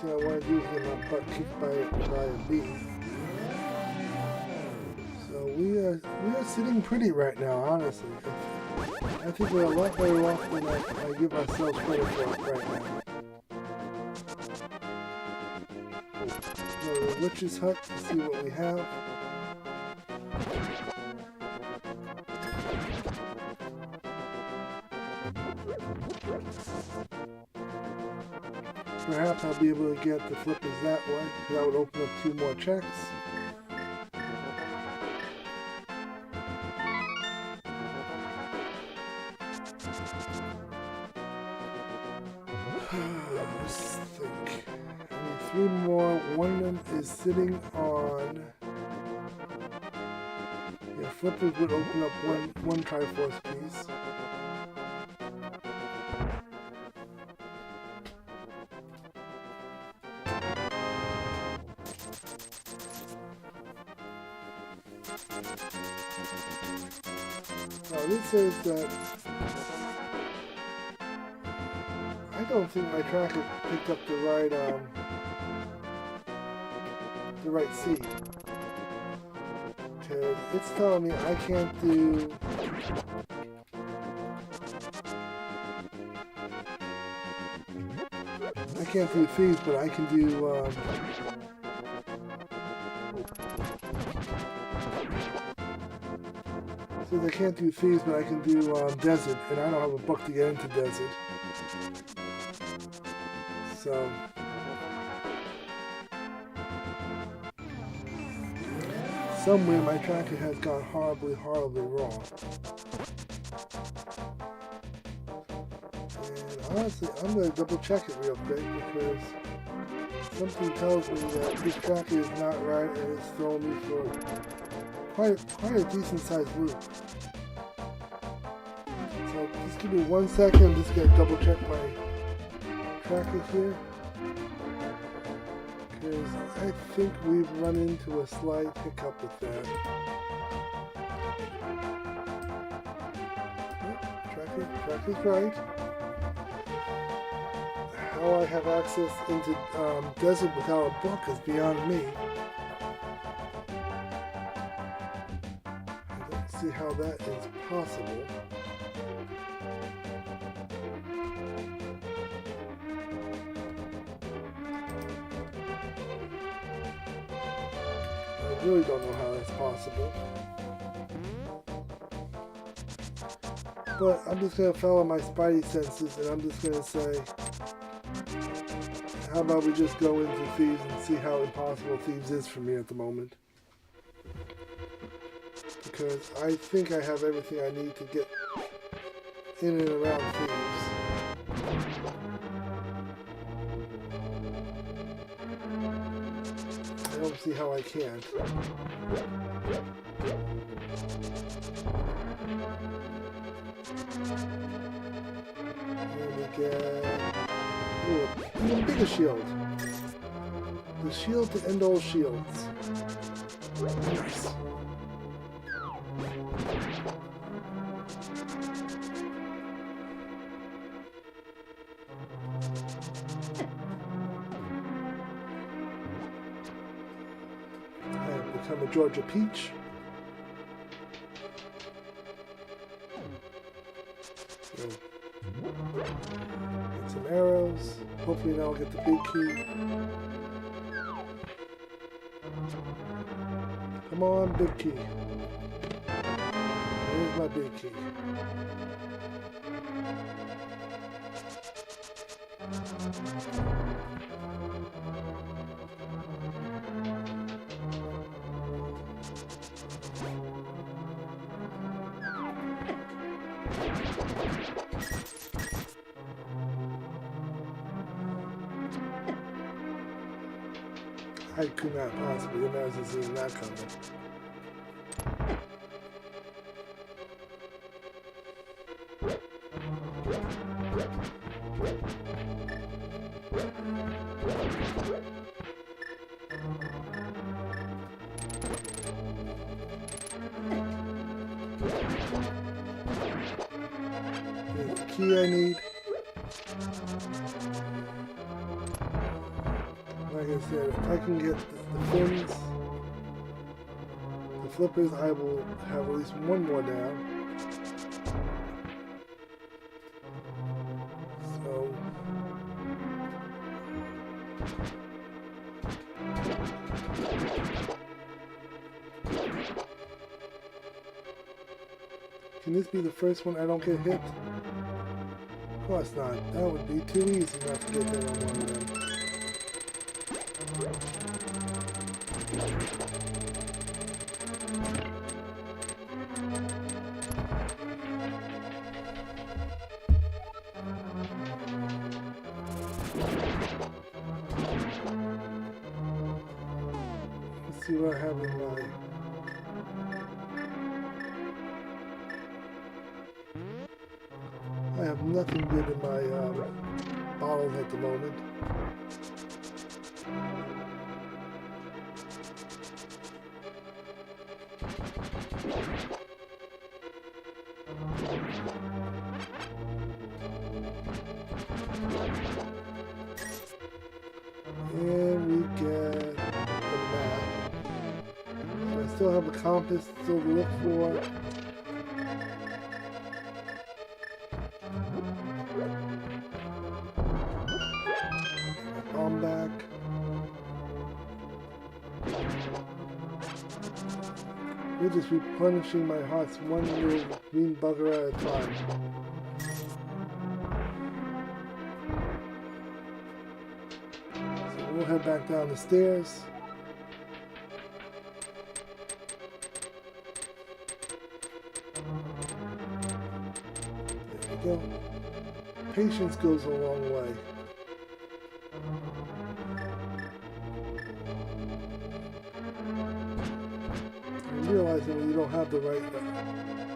What I want to do is get my butt kicked by a bee. So we are sitting pretty right now, honestly. I think we're a lot better off than I give ourselves credit for right now. Go to the Witch's Hut to see what we have. Perhaps I'll be able to get the flippers that way. That would open up 2 more checks. Let's think. I need 3 more. One of them is sitting on. Yeah, flippers would open up one Triforce piece. Now this says that I don't think my tracker picked up the right seed, because it's telling me I can't do thieves, but I can do Since I can't do thieves, but I can do desert, and I don't have a book to get into desert. So somewhere my tracker has gone horribly, horribly wrong. And honestly, I'm going to double check it real quick because something tells me that this tracker is not right and it's throwing me for quite a decent sized loop. So just give me 1 second, I'm just going to double check my tracker here. Because I think we've run into a slight hiccup with that. Yep, tracker's right. How I have access into desert without a book is beyond me. I don't see how that is possible. I really don't know how that's possible. But I'm just going to follow my spidey senses and I'm just going to say, how about we just go into Thieves and see how impossible Thieves is for me at the moment. Because I think I have everything I need to get in and around Thieves. I don't see how I can't. And we get... Ooh, even bigger shield. The shield to end all shields. Nice. I have become a Georgia Peach. Get some arrows. Hopefully now I'll get the big key. Come on, big key. Here's my big key. I could not possibly imagine seeing that coming. There's the key I need. Like I said, if I can get the fins, the flippers, I will have at least one more down. So, can this be the first one I don't get hit? Of course not. That would be too easy not to get hit on one of them. Let's see what I have in my... I have nothing good in my bottles at the moment. And we get the map. So I still have a compass still to look for. Bomb back. We're just replenishing my hearts one little green bugger at a time. So we'll head back down the stairs. There we go. Patience goes a long way. And realizing when you don't have the right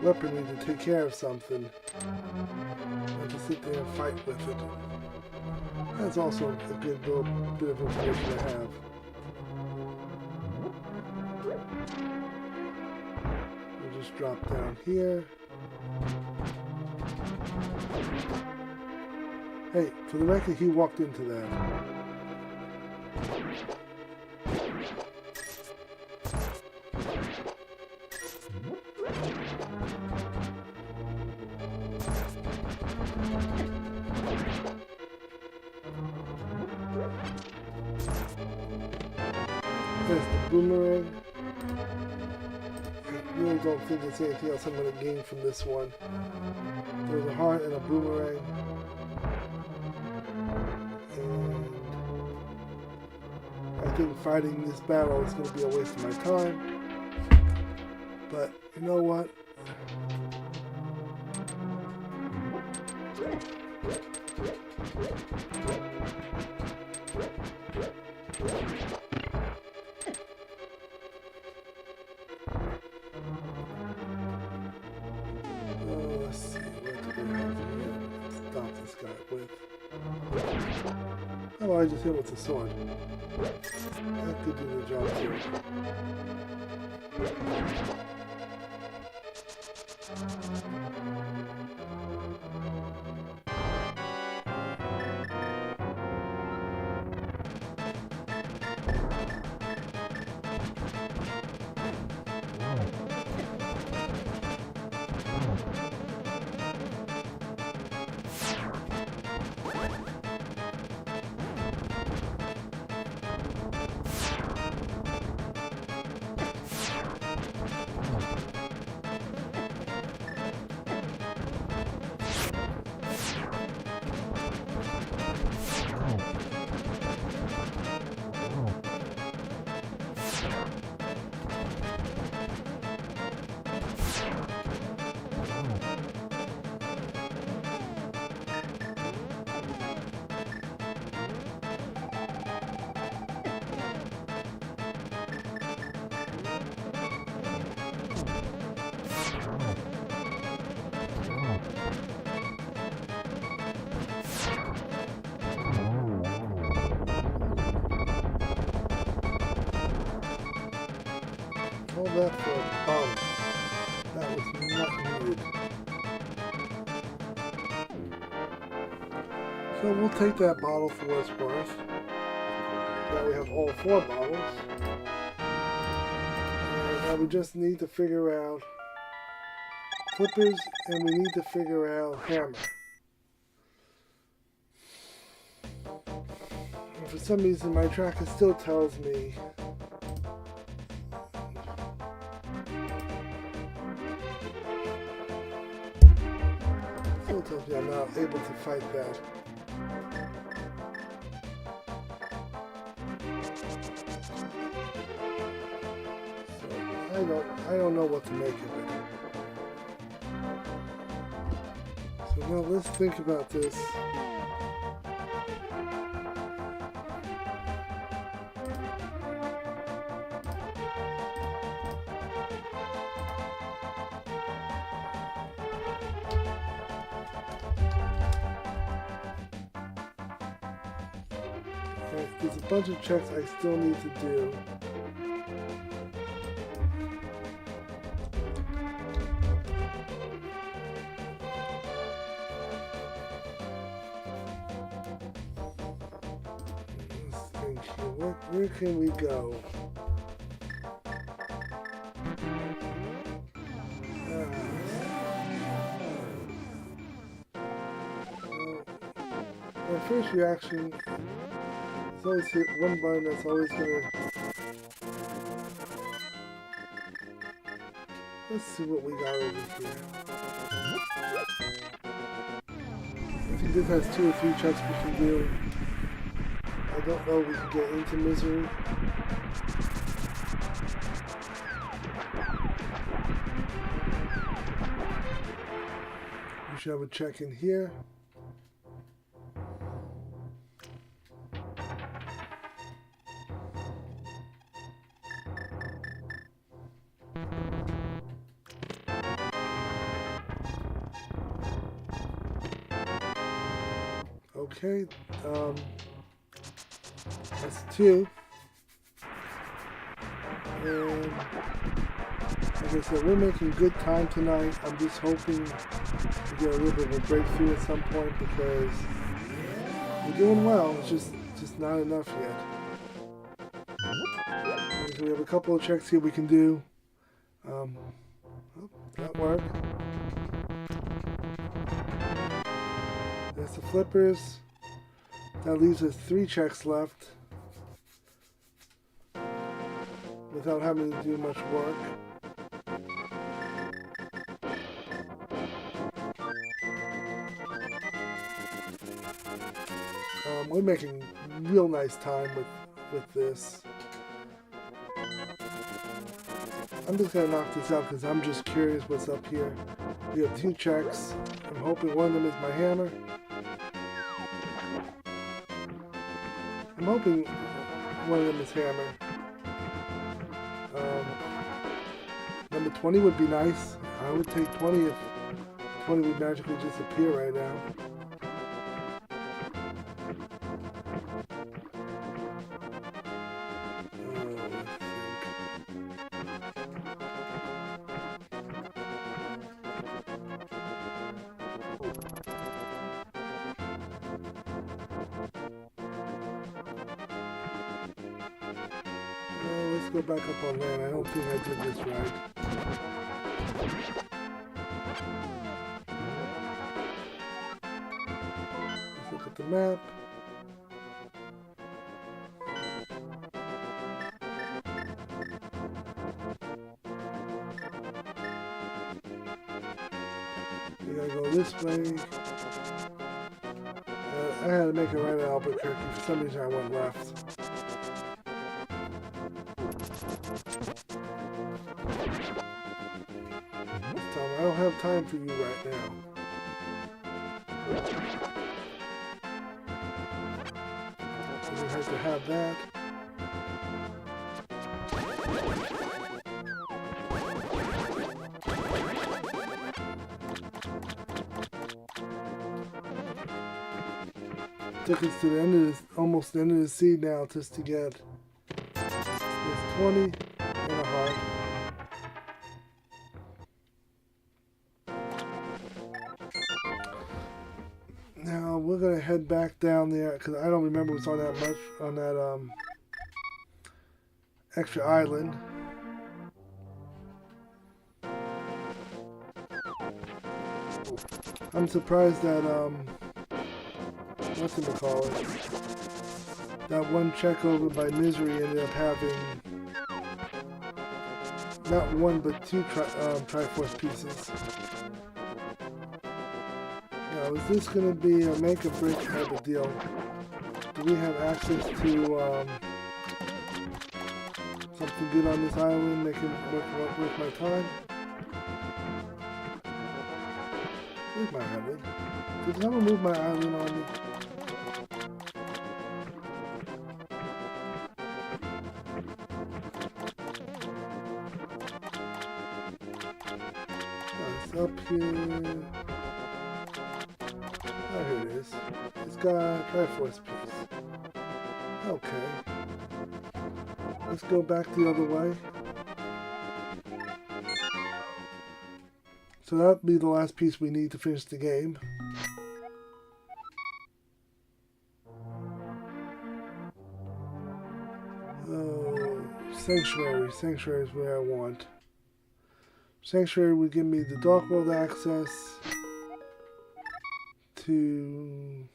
weaponry to take care of something, you have to sit there and fight with it. That's also a good little bit of information to have. We'll just drop down here. Hey, for the record, he walked into that. There's the boomerang. I really don't think there's anything else I'm going to gain from this one. There's a heart and a boomerang. And I think fighting this battle is going to be a waste of my time. But you know what? Let's see, what do we have here? Stop this guy with. Oh, I just hit him with the sword. That could do the job too. All that for a bomb. That was not needed. So we'll take that bottle for what it's worth. Now we have all 4 bottles. And now we just need to figure out flippers and we need to figure out hammer. And for some reason my tracker still tells me I'm not able to fight that. So I don't know what to make of it. So now let's think about this. There's a bunch of checks I still need to do. Let's think here. Where can we go? My first reaction is always hit one button that's always going to Let's see what we got over here. I think this has 2 or 3 checks we can do. I don't know if we can get into misery. We should have a check in here. Okay, that's 2. And like I said, we're making good time tonight. I'm just hoping to get a little bit of a breakthrough at some point because we're doing well. It's just not enough yet. And so we have a couple of checks here we can do. Oh, that worked. There's the flippers. That leaves us 3 checks left without having to do much work. We're making real nice time with this. I'm just gonna knock this out because I'm just curious what's up here. We have 2 checks. I'm hoping one of them is my hammer. I'm hoping one of them is hammer. Number 20 would be nice. I would take 20 if 20 would magically just appear right now. Let's go back up on land. I don't think I did this right. Let's look at the map. We gotta go this way. I had to make it right at Albuquerque. For some reason I went left. I don't have time for you right now. So we have to have that. Took us to the end of this, almost the end of the seed now, just to get this 20 and a heart. Now we're gonna head back down there because I don't remember what's on that much on that extra island. I'm surprised that whatchamacallit, that one check over by Misery ended up having not 1 but 2 Triforce pieces. Now, is this going to be a make or break type of deal? Do we have access to something good on this island that can work with my time? Where's my island? Did someone move my island on me? Oh, it's up here. Oh, here it is. It's got a Triforce piece. Okay. Let's go back the other way. So that'll be the last piece we need to finish the game. Oh, Sanctuary. Sanctuary is where I want. Sanctuary would give me the Dark World access to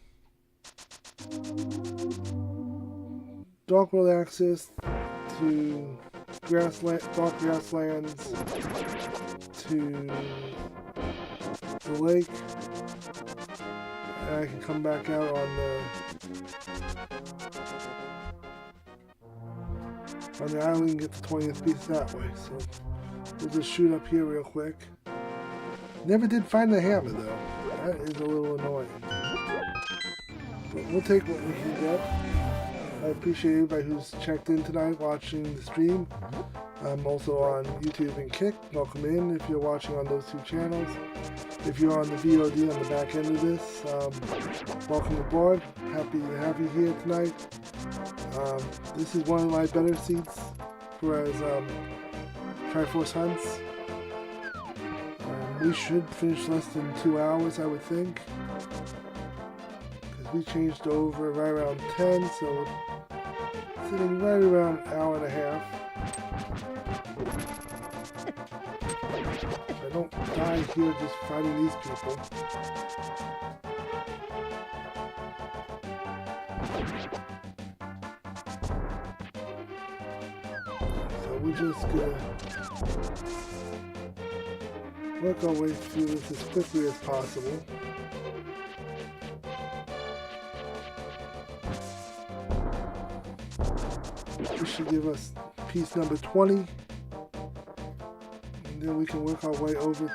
Dark World access to Dark Grasslands to the lake, and I can come back out on the island and get the 20th piece that way. So we'll just shoot up here real quick. Never did find the hammer though. That is a little annoying. But we'll take what we can get. I appreciate everybody who's checked in tonight watching the stream. I'm also on YouTube and Kick. Welcome in if you're watching on those two channels. If you're on the VOD on the back end of this, welcome aboard. Happy to have you here tonight. This is one of my better seats for as Triforce hunts. We should finish less than 2 hours, I would think. Because we changed over right around 10, so we're sitting right around an hour and a half. So I don't die here just fighting these people. So we're just gonna work our way through this as quickly as possible. This should give us piece number 20. And then we can work our way over to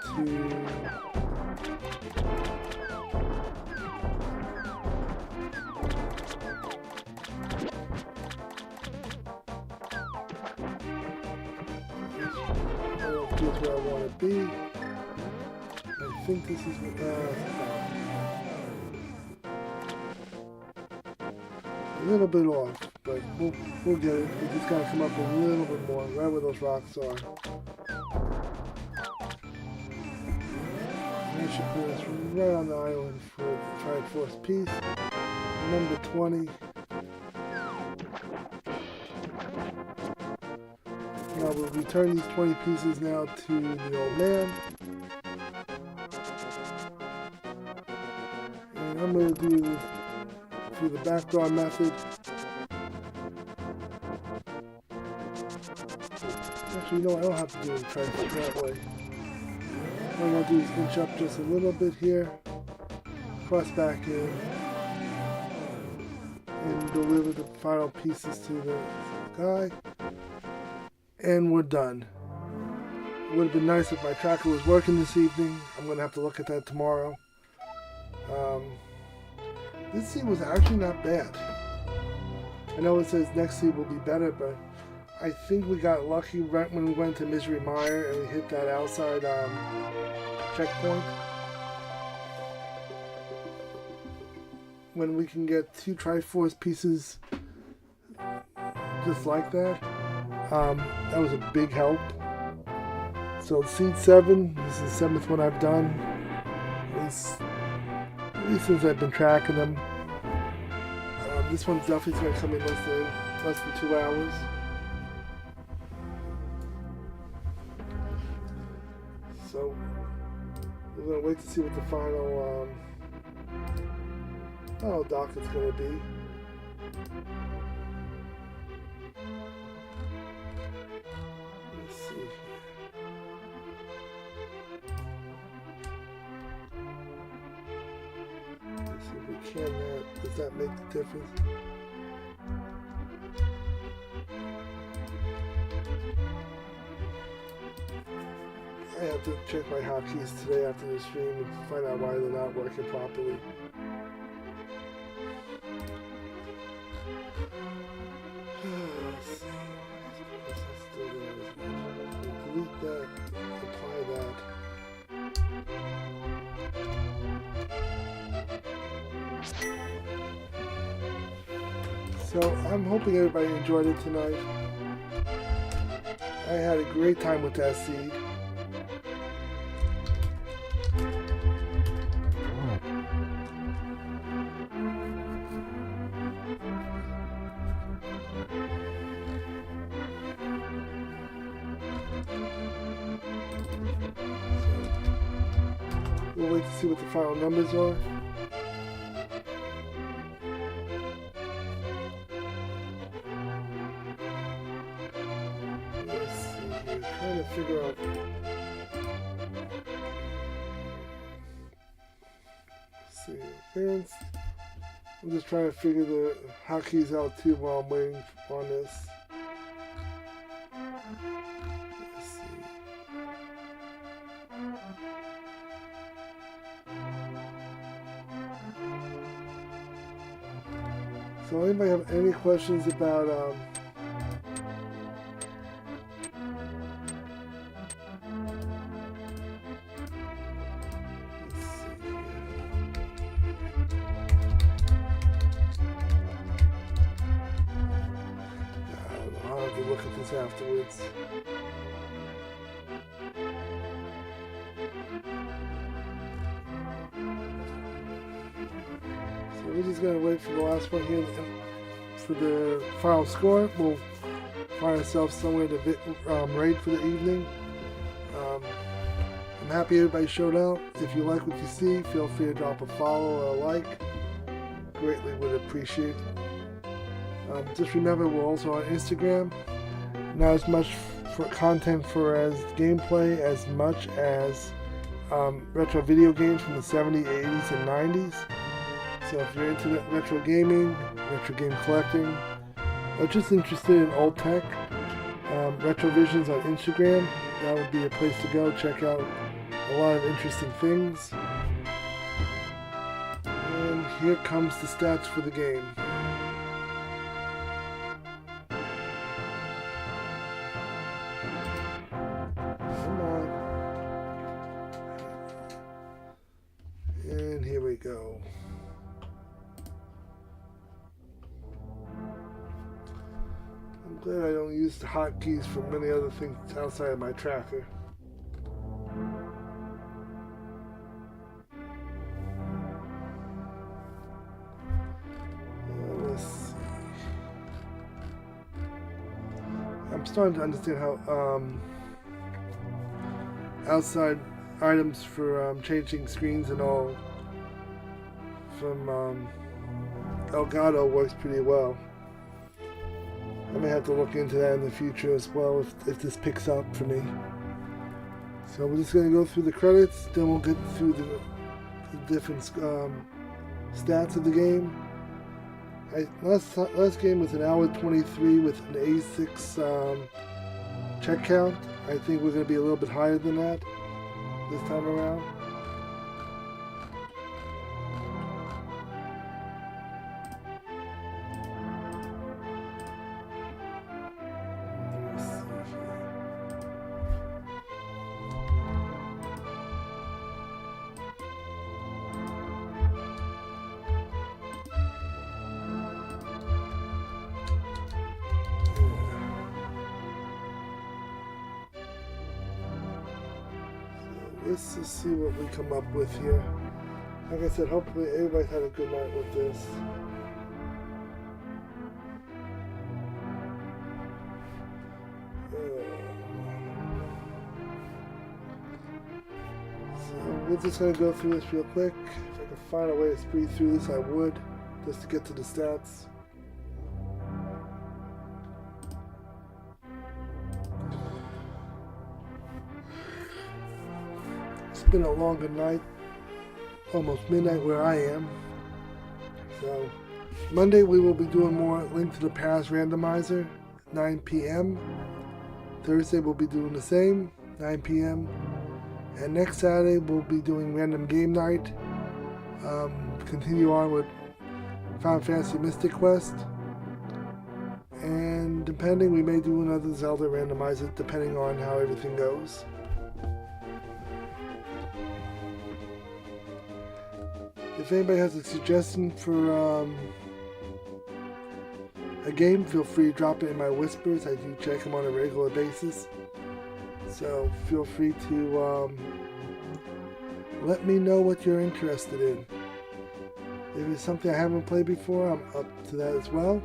here's where I want to be. I think this is a little bit off, but we'll get it. We just gotta come up a little bit more, right where those rocks are. That should put us right on the island for the Triforce piece. Number 20. Now we'll return these 20 pieces now to the old man. And I'm going to do through the backdoor method. Actually, no, I don't have to do it that way. What I'm going to do is inch up just a little bit here, cross back in, and deliver the final pieces to the guy. And we're done. It would have been nice if my tracker was working this evening. I'm going to have to look at that tomorrow. This seed was actually not bad. I know it says next seed will be better, but I think we got lucky right when we went to Misery Mire and we hit that outside checkpoint. When we can get 2 Triforce pieces just like that. That was a big help. So seed 7, this is the 7th one I've done. At least since I've been tracking them. This one's definitely going to come in less than 2 hours. So we're going to wait to see what the final docket's going to be. Let's see here. Let's see if we can. Does that make the difference? I have to check my hotkeys today after the stream and find out why they're not working properly. Let's see. Delete that. Apply that. So I'm hoping everybody enjoyed it tonight. I had a great time with that seed. We'll wait to see what the final numbers are. Let's see here. Trying to figure out see. Advanced. I'm just trying to figure the hotkeys out too while I'm waiting on this. Let's see. So anybody have any questions about I'll have to look at this afterwards. So we're just gonna wait for the last one here for the final score. We'll find ourselves somewhere to raid for the evening. I'm happy everybody showed up. If you like what you see, feel free to drop a follow or a like. Greatly would appreciate it. Just remember, we're also on Instagram. Not as much for content as gameplay as much as retro video games from the 70s, 80s, and 90s. So if you're into retro gaming, retro game collecting, or just interested in old tech, Retrovisions on Instagram, that would be a place to go. Check out a lot of interesting things. And here comes the stats for the game. Come on. And here we go. I'm glad I don't use the hotkeys for many other things outside of my tracker. Let's see. I'm starting to understand how outside items for changing screens and all from Elgato works pretty well. I may have to look into that in the future as well if this picks up for me. So we're just going to go through the credits, then we'll get through the different stats of the game. Last game was an hour 23 with an 86 check count. I think we're going to be a little bit higher than that this time around. Let's just see what we come up with here. Like I said, hopefully everybody's had a good night with this. So we're just going to go through this real quick. If I could find a way to speed through this, I would, just to get to the stats. It's been a longer night, almost midnight where I am. So Monday we will be doing more Link to the Past randomizer, 9 p.m. Thursday we'll be doing the same, 9 p.m. And next Saturday we'll be doing random game night. Continue on with Final Fantasy Mystic Quest. And depending, we may do another Zelda randomizer depending on how everything goes. If anybody has a suggestion for a game, feel free to drop it in my whispers. I do check them on a regular basis. So feel free to let me know what you're interested in. If it's something I haven't played before, I'm up to that as well.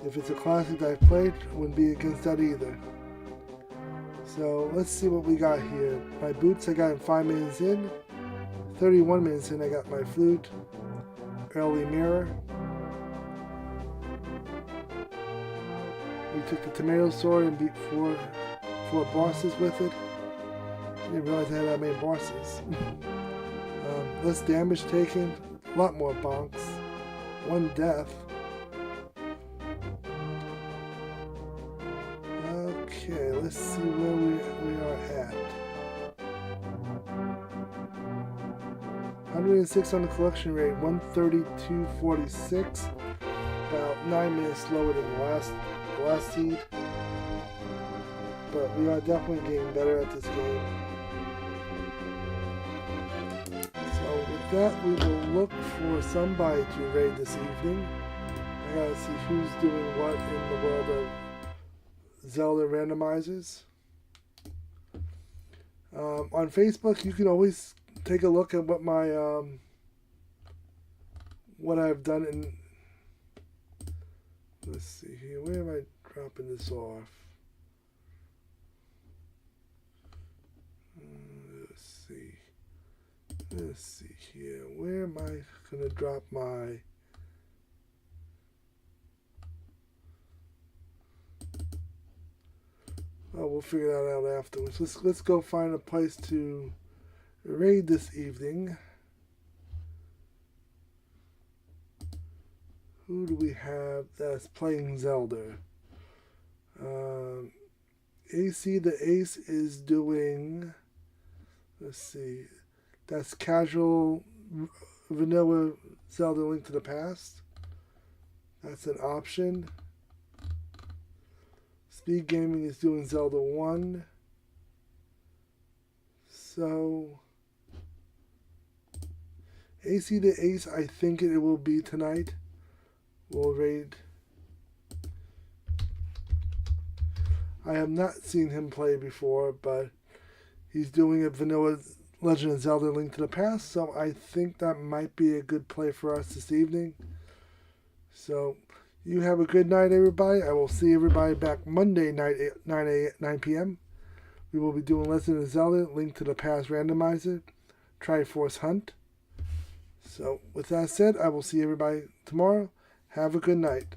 If it's a classic that I've played, I wouldn't be against that either. So let's see what we got here. My boots I got in 5 minutes in. 31 minutes in, I got my flute, early mirror. We took the tomato sword and beat four bosses with it. I didn't realize I had that many bosses. less damage taken, a lot more bonks, 1 death. Okay, let's see where we are at. 106 on the collection rate, 132.46. About 9 minutes slower than the last seed. But we are definitely getting better at this game. So with that, we will look for somebody to raid this evening. I gotta see who's doing what in the world of Zelda randomizers. On Facebook, you can always take a look at what my what I've done in. Let's see here. Where am I dropping this off? Let's see here. Where am I gonna drop my? Oh, we'll figure that out afterwards. Let's go find a place to raid this evening. Who do we have that's playing Zelda? AC the Ace is doing. Let's see. That's casual vanilla Zelda Link to the Past. That's an option. Speed Gaming is doing Zelda 1. So AC the Ace, I think it will be tonight. We'll raid. I have not seen him play before, but he's doing a vanilla Legend of Zelda Link to the Past, so I think that might be a good play for us this evening. So you have a good night, everybody. I will see everybody back Monday night at 9 p.m. We will be doing Legend of Zelda Link to the Past Randomizer, Triforce Hunt. So with that said, I will see everybody tomorrow. Have a good night.